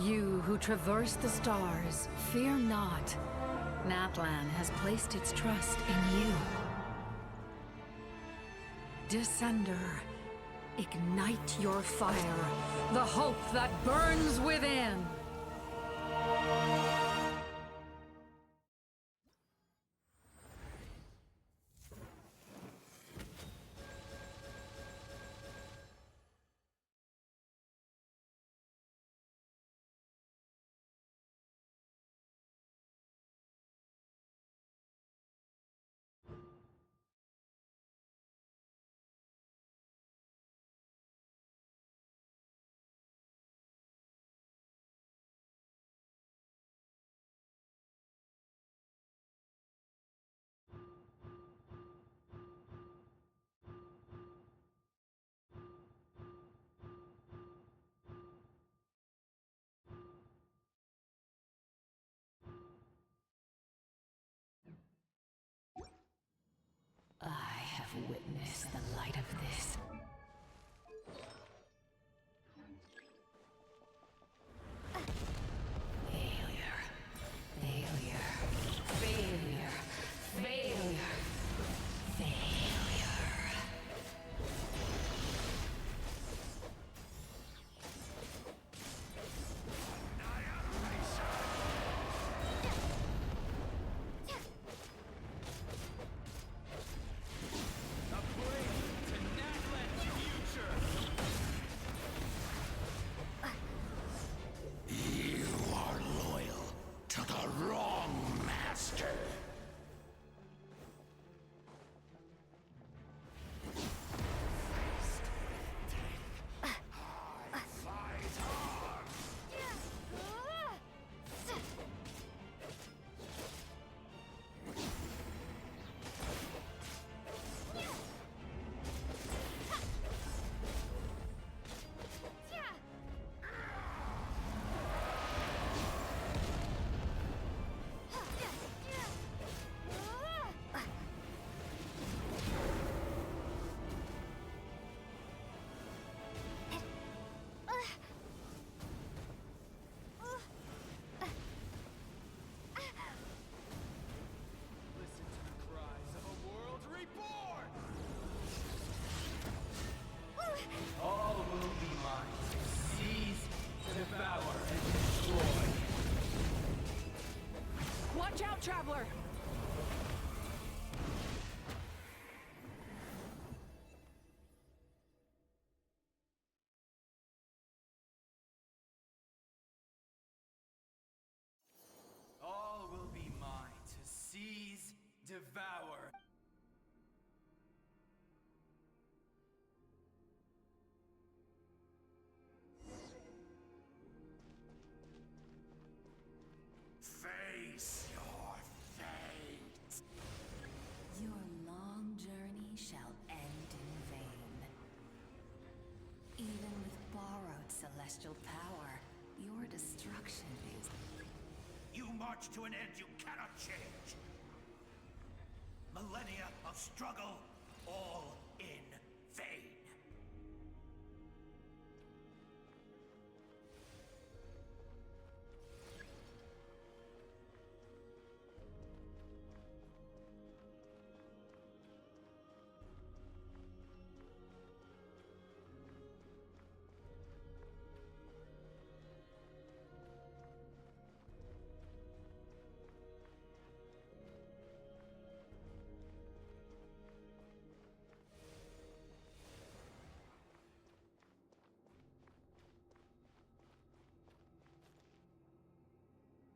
You who traverse the stars, fear not. Natlan has placed its trust in you. Descender, ignite your fire, the hope that burns within! I have witnessed the light of this. Failure. Failure. Failure. Failure. Failure. You are loyal to the wrong master. All will be mine. Seize, devour, and destroy. Watch out, Traveler! All will be mine to seize, devour. Face your fate. Your long journey shall end in vain. Even with borrowed celestial power, your destruction is... You march to an end you cannot change. Millennia of struggle, all in vain.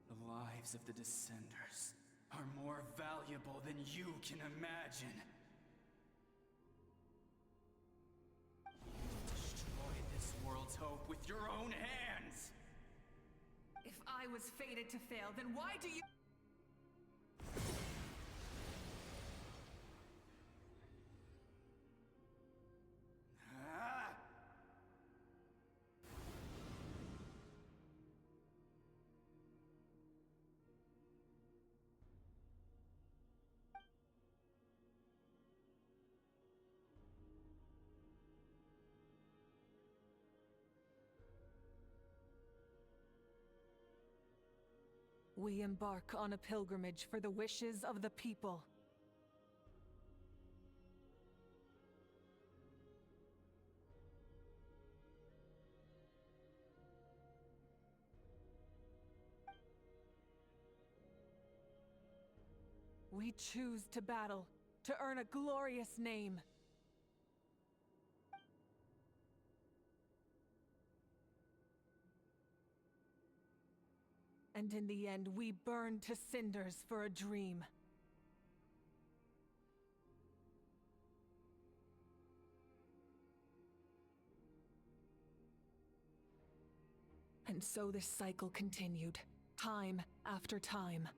The lives of the Descenders are more valuable than you can imagine. You destroyed this world's hope with your own hands! If I was fated to fail, then why do you... Ah! We embark on a pilgrimage for the wishes of the people. We choose to battle, to earn a glorious name. And in the end, we burn to cinders for a dream. And so this cycle continued, time after time.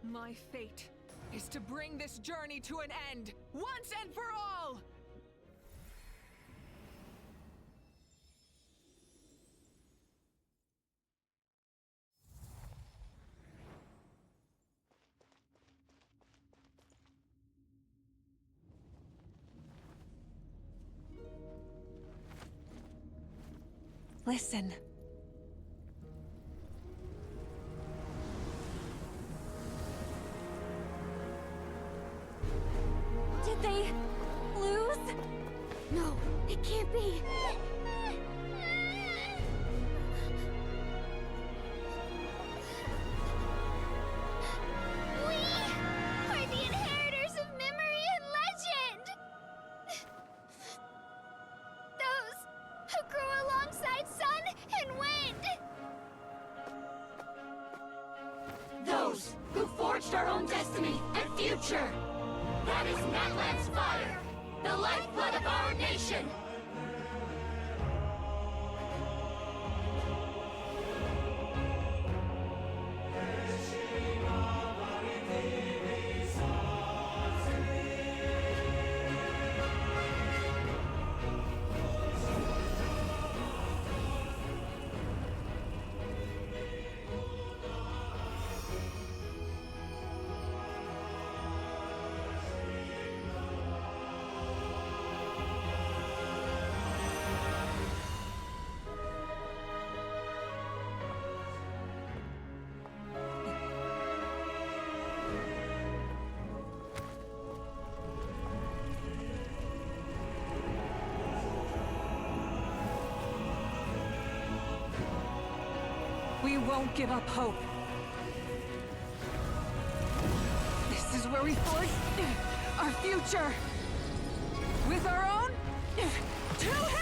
My fate is to bring this journey to an end, once and for all! Listen. Did they lose? No, it can't be. We are the inheritors of memory and legend! Those who grew alongside sun and wind! Those who forged our own destiny and future! That is Natlan's fire, the lifeblood of our nation! We won't give up hope. This is where we forge our future. With our own two hands!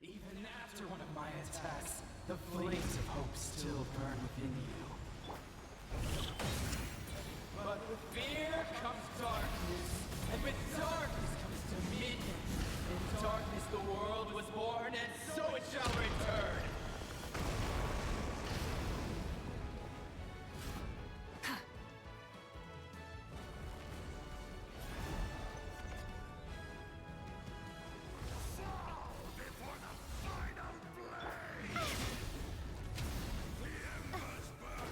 Even after one of my attacks, the flames of hope still burn within you. But with fear comes darkness, and with darkness comes dominion. In darkness the world was born, and so it shall return. Before the final blade! The embers burn!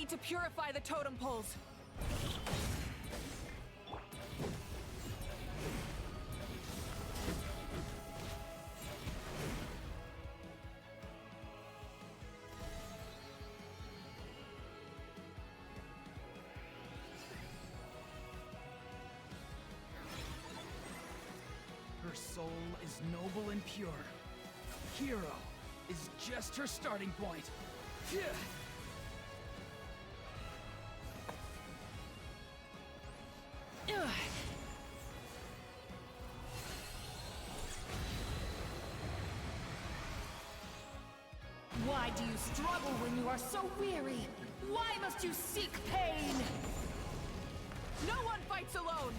need to purify the totem poles. Her soul is noble and pure. Hero is just her starting point. Phew. Ugh. Why do you struggle when you are so weary? Why must you seek pain? No one fights alone!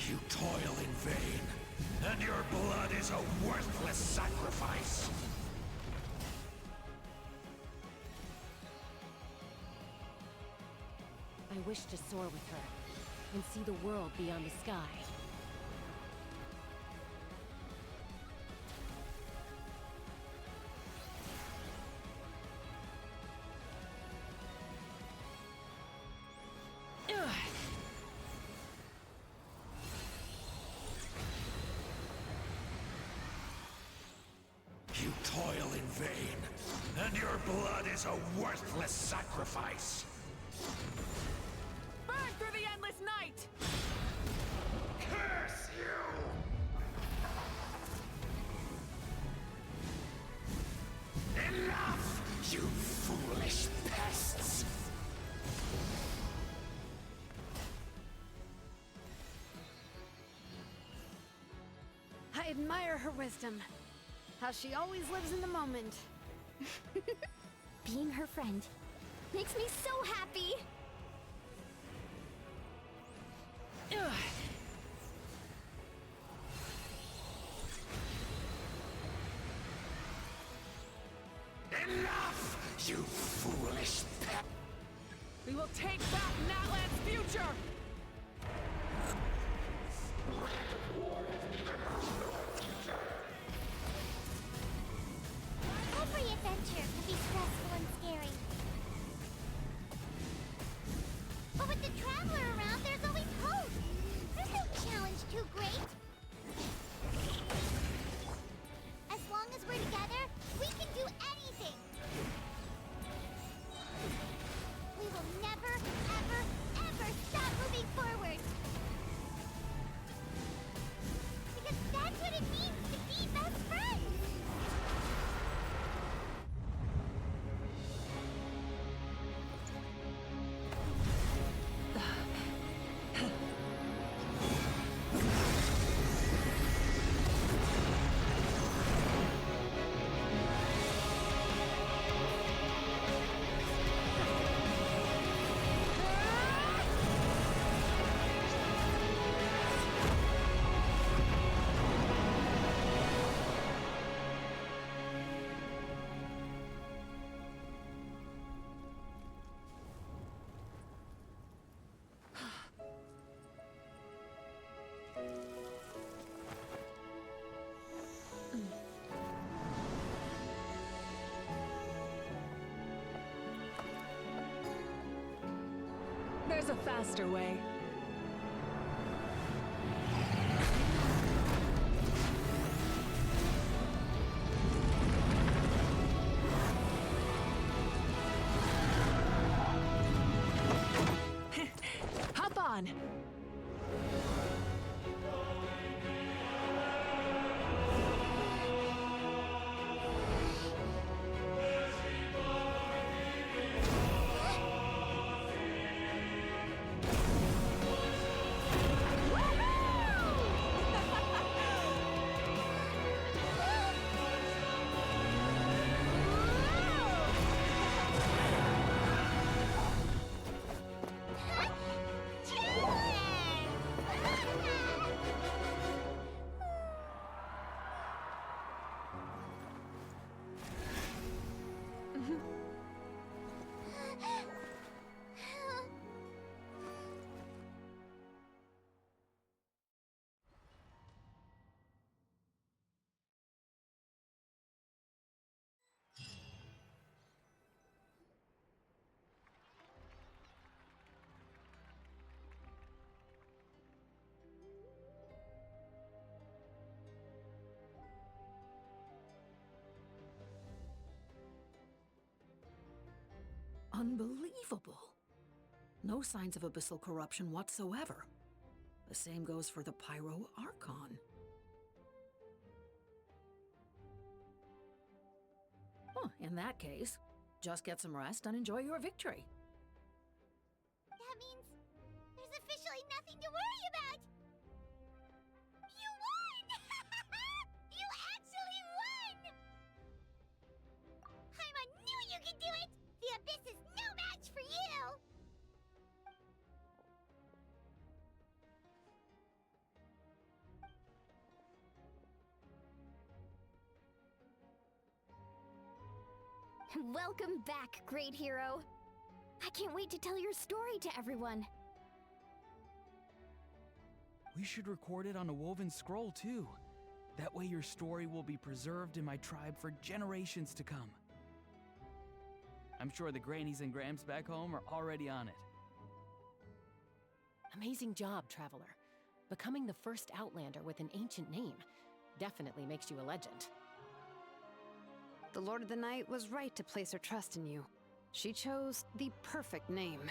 You toil in vain, and your blood is a worthless sacrifice. I wish to soar with her and see the world beyond the sky. You toil in vain, and your blood is a worthless sacrifice. Burn through the endless night! Curse you! Enough, you foolish pests! I admire her wisdom. How she always lives in the moment. Being her friend makes me so happy! Ugh. Enough, you foolish pet! We will take back Natlan's future! Every adventure can be stressful and scary. But with the Traveler around, there's always hope. There's no challenge too great. As long as we're together, we can do anything. We will never, ever, ever stop moving forward. Because that's what it means to be best friends. There's a faster way. Hop on! Unbelievable. No signs of abyssal corruption whatsoever. The same goes for the Pyro Archon. Well, in that case, just get some rest and enjoy your victory. That means there's officially nothing to worry about! You won! You actually won! Paimon knew you could do it! The Abyss is no match for you! Welcome back, great hero. I can't wait to tell your story to everyone. We should record it on a woven scroll, too. That way your story will be preserved in my tribe for generations to come. I'm sure the grannies and grams back home are already on it. Amazing job, Traveler. Becoming the first Outlander with an ancient name definitely makes you a legend. The Lord of the Night was right to place her trust in you. She chose the perfect name. The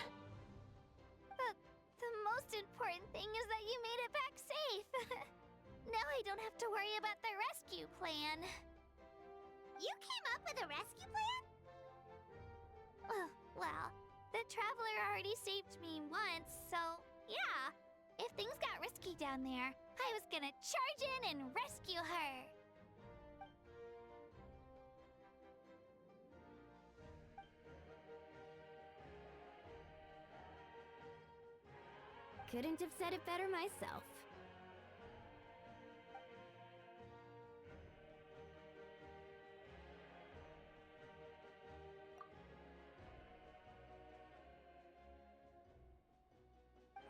most important thing is that you made it back safe. Now I don't have to worry about the rescue plan. You came up with a rescue plan? Well, the Traveler already saved me once, so yeah. If things got risky down there, I was gonna charge in and rescue her. Couldn't have said it better myself.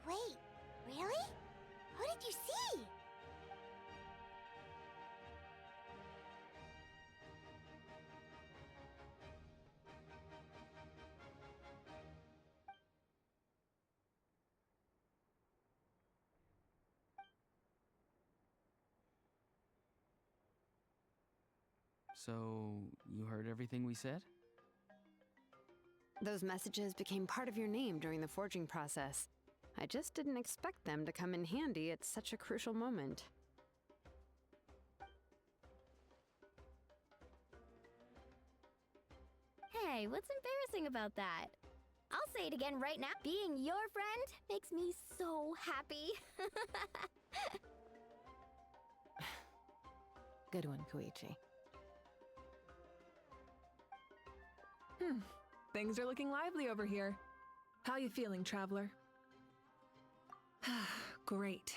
Wait, really? Who did you see? So, you heard everything we said? Those messages became part of your name during the forging process. I just didn't expect them to come in handy at such a crucial moment. Hey, what's embarrassing about that? I'll say it again right now. Being your friend makes me so happy. Good one, Koichi. Things are looking lively over here. How you feeling, Traveler? Great.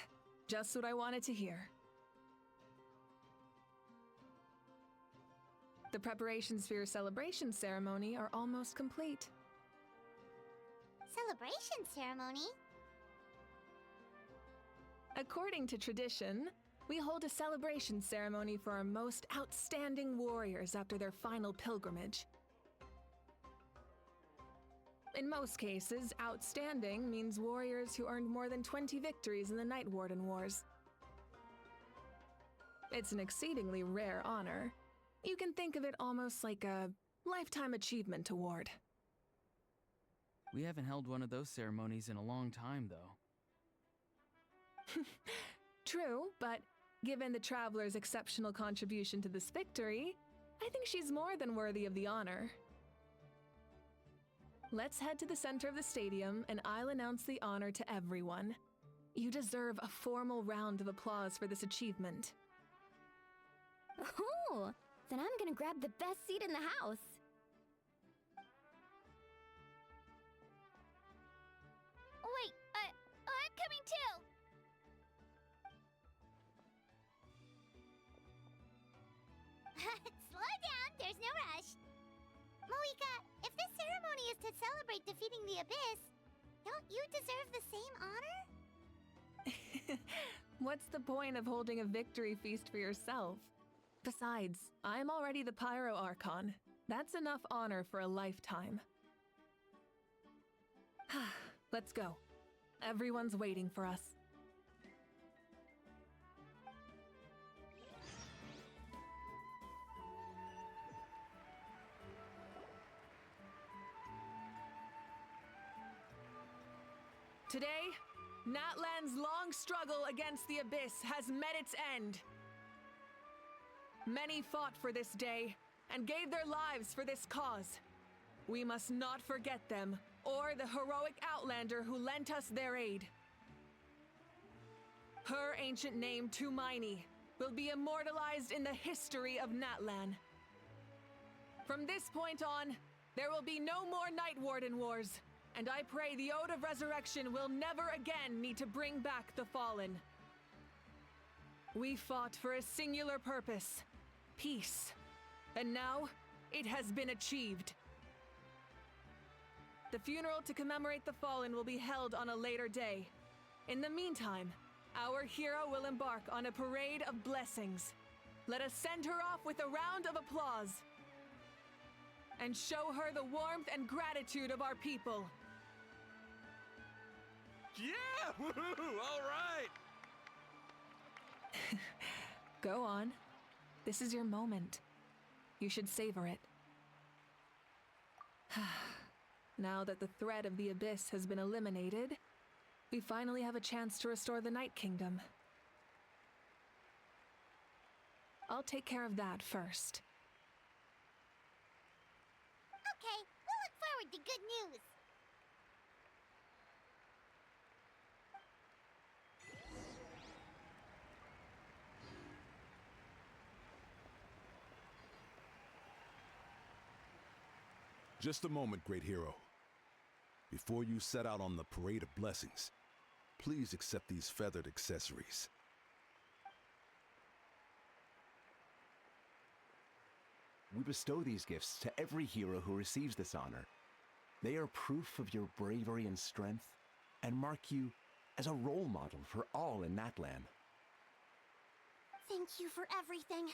Just what I wanted to hear. The preparations for your celebration ceremony are almost complete. Celebration ceremony? According to tradition, we hold a celebration ceremony for our most outstanding warriors after their final pilgrimage. In most cases, outstanding means warriors who earned more than 20 victories in the Night Warden Wars. It's an exceedingly rare honor. You can think of it almost like a lifetime achievement award. We haven't held one of those ceremonies in a long time, though. True, but given the Traveler's exceptional contribution to this victory, I think she's more than worthy of the honor. Let's head to the center of the stadium, and I'll announce the honor to everyone. You deserve a formal round of applause for this achievement. Oh, then I'm gonna grab the best seat in the house. Wait, I'm coming too! Slow down, there's no rush. Moika, if this ceremony is to celebrate defeating the Abyss, don't you deserve the same honor? What's the point of holding a victory feast for yourself? Besides, I'm already the Pyro Archon. That's enough honor for a lifetime. Let's go. Everyone's waiting for us. Today, Natlan's long struggle against the Abyss has met its end. Many fought for this day and gave their lives for this cause. We must not forget them or the heroic Outlander who lent us their aid. Her ancient name, Tumaini, will be immortalized in the history of Natlan. From this point on, there will be no more Night Warden Wars, and I pray the Ode of Resurrection will never again need to bring back the Fallen. We fought for a singular purpose, peace, and now it has been achieved. The funeral to commemorate the Fallen will be held on a later day. In the meantime, our hero will embark on a parade of blessings. Let us send her off with a round of applause and show her the warmth and gratitude of our people. Yeah! Woohoo! All right! Go on. This is your moment. You should savor it. Now that the threat of the Abyss has been eliminated, we finally have a chance to restore the Night Kingdom. I'll take care of that first. Okay, we'll look forward to good news. Just a moment, great hero. Before you set out on the parade of blessings, please accept these feathered accessories. We bestow these gifts to every hero who receives this honor. They are proof of your bravery and strength, and mark you as a role model for all in Natlan. Thank you for everything.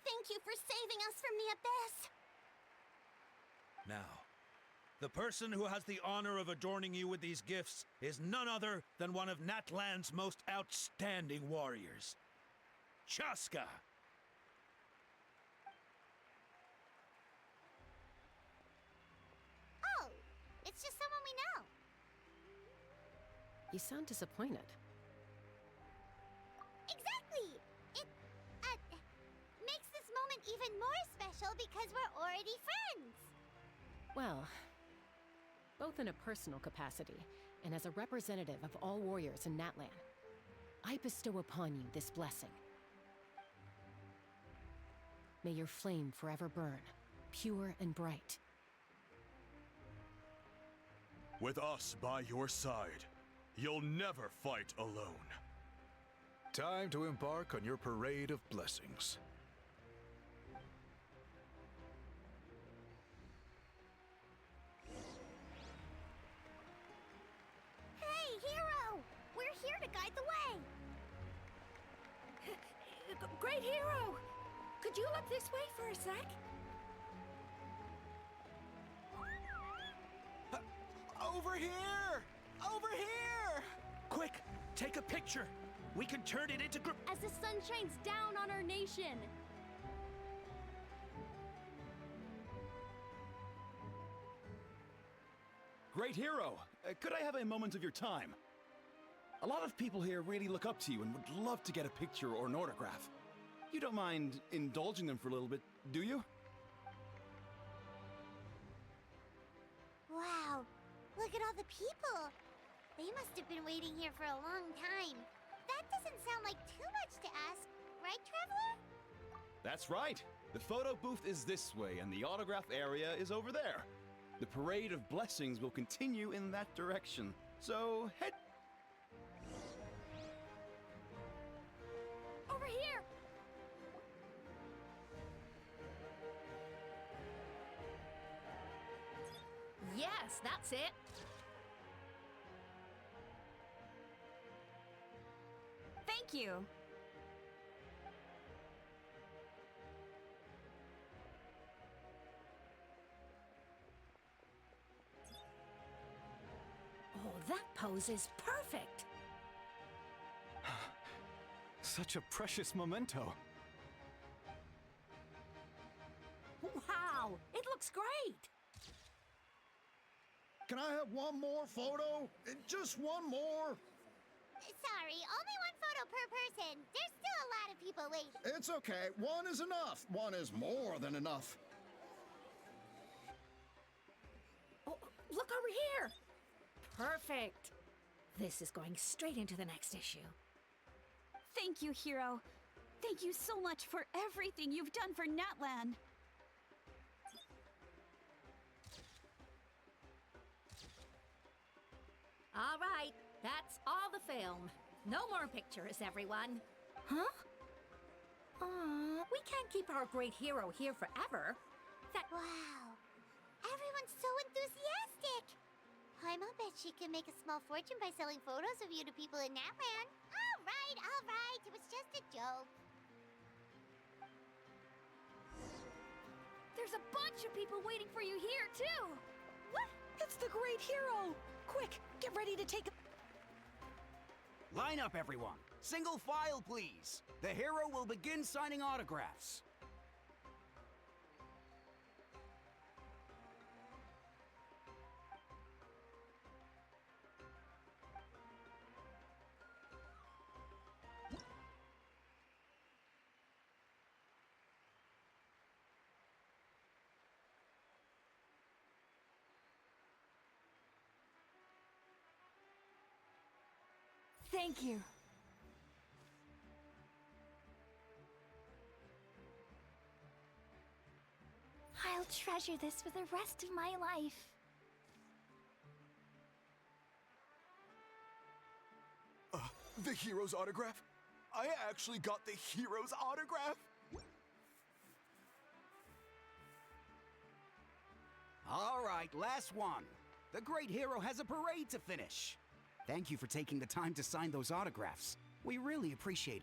Thank you for saving us from the Abyss. Now, the person who has the honor of adorning you with these gifts is none other than one of Natlan's most outstanding warriors, Chaska. Oh, it's just someone we know. You sound disappointed. Exactly! It, makes this moment even more special because we're already friends. Well, both in a personal capacity and as a representative of all warriors in Natlan, I bestow upon you this blessing. May your flame forever burn, pure and bright. With us by your side, you'll never fight alone. Time to embark on your parade of blessings. Hey, hero! We're here to guide the way. Great hero! Could you look this way for a sec? Over here! Over here! Quick, take a picture. We can turn it into group. As the sun shines down on our nation. Great hero, could I have a moment of your time? A lot of people here really look up to you and would love to get a picture or an autograph. You don't mind indulging them for a little bit, do you? Wow, look at all the people. They must have been waiting here for a long time. That doesn't sound like too much to ask, right, Traveler? That's right. The photo booth is this way and the autograph area is over there. The parade of blessings will continue in that direction. So head... Over here! Yes, that's it. Thank you. Oh, that pose is perfect. Such a precious memento. Wow, it looks great. Can I have one more photo? Just one more? Sorry, only one photo per person. There's still a lot of people waiting. It's okay. One is enough. One is more than enough. Oh, look over here! Perfect. This is going straight into the next issue. Thank you, Hero. Thank you so much for everything you've done for Natlan. All right, that's all the film. No more pictures, everyone. Huh? We can't keep our great hero here forever. Wow. Everyone's so enthusiastic. Paimon bet she can make a small fortune by selling photos of you to people in Natlan. All right. It was just a joke. There's a bunch of people waiting for you here, too. What? It's the great hero. Quick, get ready to take a... Line up, everyone. Single file, please. The hero will begin signing autographs. Thank you. I'll treasure this for the rest of my life. The hero's autograph? I actually got the hero's autograph? All right, last one. The great hero has a parade to finish. Thank you for taking the time to sign those autographs. We really appreciate it.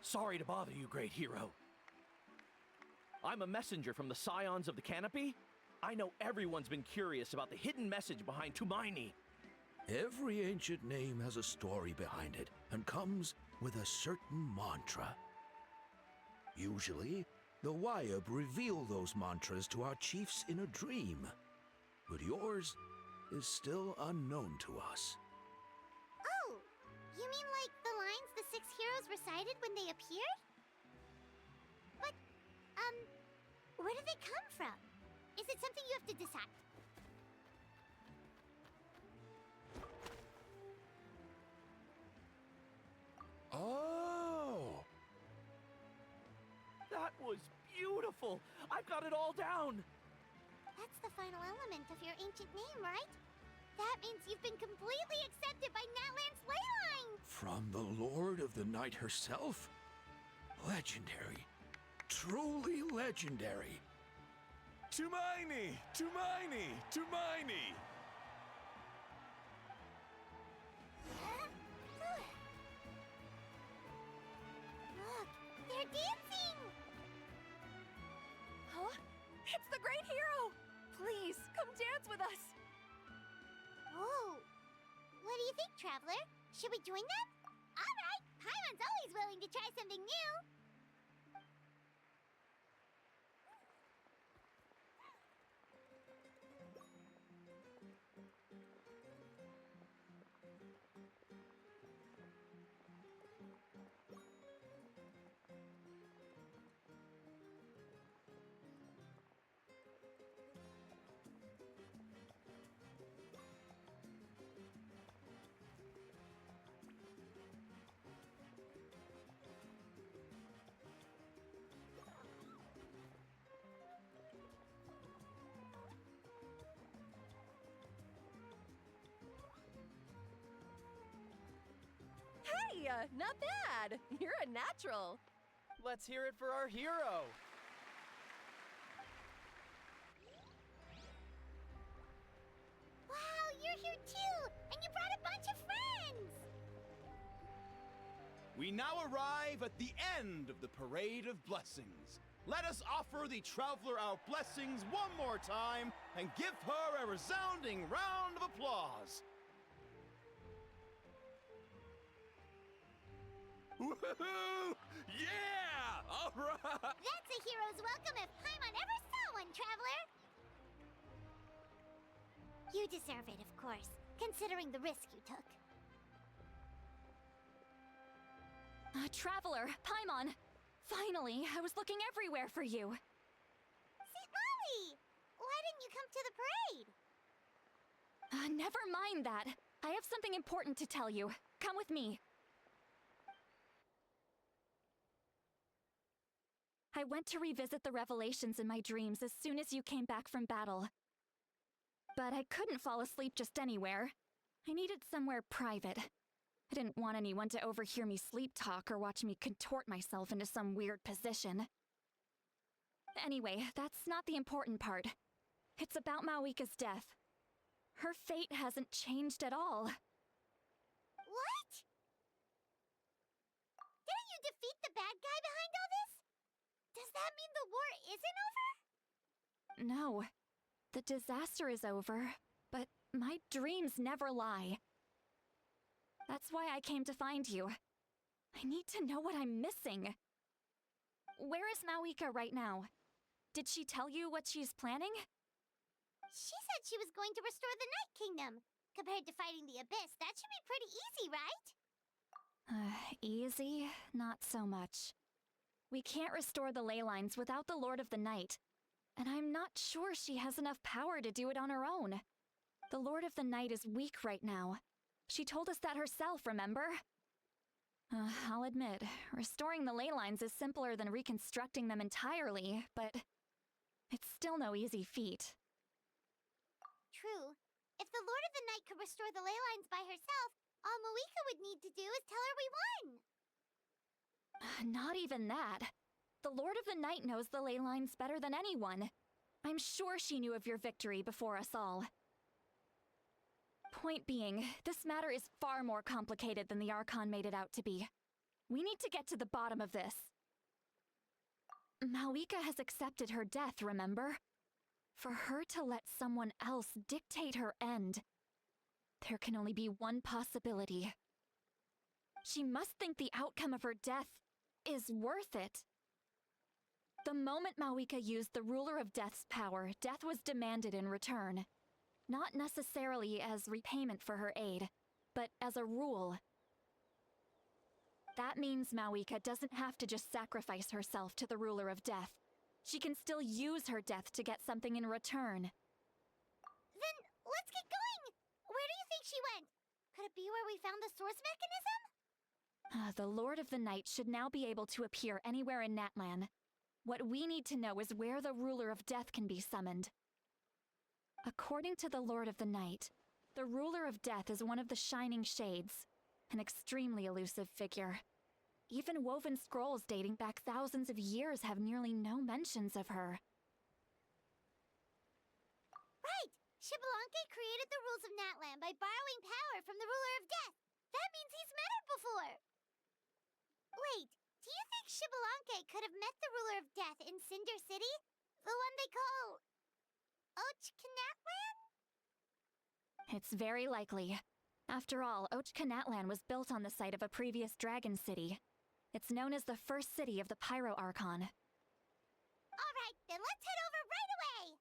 Sorry to bother you, great hero. I'm a messenger from the Scions of the Canopy. I know everyone's been curious about the hidden message behind Tumaini. Every ancient name has a story behind it and comes with a certain mantra. Usually, the Wayab reveal those mantras to our chiefs in a dream, but yours is still unknown to us. Oh, you mean like the lines the 6 heroes recited when they appeared? But, where did they come from? Is it something you have to decide? Oh! That was beautiful! I've got it all down! That's the final element of your ancient name, right? That means you've been completely accepted by Natlan's ley line! From the Lord of the Night herself? Legendary. Truly legendary. Tumaini! Tumaini! Tumaini! Look, they're dancing! Huh? It's the great hero! Please, come dance with us! Whoa! What do you think, Traveler? Should we join them? All right! Paimon's always willing to try something new! Hey, not bad. You're a natural. Let's hear it for our hero. Wow, you're here too! And you brought a bunch of friends! We now arrive at the end of the Parade of Blessings. let us offer the traveler our blessings one more time and give her a resounding round of applause. Woohoo! Yeah! All right! That's a hero's welcome if Paimon ever saw one, traveler! You deserve it, of course, considering the risk you took. Traveler, Paimon! Finally, I was looking everywhere for you. St. Molly! Why didn't you come to the parade? Never mind that. I have something important to tell you. Come with me. I went to revisit the revelations in my dreams as soon as you came back from battle. But I couldn't fall asleep just anywhere. I needed somewhere private. I didn't want anyone to overhear me sleep talk or watch me contort myself into some weird position. Anyway, that's not the important part. It's about Mawika's death. Her fate hasn't changed at all. What? Didn't you defeat the bad guy behind all this? Does that mean the war isn't over? No. The disaster is over, but my dreams never lie. That's why I came to find you. I need to know what I'm missing. Where is Mawika right now? Did she tell you what she's planning? She said she was going to restore the Night Kingdom. Compared to fighting the Abyss, that should be pretty easy, right? Easy? Not so much. We can't restore the ley lines without the Lord of the Night. And I'm not sure she has enough power to do it on her own. The Lord of the Night is weak right now. She told us that herself, remember? I'll admit, restoring the ley lines is simpler than reconstructing them entirely, but it's still no easy feat. True. If the Lord of the Night could restore the ley lines by herself, all Mawika would need to do is tell her we won. Not even that. The Lord of the Night knows the ley lines better than anyone. I'm sure she knew of your victory before us all. Point being, this matter is far more complicated than the Archon made it out to be. We need to get to the bottom of this. Mawika has accepted her death, remember? For her to let someone else dictate her end, there can only be one possibility. She must think the outcome of her death is worth it. The moment Mawika used the Ruler of Death's power, death was demanded in return. Not necessarily as repayment for her aid, but as a rule. That means Mawika doesn't have to just sacrifice herself to the Ruler of Death. She can still use her death to get something in return. Then, let's get going! Where do you think she went? Could it be where we found the source mechanism? The Lord of the Night should now be able to appear anywhere in Natlan. What we need to know is where the Ruler of Death can be summoned. According to the Lord of the Night, the Ruler of Death is one of the Shining Shades, an extremely elusive figure. Even woven scrolls dating back thousands of years have nearly no mentions of her. Right! Xbalanque created the rules of Natlan by borrowing power from the Ruler of Death. That means he's met her before! Wait, do you think Xbalanque could have met the Ruler of Death in Cinder City? The one they call... Ochkanatlan? It's very likely. After all, Ochkanatlan was built on the site of a previous dragon city. It's known as the first city of the Pyro Archon. Alright, then let's head over right away!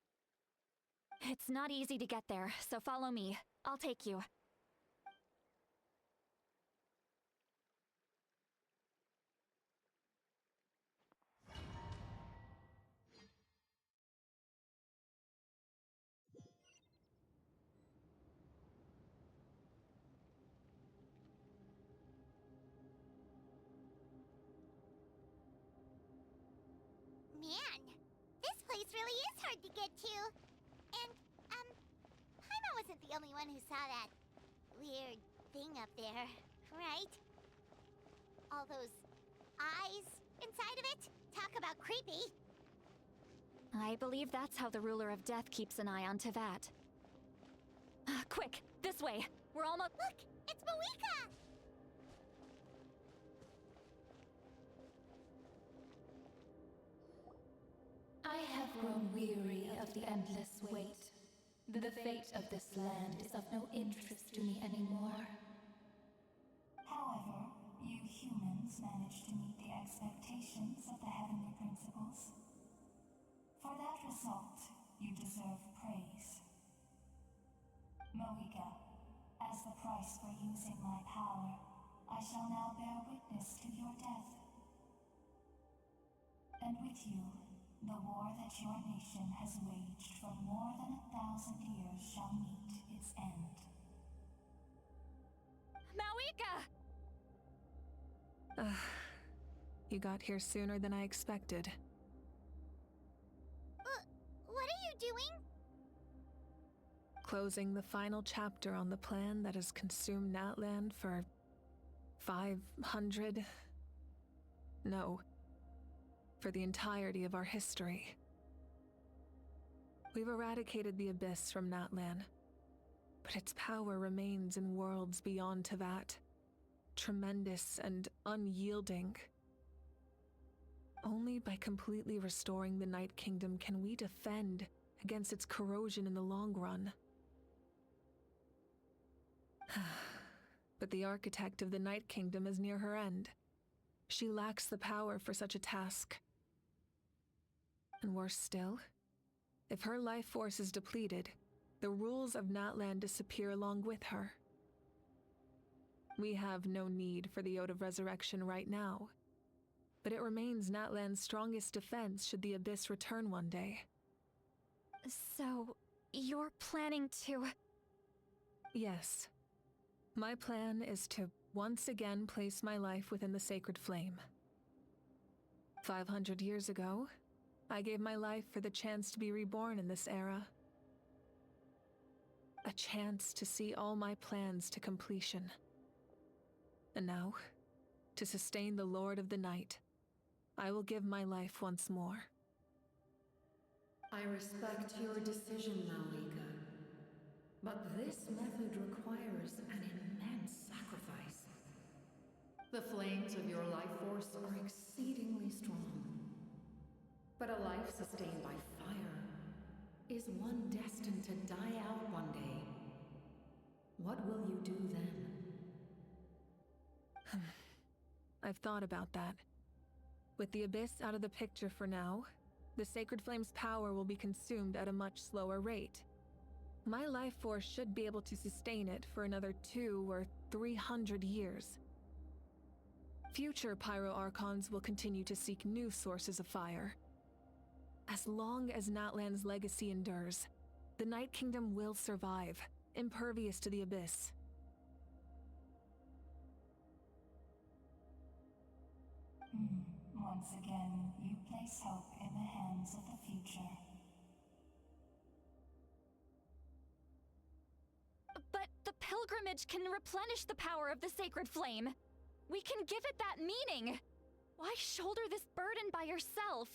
It's not easy to get there, so follow me. I'll take you. Man, this place really is hard to get to. And, Paimon wasn't the only one who saw that weird thing up there, right? All those eyes inside of it? Talk about creepy. I believe that's how the Ruler of Death keeps an eye on Teyvat. Quick, this way! We're almost— Look! It's Mawika! grown weary of the endless wait. The fate of this land is of no interest to me anymore. However, you humans managed to meet the expectations of the heavenly principles. For that result, you deserve praise. Moika, as the price for using my power, I shall now bear witness to your death. And with you, the war that your nation has waged for more than 1,000 years shall meet its end. Mawika! You got here sooner than I expected. What are you doing? Closing the final chapter on the plan that has consumed Natland for 500... No. For the entirety of our history. We've eradicated the Abyss from Natlan, but its power remains in worlds beyond Tevat, tremendous and unyielding. Only by completely restoring the Night Kingdom can we defend against its corrosion in the long run. But the architect of the Night Kingdom is near her end. She lacks the power for such a task. And worse still, if her life force is depleted, the rules of Natlan disappear along with her. We have no need for the Ode of Resurrection right now, but it remains Natlan's strongest defense should the Abyss return one day. So, you're planning to... Yes. My plan is to once again place my life within the sacred flame. 500 years ago, I gave my life for the chance to be reborn in this era. A chance to see all my plans to completion. And now, to sustain the Lord of the Night, I will give my life once more. I respect your decision, Malika. But this method requires an immense sacrifice. The flames of your life force are exceedingly strong. But a life sustained by fire is one destined to die out one day. What will you do then? I've thought about that. With the Abyss out of the picture for now, the Sacred Flame's power will be consumed at a much slower rate. My life force should be able to sustain it for another 200 or 300 years. Future Pyro Archons will continue to seek new sources of fire. As long as Natlan's legacy endures, the Night Kingdom will survive, impervious to the Abyss. Once again, you place hope in the hands of the future. But the pilgrimage can replenish the power of the sacred flame. We can give it that meaning. Why shoulder this burden by yourself?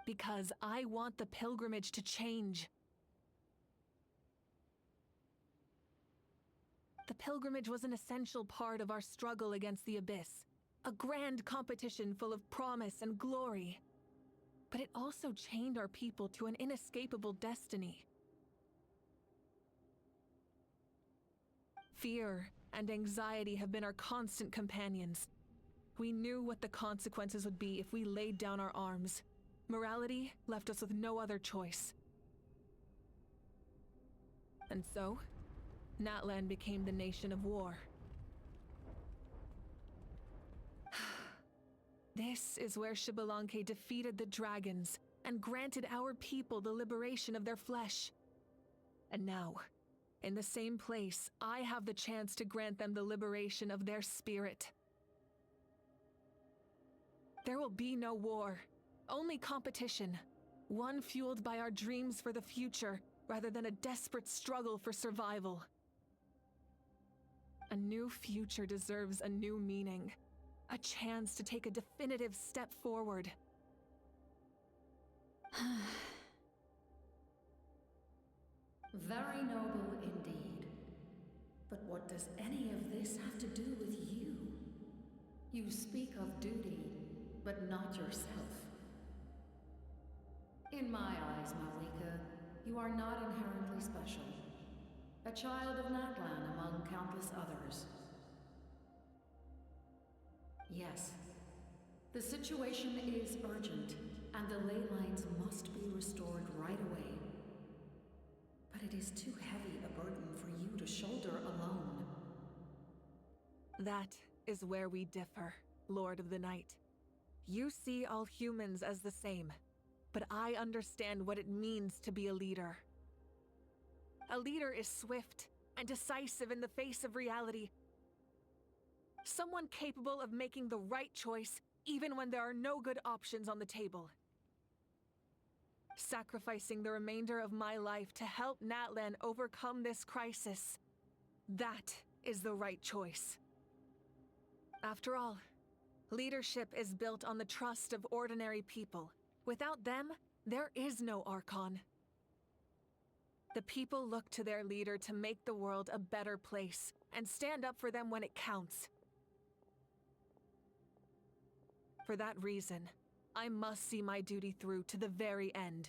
Because I want the pilgrimage to change. The pilgrimage was an essential part of our struggle against the Abyss. A grand competition full of promise and glory. But it also chained our people to an inescapable destiny. Fear and anxiety have been our constant companions. We knew what the consequences would be if we laid down our arms. Morality left us with no other choice. And so, Natlan became the nation of war. This is where Xbalanque defeated the dragons and granted our people the liberation of their flesh. And now, in the same place, I have the chance to grant them the liberation of their spirit. There will be no war, only competition, one fueled by our dreams for the future rather than a desperate struggle for survival. A new future deserves a new meaning, a chance to take a definitive step forward. Very noble indeed. But what does any of this have to do with you? You speak of duty, but not yourself. In my eyes, Malika, you are not inherently special. A child of Natlan among countless others. Yes, the situation is urgent, and the ley lines must be restored right away. But it is too heavy a burden for you to shoulder alone. That is where we differ, Lord of the Night. You see all humans as the same, but I understand what it means to be a leader. A leader is swift and decisive in the face of reality. Someone capable of making the right choice even when there are no good options on the table. Sacrificing the remainder of my life to help Natlan overcome this crisis. That is the right choice. After all, leadership is built on the trust of ordinary people. Without them, there is no Archon. The people look to their leader to make the world a better place and stand up for them when it counts. For that reason, I must see my duty through to the very end.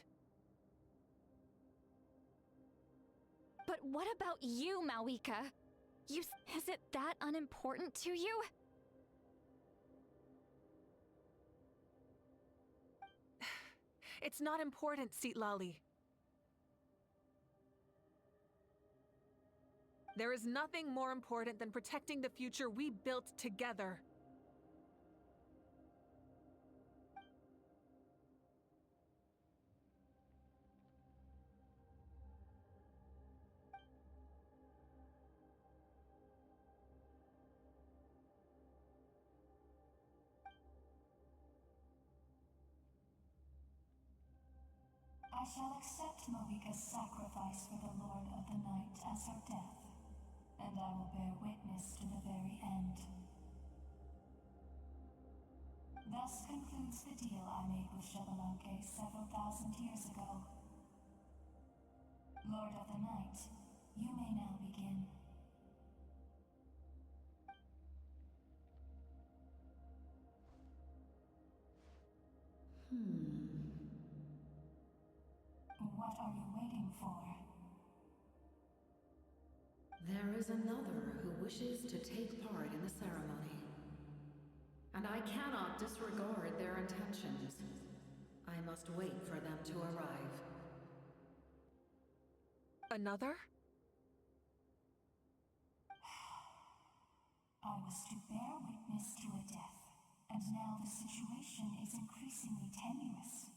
But what about you, Malika? Is it that unimportant to you? It's not important, Citlali. There is nothing more important than protecting the future we built together. I shall accept Malika's sacrifice for the Lord of the Night as her death, and I will bear witness to the very end. Thus concludes the deal I made with Xbalanque several thousand years ago. Lord of the Night, you may now begin. What are you waiting for? There is another who wishes to take part in the ceremony. And I cannot disregard their intentions. I must wait for them to arrive. Another? I was to bear witness to a death, and now the situation is increasingly tenuous.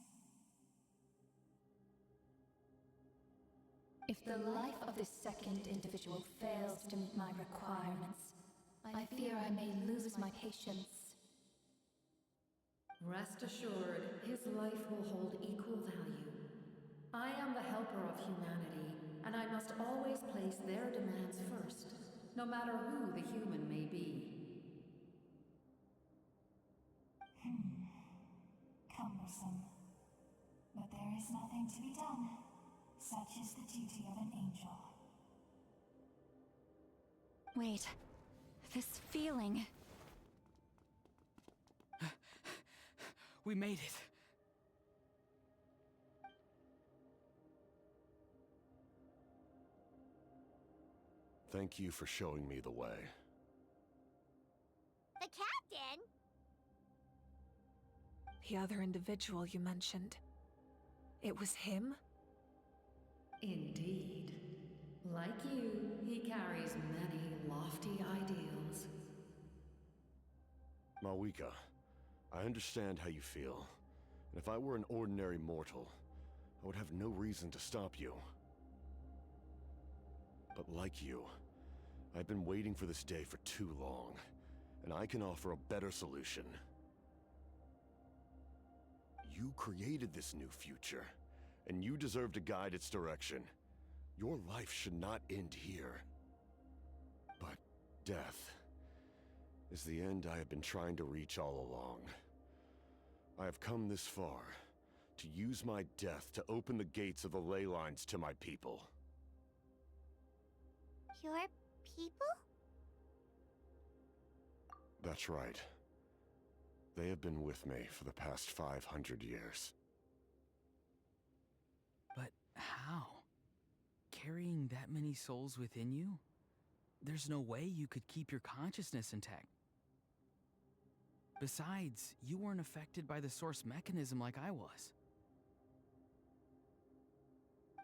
If the life of this second individual fails to meet my requirements, I fear I may lose my patience. Rest assured, his life will hold equal value. I am the helper of humanity, and I must always place their demands first, no matter who the human may be. Cumbersome. But there is nothing to be done. Such is the duty of an angel. Wait, this feeling... We made it. Thank you for showing me the way. The captain? The other individual you mentioned. It was him? Indeed. Like you, he carries many lofty ideals. Malika, I understand how you feel. And if I were an ordinary mortal, I would have no reason to stop you. But like you, I've been waiting for this day for too long, and I can offer a better solution. You created this new future, and you deserve to guide its direction. Your life should not end here. But death is the end I have been trying to reach all along. I have come this far to use my death to open the gates of the ley lines to my people. Your people? That's right. They have been with me for the past 500 years. But how? Carrying that many souls within you? There's no way you could keep your consciousness intact. Besides, you weren't affected by the source mechanism like I was.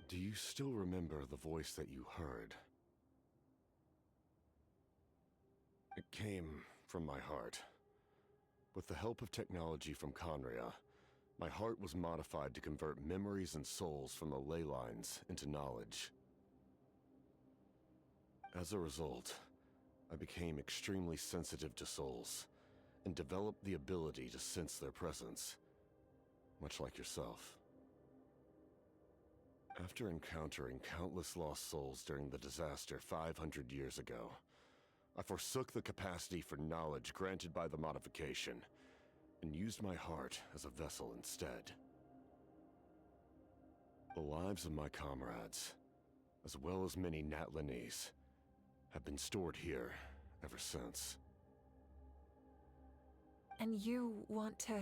Do you still remember the voice that you heard? It came from my heart. With the help of technology from Conria, my heart was modified to convert memories and souls from the ley lines into knowledge. As a result, I became extremely sensitive to souls, and developed the ability to sense their presence, much like yourself. After encountering countless lost souls during the disaster 500 years ago, I forsook the capacity for knowledge granted by the modification, and used my heart as a vessel instead. The lives of my comrades, as well as many Natlanese, have been stored here ever since. And you want to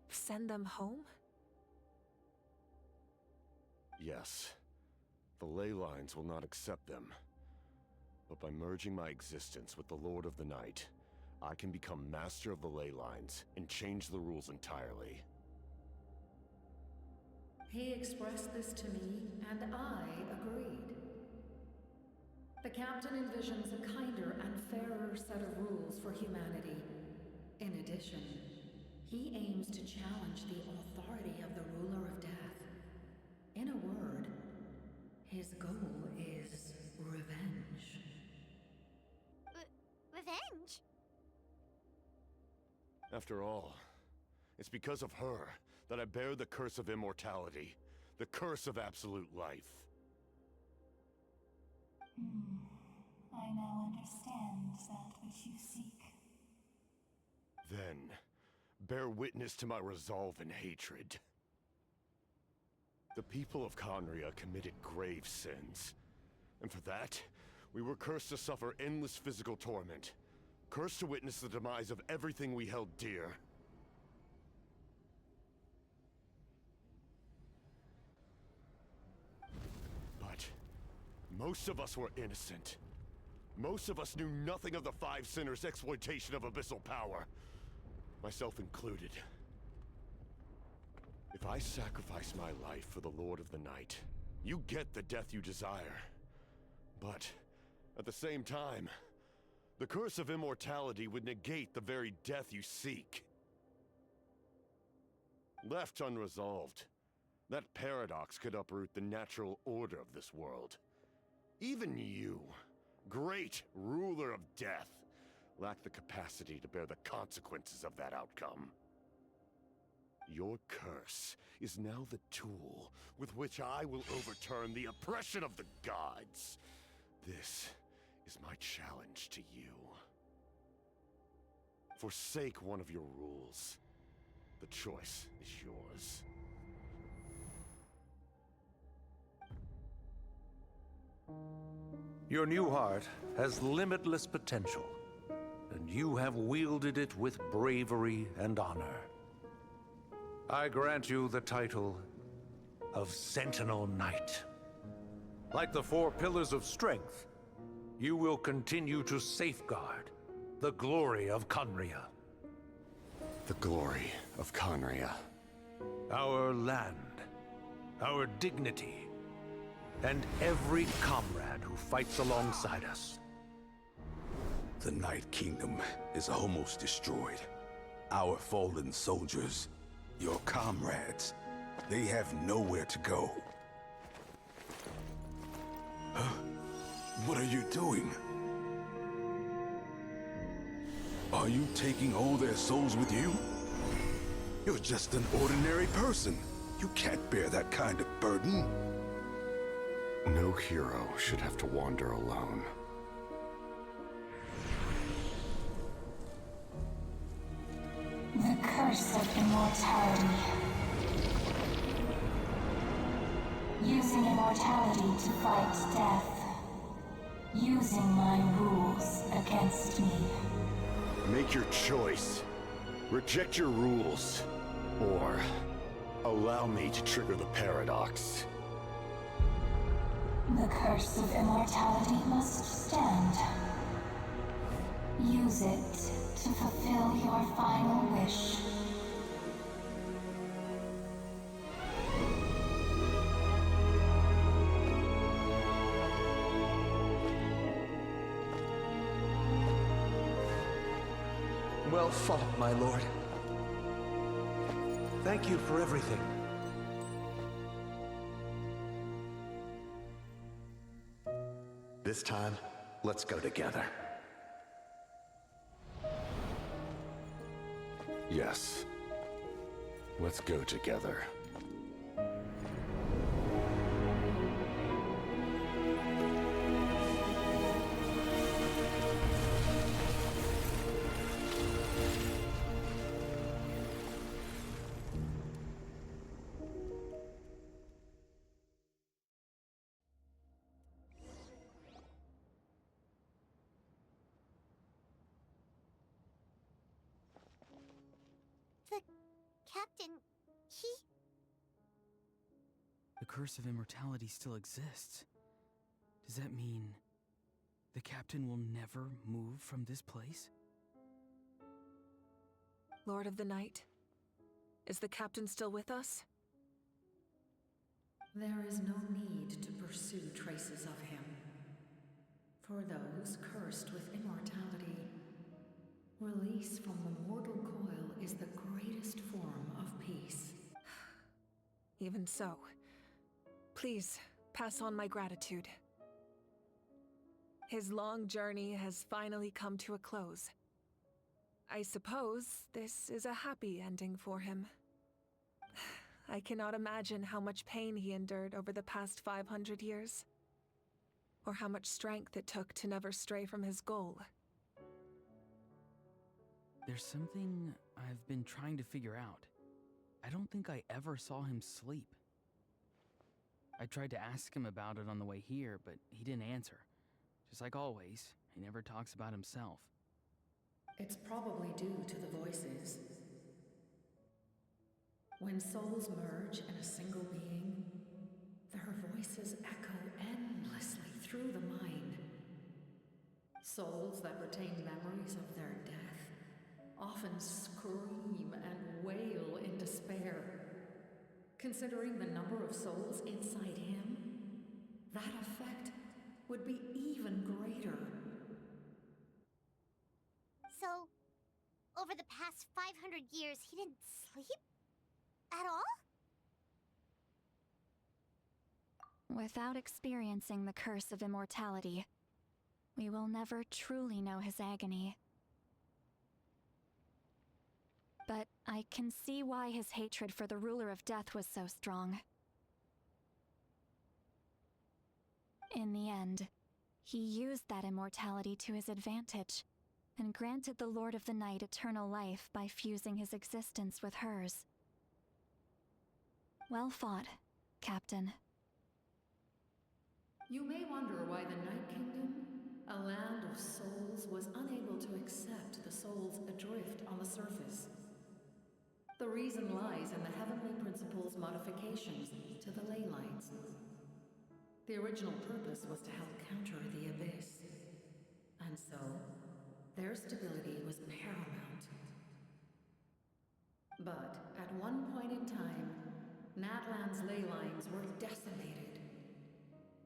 send them home? Yes. The ley lines will not accept them. But by merging my existence with the Lord of the Night, I can become master of the ley lines and change the rules entirely. He expressed this to me, and I agreed. The captain envisions a kinder and fairer set of rules for humanity. In addition, he aims to challenge the authority of the ruler of death. In a word, his goal is revenge. Revenge? After all, it's because of her that I bear the curse of immortality, the curse of absolute life. I now understand that which you seek. Then, bear witness to my resolve and hatred. The people of Conria committed grave sins, and for that, we were cursed to suffer endless physical torment, cursed to witness the demise of everything we held dear. But most of us were innocent. Most of us knew nothing of the Five Sinners' exploitation of abyssal power, myself included. If I sacrifice my life for the Lord of the Night, you get the death you desire. But, at the same time, the curse of immortality would negate the very death you seek. Left unresolved, that paradox could uproot the natural order of this world. Even you, great ruler of death, lack the capacity to bear the consequences of that outcome. Your curse is now the tool with which I will overturn the oppression of the gods. This is my challenge to you. Forsake one of your rules. The choice is yours. Your new heart has limitless potential, and you have wielded it with bravery and honor. I grant you the title of Sentinel Knight. Like the four pillars of strength, you will continue to safeguard the glory of Conria. The glory of Conria. Our land, our dignity, and every comrade who fights alongside us. The Night Kingdom is almost destroyed. Our fallen soldiers, your comrades, they have nowhere to go. Huh? What are you doing? Are you taking all their souls with you? You're just an ordinary person. You can't bear that kind of burden. No hero should have to wander alone. The curse of immortality. Using immortality to fight death. Using my rules against me. Make your choice. Reject your rules. Or Allow me to trigger the paradox. The curse of immortality must stand. Use it to fulfill your final wish. Well fought, my lord. Thank you for everything. This time, let's go together. Yes. Let's go together. Captain, The curse of immortality still exists. Does that mean the captain will never move from this place? Lord of the Night, is the captain still with us? There is no need to pursue traces of him. For those cursed with immortality, release from the mortal coil is the greatest form of peace. Even so, please pass on my gratitude. His long journey has finally come to a close. I suppose this is a happy ending for him. I cannot imagine how much pain he endured over the past 500 years, or how much strength it took to never stray from his goal. There's something I've been trying to figure out. I don't think I ever saw him sleep. I tried to ask him about it on the way here, but he didn't answer. Just like always, he never talks about himself. It's probably due to the voices. When souls merge in a single being, their voices echo endlessly through the mind. Souls that retain memories of their death often scream and wail in despair. Considering the number of souls inside him, that effect would be even greater. So, over the past 500 years, he didn't sleep? At all? Without experiencing the curse of immortality, we will never truly know his agony. But I can see why his hatred for the ruler of death was so strong. In the end, he used that immortality to his advantage, and granted the Lord of the Night eternal life by fusing his existence with hers. Well fought, Captain. You may wonder why the Night Kingdom, a land of souls, was unable to accept the souls adrift on the surface. The reason lies in the Heavenly Principle's modifications to the ley lines. The original purpose was to help counter the Abyss. And so, their stability was paramount. But at one point in time, Natlan's ley lines were decimated.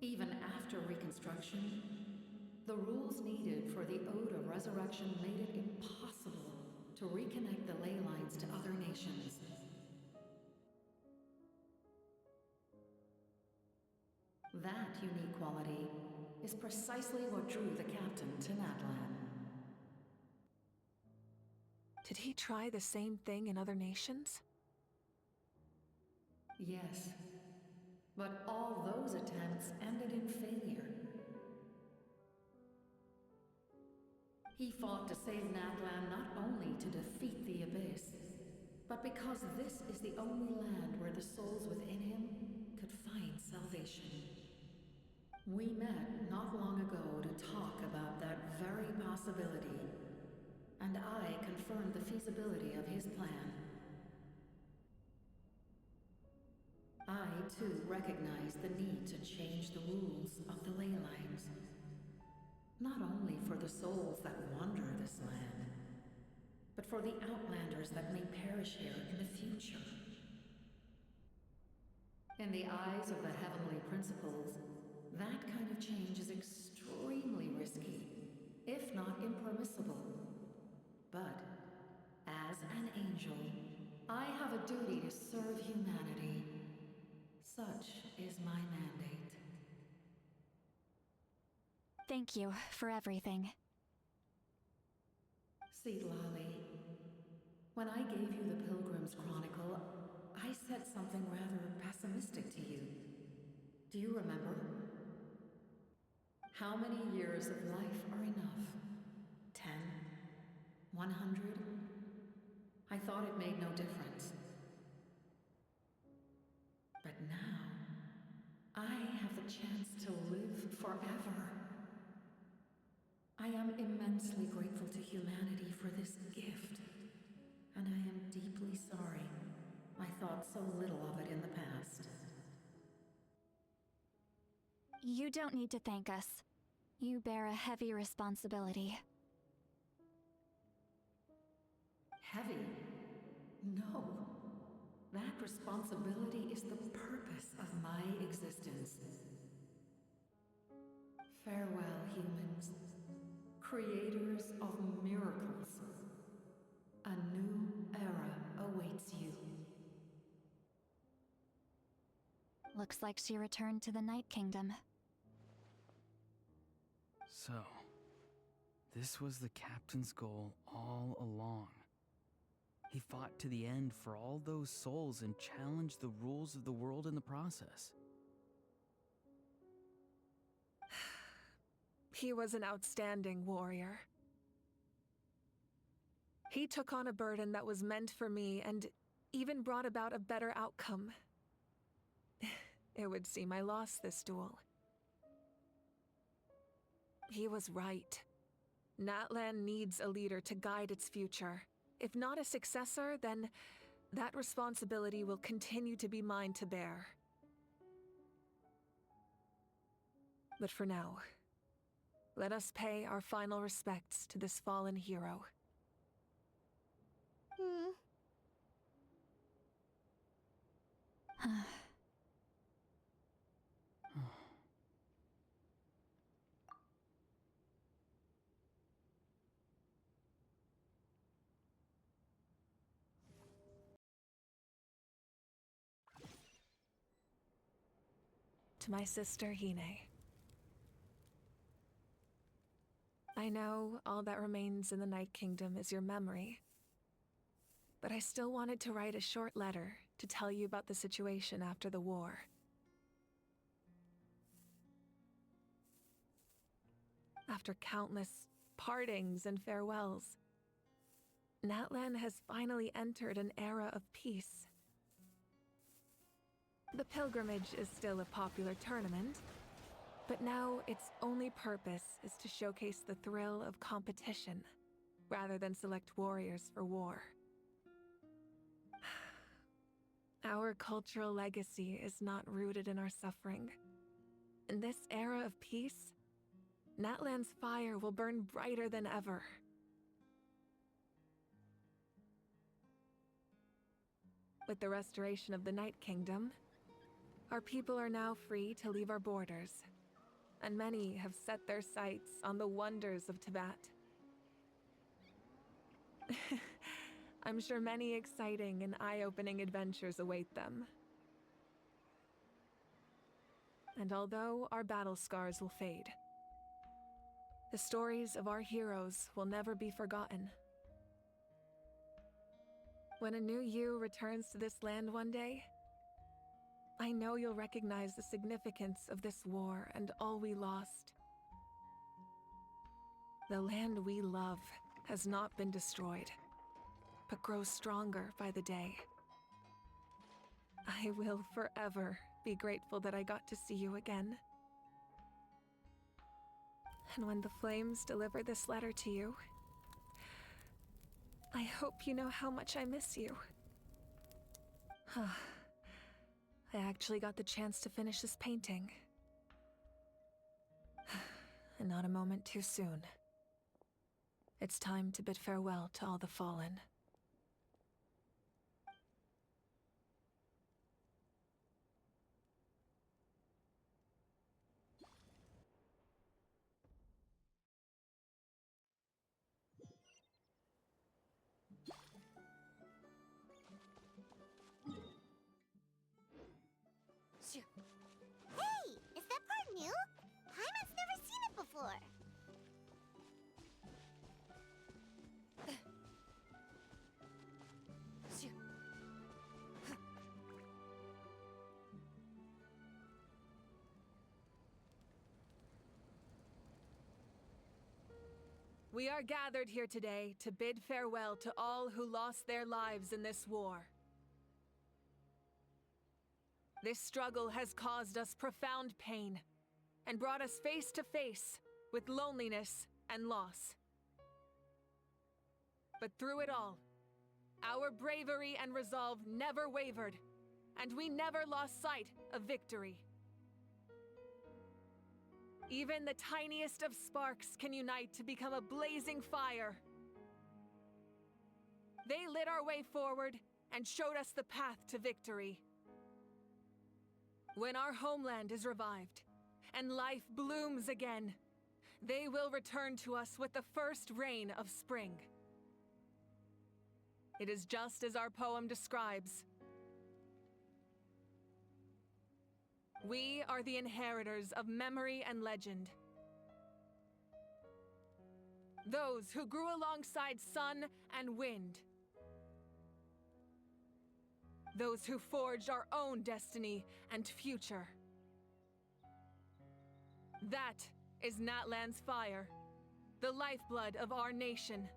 Even after reconstruction, the rules needed for the Ode of Resurrection made it impossible to reconnect the ley lines to other nations. That unique quality is precisely what drew the captain to Natlan. Did he try the same thing in other nations? Yes, but all those attempts ended in failure. He fought to save Natlan not only to defeat the Abyss, but because this is the only land where the souls within him could find salvation. We met not long ago to talk about that very possibility, and I confirmed the feasibility of his plan. too, recognize the need to change the rules of the ley lines. Not only for the souls that wander this land, but for the outlanders that may perish here in the future. In the eyes of the heavenly principles, that kind of change is extremely risky, if not impermissible. But, as an angel, I have a duty to serve humanity. Such is my mandate. Thank you for everything. See, Lolly, when I gave you the Pilgrim's Chronicle, I said something rather pessimistic to you. Do you remember? How many years of life are enough? 10? 100? I thought it made no difference. But now, I have the chance to live forever. I am immensely grateful to humanity for this gift, and I am deeply sorry I thought so little of it in the past. You don't need to thank us. You bear a heavy responsibility. Heavy? No. That responsibility is the purpose of my existence. Farewell, humans. Creators of miracles. A new era awaits you. Looks like she returned to the Night Kingdom. So, this was the captain's goal all along. He fought to the end for all those souls and challenged the rules of the world in the process. He was an outstanding warrior. He took on a burden that was meant for me and even brought about a better outcome. It would seem I lost this duel. He was right. Natlan needs a leader to guide its future. If not a successor, then that responsibility will continue to be mine to bear. But for now, let us pay our final respects to this fallen hero. To my sister, Hine. I know all that remains in the Night Kingdom is your memory, but I still wanted to write a short letter to tell you about the situation after the war. After countless partings and farewells, Natlan has finally entered an era of peace. The pilgrimage is still a popular tournament, but now its only purpose is to showcase the thrill of competition, rather than select warriors for war. Our cultural legacy is not rooted in our suffering. In this era of peace, Natlan's fire will burn brighter than ever. With the restoration of the Night Kingdom, our people are now free to leave our borders, and many have set their sights on the wonders of Tibet. I'm sure many exciting and eye-opening adventures await them. And although our battle scars will fade, the stories of our heroes will never be forgotten. When a new you returns to this land one day, I know you'll recognize the significance of this war and all we lost. The land we love has not been destroyed, but grows stronger by the day. I will forever be grateful that I got to see you again. And when the flames deliver this letter to you, I hope you know how much I miss you. I actually got the chance to finish this painting. And not a moment too soon. It's time to bid farewell to all the fallen. Hey! Is that part new? Paimon's never seen it before. We are gathered here today to bid farewell to all who lost their lives in this war. This struggle has caused us profound pain and brought us face to face with loneliness and loss. But through it all, our bravery and resolve never wavered, and we never lost sight of victory. Even the tiniest of sparks can unite to become a blazing fire. They lit our way forward and showed us the path to victory. When our homeland is revived and life blooms again, they will return to us with the first rain of spring. It is just as our poem describes. We are the inheritors of memory and legend. Those who grew alongside sun and wind. Those who forged our own destiny and future. That is Natlan's fire, the lifeblood of our nation.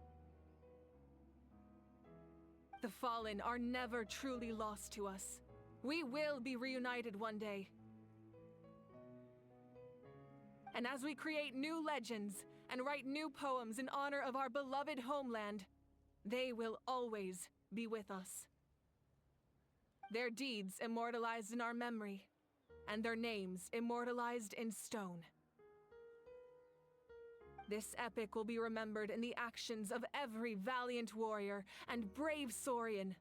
The fallen are never truly lost to us. We will be reunited one day. And as we create new legends and write new poems in honor of our beloved homeland, they will always be with us. Their deeds immortalized in our memory, and their names immortalized in stone. This epic will be remembered in the actions of every valiant warrior and brave Saurian,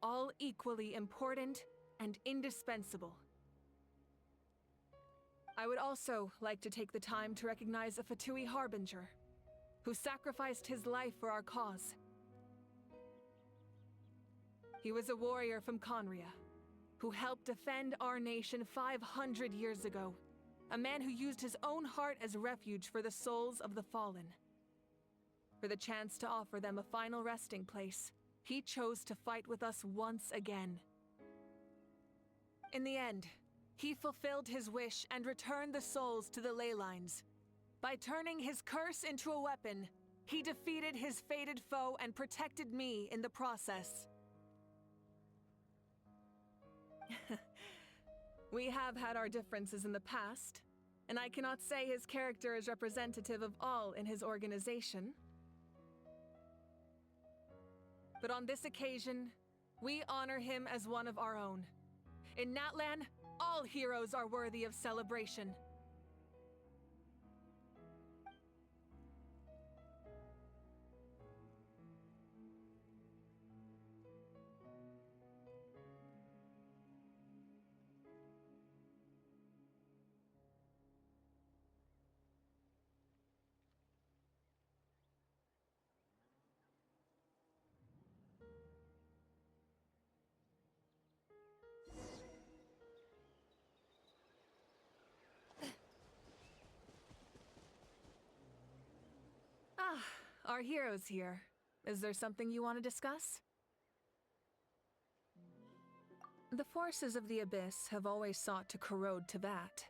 all equally important and indispensable. I would also like to take the time to recognize a Fatui Harbinger, who sacrificed his life for our cause. He was a warrior from Conria, who helped defend our nation 500 years ago. A man who used his own heart as refuge for the souls of the fallen. For the chance to offer them a final resting place, he chose to fight with us once again. In the end, he fulfilled his wish and returned the souls to the ley lines. By turning his curse into a weapon, he defeated his fated foe and protected me in the process. We have had our differences in the past, and I cannot say his character is representative of all in his organization. But on this occasion, we honor him as one of our own. In Natlan, all heroes are worthy of celebration. Our hero's here. Is there something you want to discuss? The forces of the Abyss have always sought to corrode Teyvat.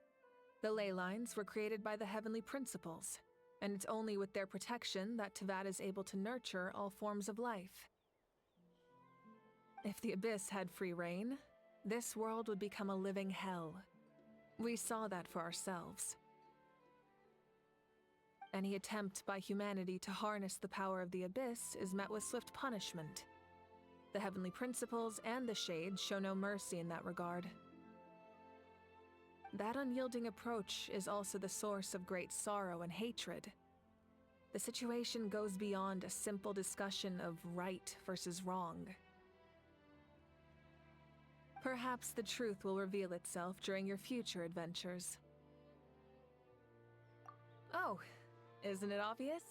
The ley lines were created by the Heavenly Principles, and it's only with their protection that Teyvat is able to nurture all forms of life. If the Abyss had free reign, this world would become a living hell. We saw that for ourselves. Any attempt by humanity to harness the power of the Abyss is met with swift punishment. The Heavenly Principles and the Shades show no mercy in that regard. That unyielding approach is also the source of great sorrow and hatred. The situation goes beyond a simple discussion of right versus wrong. Perhaps the truth will reveal itself during your future adventures. Oh, isn't it obvious?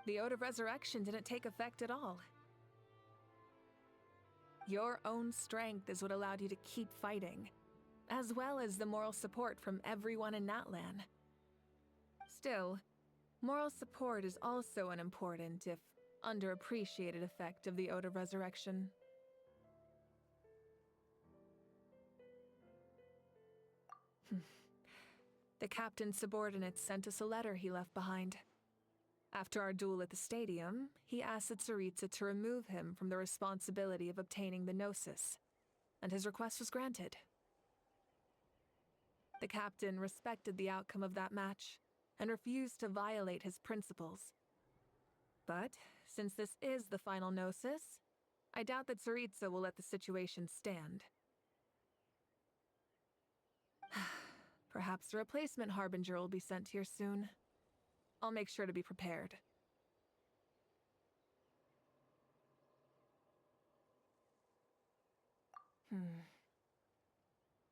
The Ode of Resurrection didn't take effect at all. Your own strength is what allowed you to keep fighting, as well as the moral support from everyone in Natlan. Still, moral support is also an important, if underappreciated, effect of the Ode of Resurrection. The captain's subordinates sent us a letter he left behind. After our duel at the stadium, he asked Tsaritsa to remove him from the responsibility of obtaining the Gnosis, and his request was granted. The captain respected the outcome of that match, and refused to violate his principles. But, since this is the final Gnosis, I doubt that Tsaritsa will let the situation stand. Perhaps a replacement Harbinger will be sent here soon. I'll make sure to be prepared.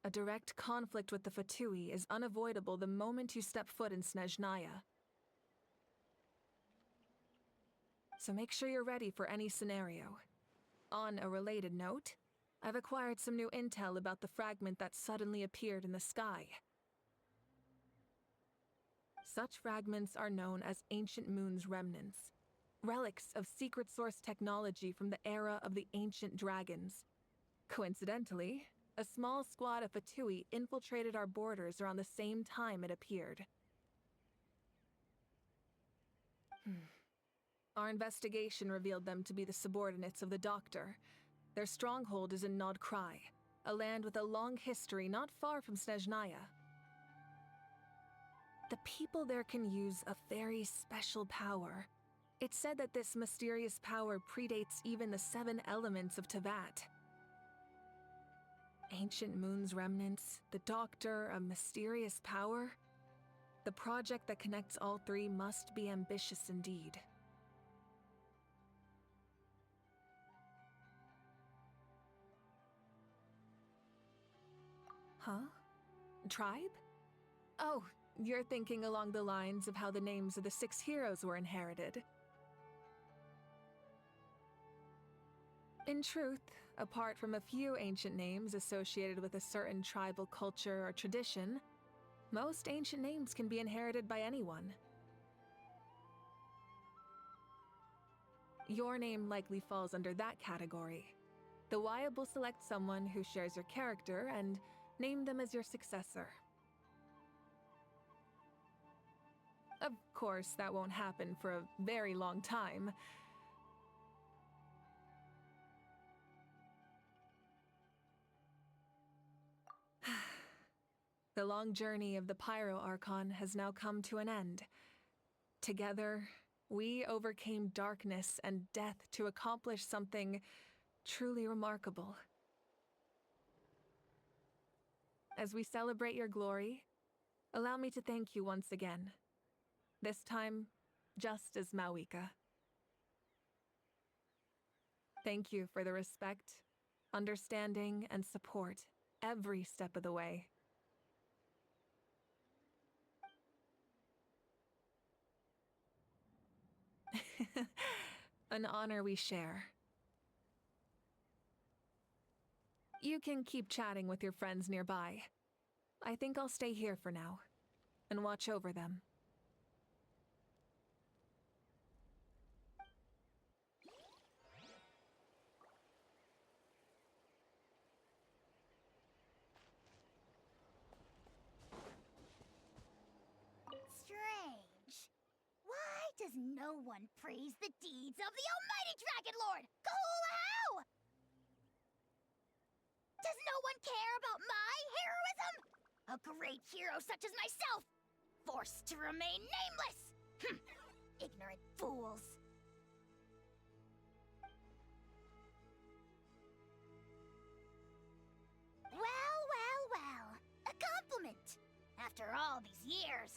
A direct conflict with the Fatui is unavoidable the moment you step foot in Snezhnaya. So make sure you're ready for any scenario. On a related note, I've acquired some new intel about the fragment that suddenly appeared in the sky. Such fragments are known as Ancient Moon's remnants, relics of secret source technology from the era of the Ancient Dragons. Coincidentally, a small squad of Fatui infiltrated our borders around the same time it appeared. Our investigation revealed them to be the subordinates of the Doctor. Their stronghold is in Nod Krai, a land with a long history not far from Snezhnaya. The people there can use a very special power. It's said that this mysterious power predates even the 7 elements of Tevat. Ancient Moon's remnants, the Doctor, a mysterious power. The project that connects all 3 must be ambitious indeed. Huh? Tribe? Oh, you're thinking along the lines of how the names of the 6 heroes were inherited. In truth, apart from a few ancient names associated with a certain tribal culture or tradition, most ancient names can be inherited by anyone. Your name likely falls under that category. The Wyatt will select someone who shares your character and name them as your successor. Of course, that won't happen for a very long time. The long journey of the Pyro Archon has now come to an end. Together, we overcame darkness and death to accomplish something truly remarkable. As we celebrate your glory, allow me to thank you once again. This time, just as Mawika. Thank you for the respect, understanding, and support every step of the way. An honor we share. You can keep chatting with your friends nearby. I think I'll stay here for now, and watch over them. Strange. Why does no one praise the deeds of the Almighty Dragon Lord? How? Does no one care about my heroism? A great hero such as myself, forced to remain nameless! Ignorant fools. Well. after all these years.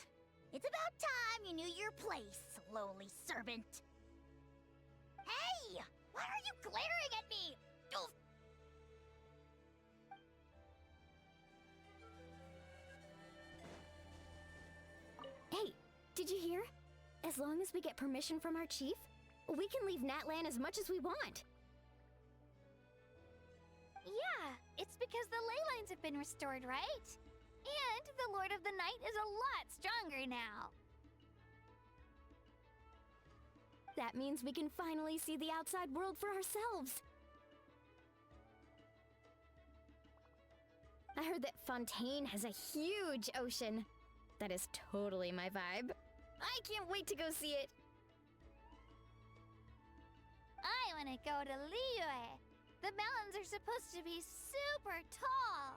It's about time you knew your place, lowly servant. Hey! Why are you glaring at me? Oof. Hey, did you hear? As long as we get permission from our chief, we can leave Natlan as much as we want. Yeah, it's because the ley lines have been restored, right? And the Lord of the Night is a lot stronger now. That means we can finally see the outside world for ourselves. I heard that Fontaine has a huge ocean. That is totally my vibe. I can't wait to go see it. I want to go to Liyue. The mountains are supposed to be super tall.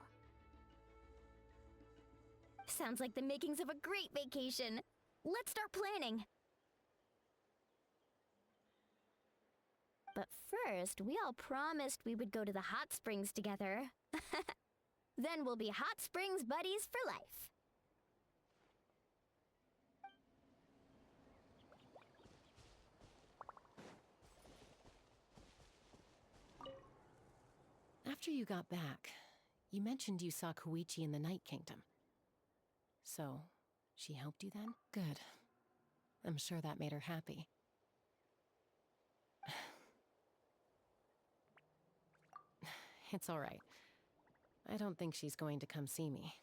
Sounds like the makings of a great vacation. Let's start planning. But first, we all promised we would go to the hot springs together. Then we'll be hot springs buddies for life. After you got back, you mentioned you saw Koichi in the Night Kingdom. So, she helped you then? Good. I'm sure that made her happy. It's all right. I don't think she's going to come see me.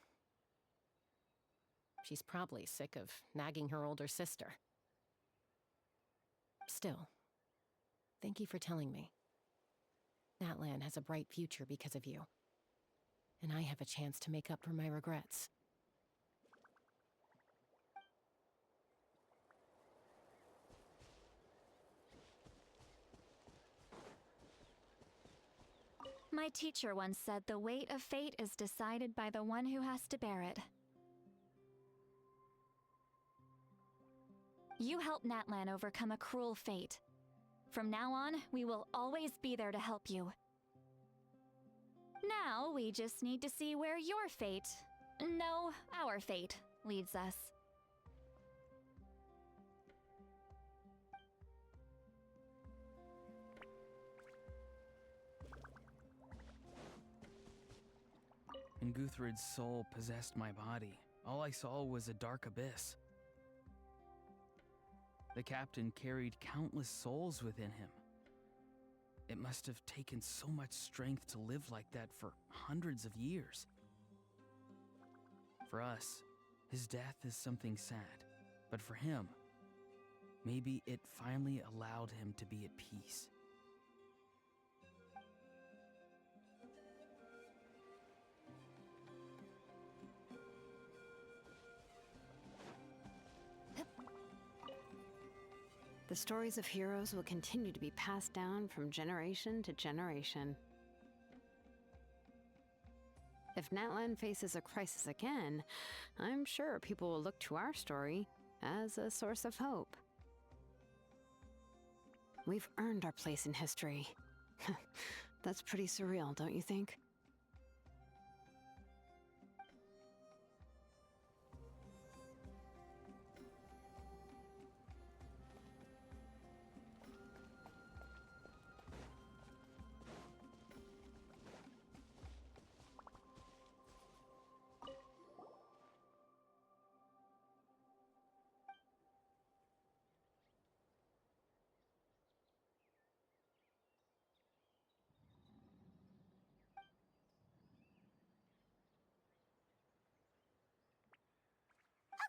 She's probably sick of nagging her older sister. Still, thank you for telling me. Natlan has a bright future because of you. And I have a chance to make up for my regrets. My teacher once said the weight of fate is decided by the one who has to bear it. You helped Natlan overcome a cruel fate. From now on, we will always be there to help you. Now, we just need to see where your fate, no, our fate, leads us. When Guthred's soul possessed my body, all I saw was a dark abyss. The captain carried countless souls within him. It must have taken so much strength to live like that for hundreds of years. For us, his death is something sad, but for him, maybe it finally allowed him to be at peace. The stories of heroes will continue to be passed down from generation to generation. If Natlan faces a crisis again, I'm sure people will look to our story as a source of hope. We've earned our place in history. That's pretty surreal, don't you think?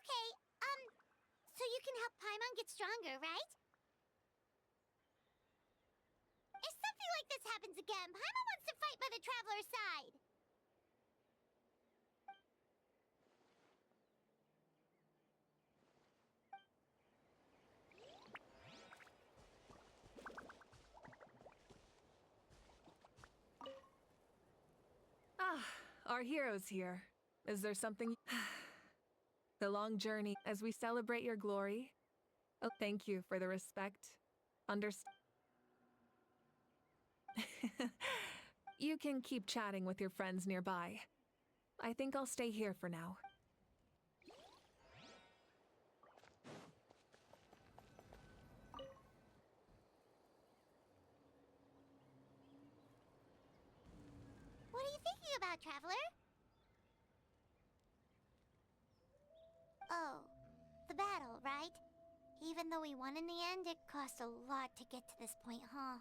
Okay, so you can help Paimon get stronger, right? If something like this happens again, Paimon wants to fight by the Traveler's side. Ah, our hero's here. Is there something... The long journey as we celebrate your glory. Oh, thank you for the respect. You can keep chatting with your friends nearby. I think I'll stay here for now. thinking about, Traveler? Oh, the battle, right? Even though we won in the end, it cost a lot to get to this point, huh?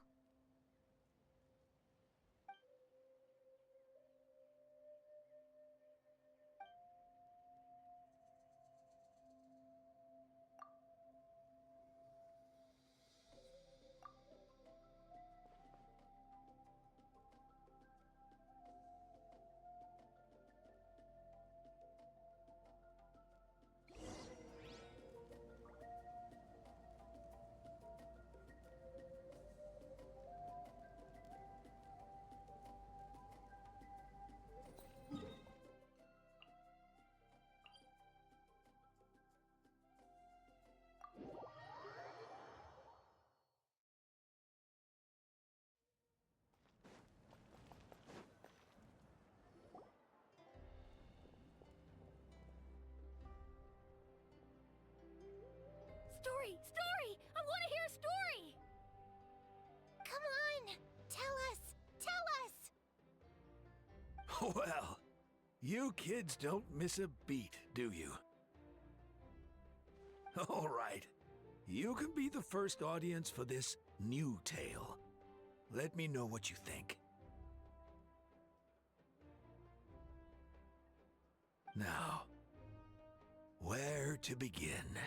Story! Story! I want to hear a story! Come on! Tell us! Tell us! Well, you kids don't miss a beat, do you? All right. You can be the first audience for this new tale. Let me know what you think. Now, where to begin?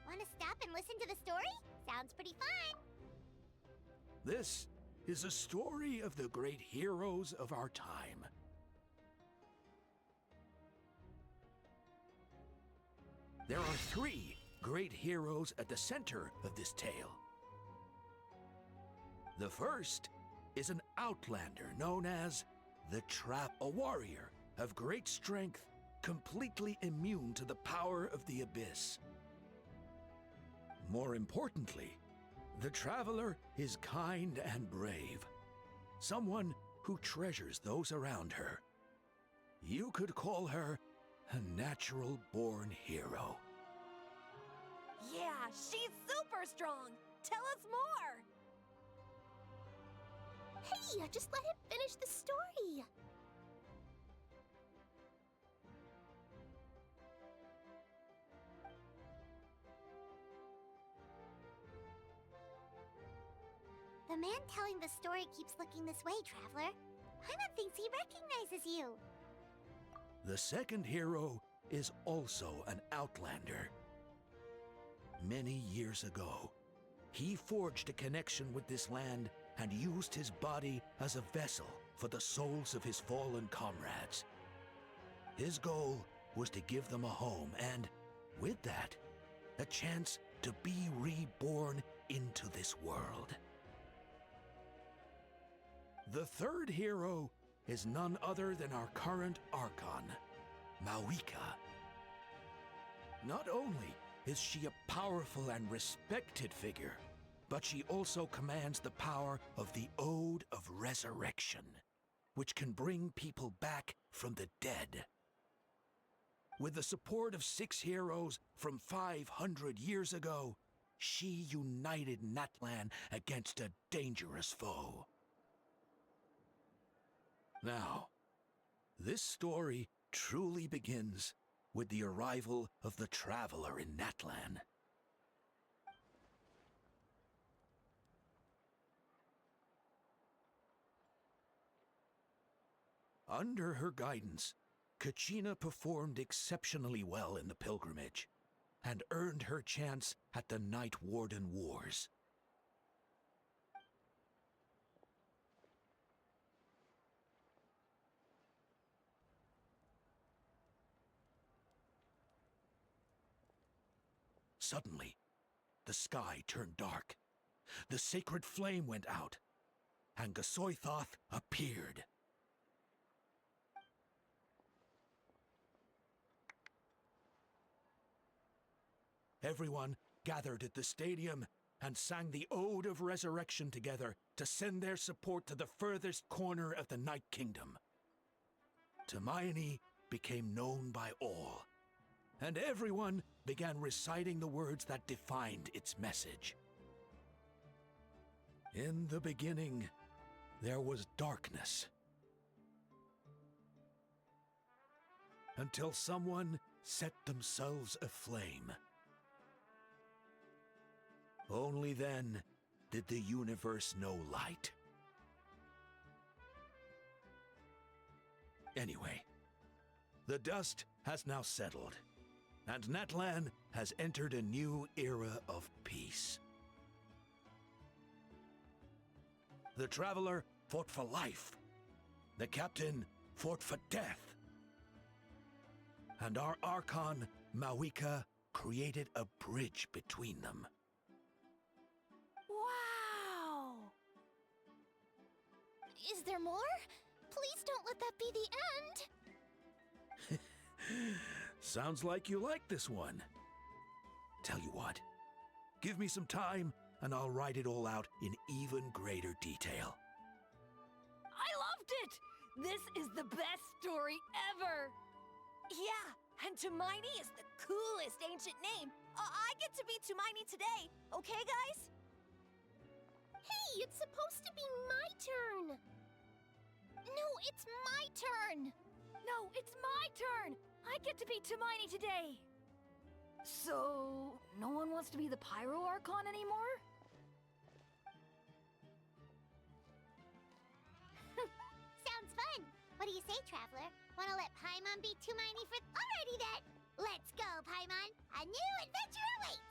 Want to stop and listen to the story? Sounds pretty fun! This is a story of the great heroes of our time. There are 3 great heroes at the center of this tale. The first is an outlander known as the Trap, a warrior of great strength, completely immune to the power of the abyss. More importantly, the Traveler is kind and brave, someone who treasures those around her. You could call her a natural-born hero. Yeah, she's super strong! Tell us more! Hey, just let him finish the story! The man telling the story keeps looking this way, Traveler. Paimon thinks he recognizes you. The second hero is also an outlander. Many years ago, he forged a connection with this land and used his body as a vessel for the souls of his fallen comrades. His goal was to give them a home and, with that, a chance to be reborn into this world. The third hero is none other than our current Archon, Mawika. Not only is she a powerful and respected figure, but she also commands the power of the Ode of Resurrection, which can bring people back from the dead. With the support of 6 heroes from 500 years ago, she united Natlan against a dangerous foe. Now, this story truly begins with the arrival of the Traveler in Natlan. Under her guidance, Kachina performed exceptionally well in the pilgrimage and earned her chance at the Night Warden Wars. Suddenly, the sky turned dark. The sacred flame went out, and Gasoithoth appeared. Everyone gathered at the stadium and sang the Ode of Resurrection together to send their support to the furthest corner of the Night Kingdom. Hermione became known by all, and everyone began reciting the words that defined its message. In the beginning, there was darkness. Until someone set themselves aflame. Only then did the universe know light. Anyway, the dust has now settled, and Natlan has entered a new era of peace. The Traveler fought for life. The Captain fought for death. And our Archon, Mawika, created a bridge between them. Wow! Is there more? Please don't let that be the end! Sounds like you like this one. Tell you what, give me some time and I'll write it all out in even greater detail. I loved it! This is the best story ever! Yeah, and Tumaini is the coolest ancient name. I get to be Tumaini today, okay, guys? Hey, it's supposed to be my turn! No, it's my turn! No, it's my turn! I get to be Tumaini today! So, no one wants to be the Pyro Archon anymore? Sounds fun! What do you say, Traveler? Wanna let Paimon be Tumaini for— Alrighty then! Let's go, Paimon! A new adventure awaits!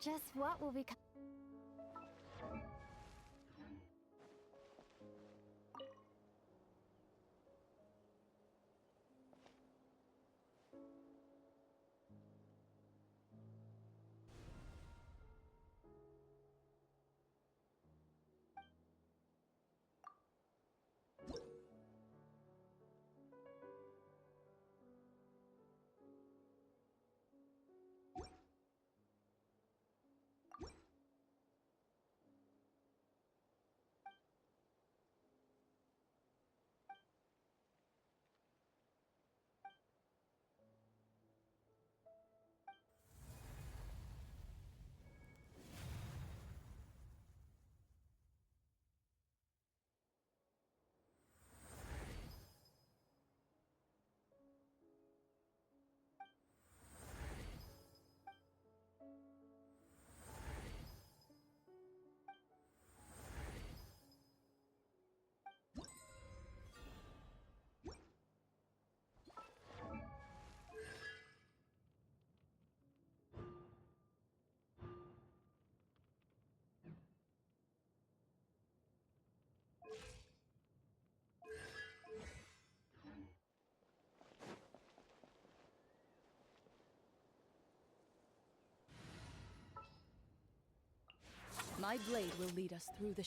Just what will become... My blade will lead us through the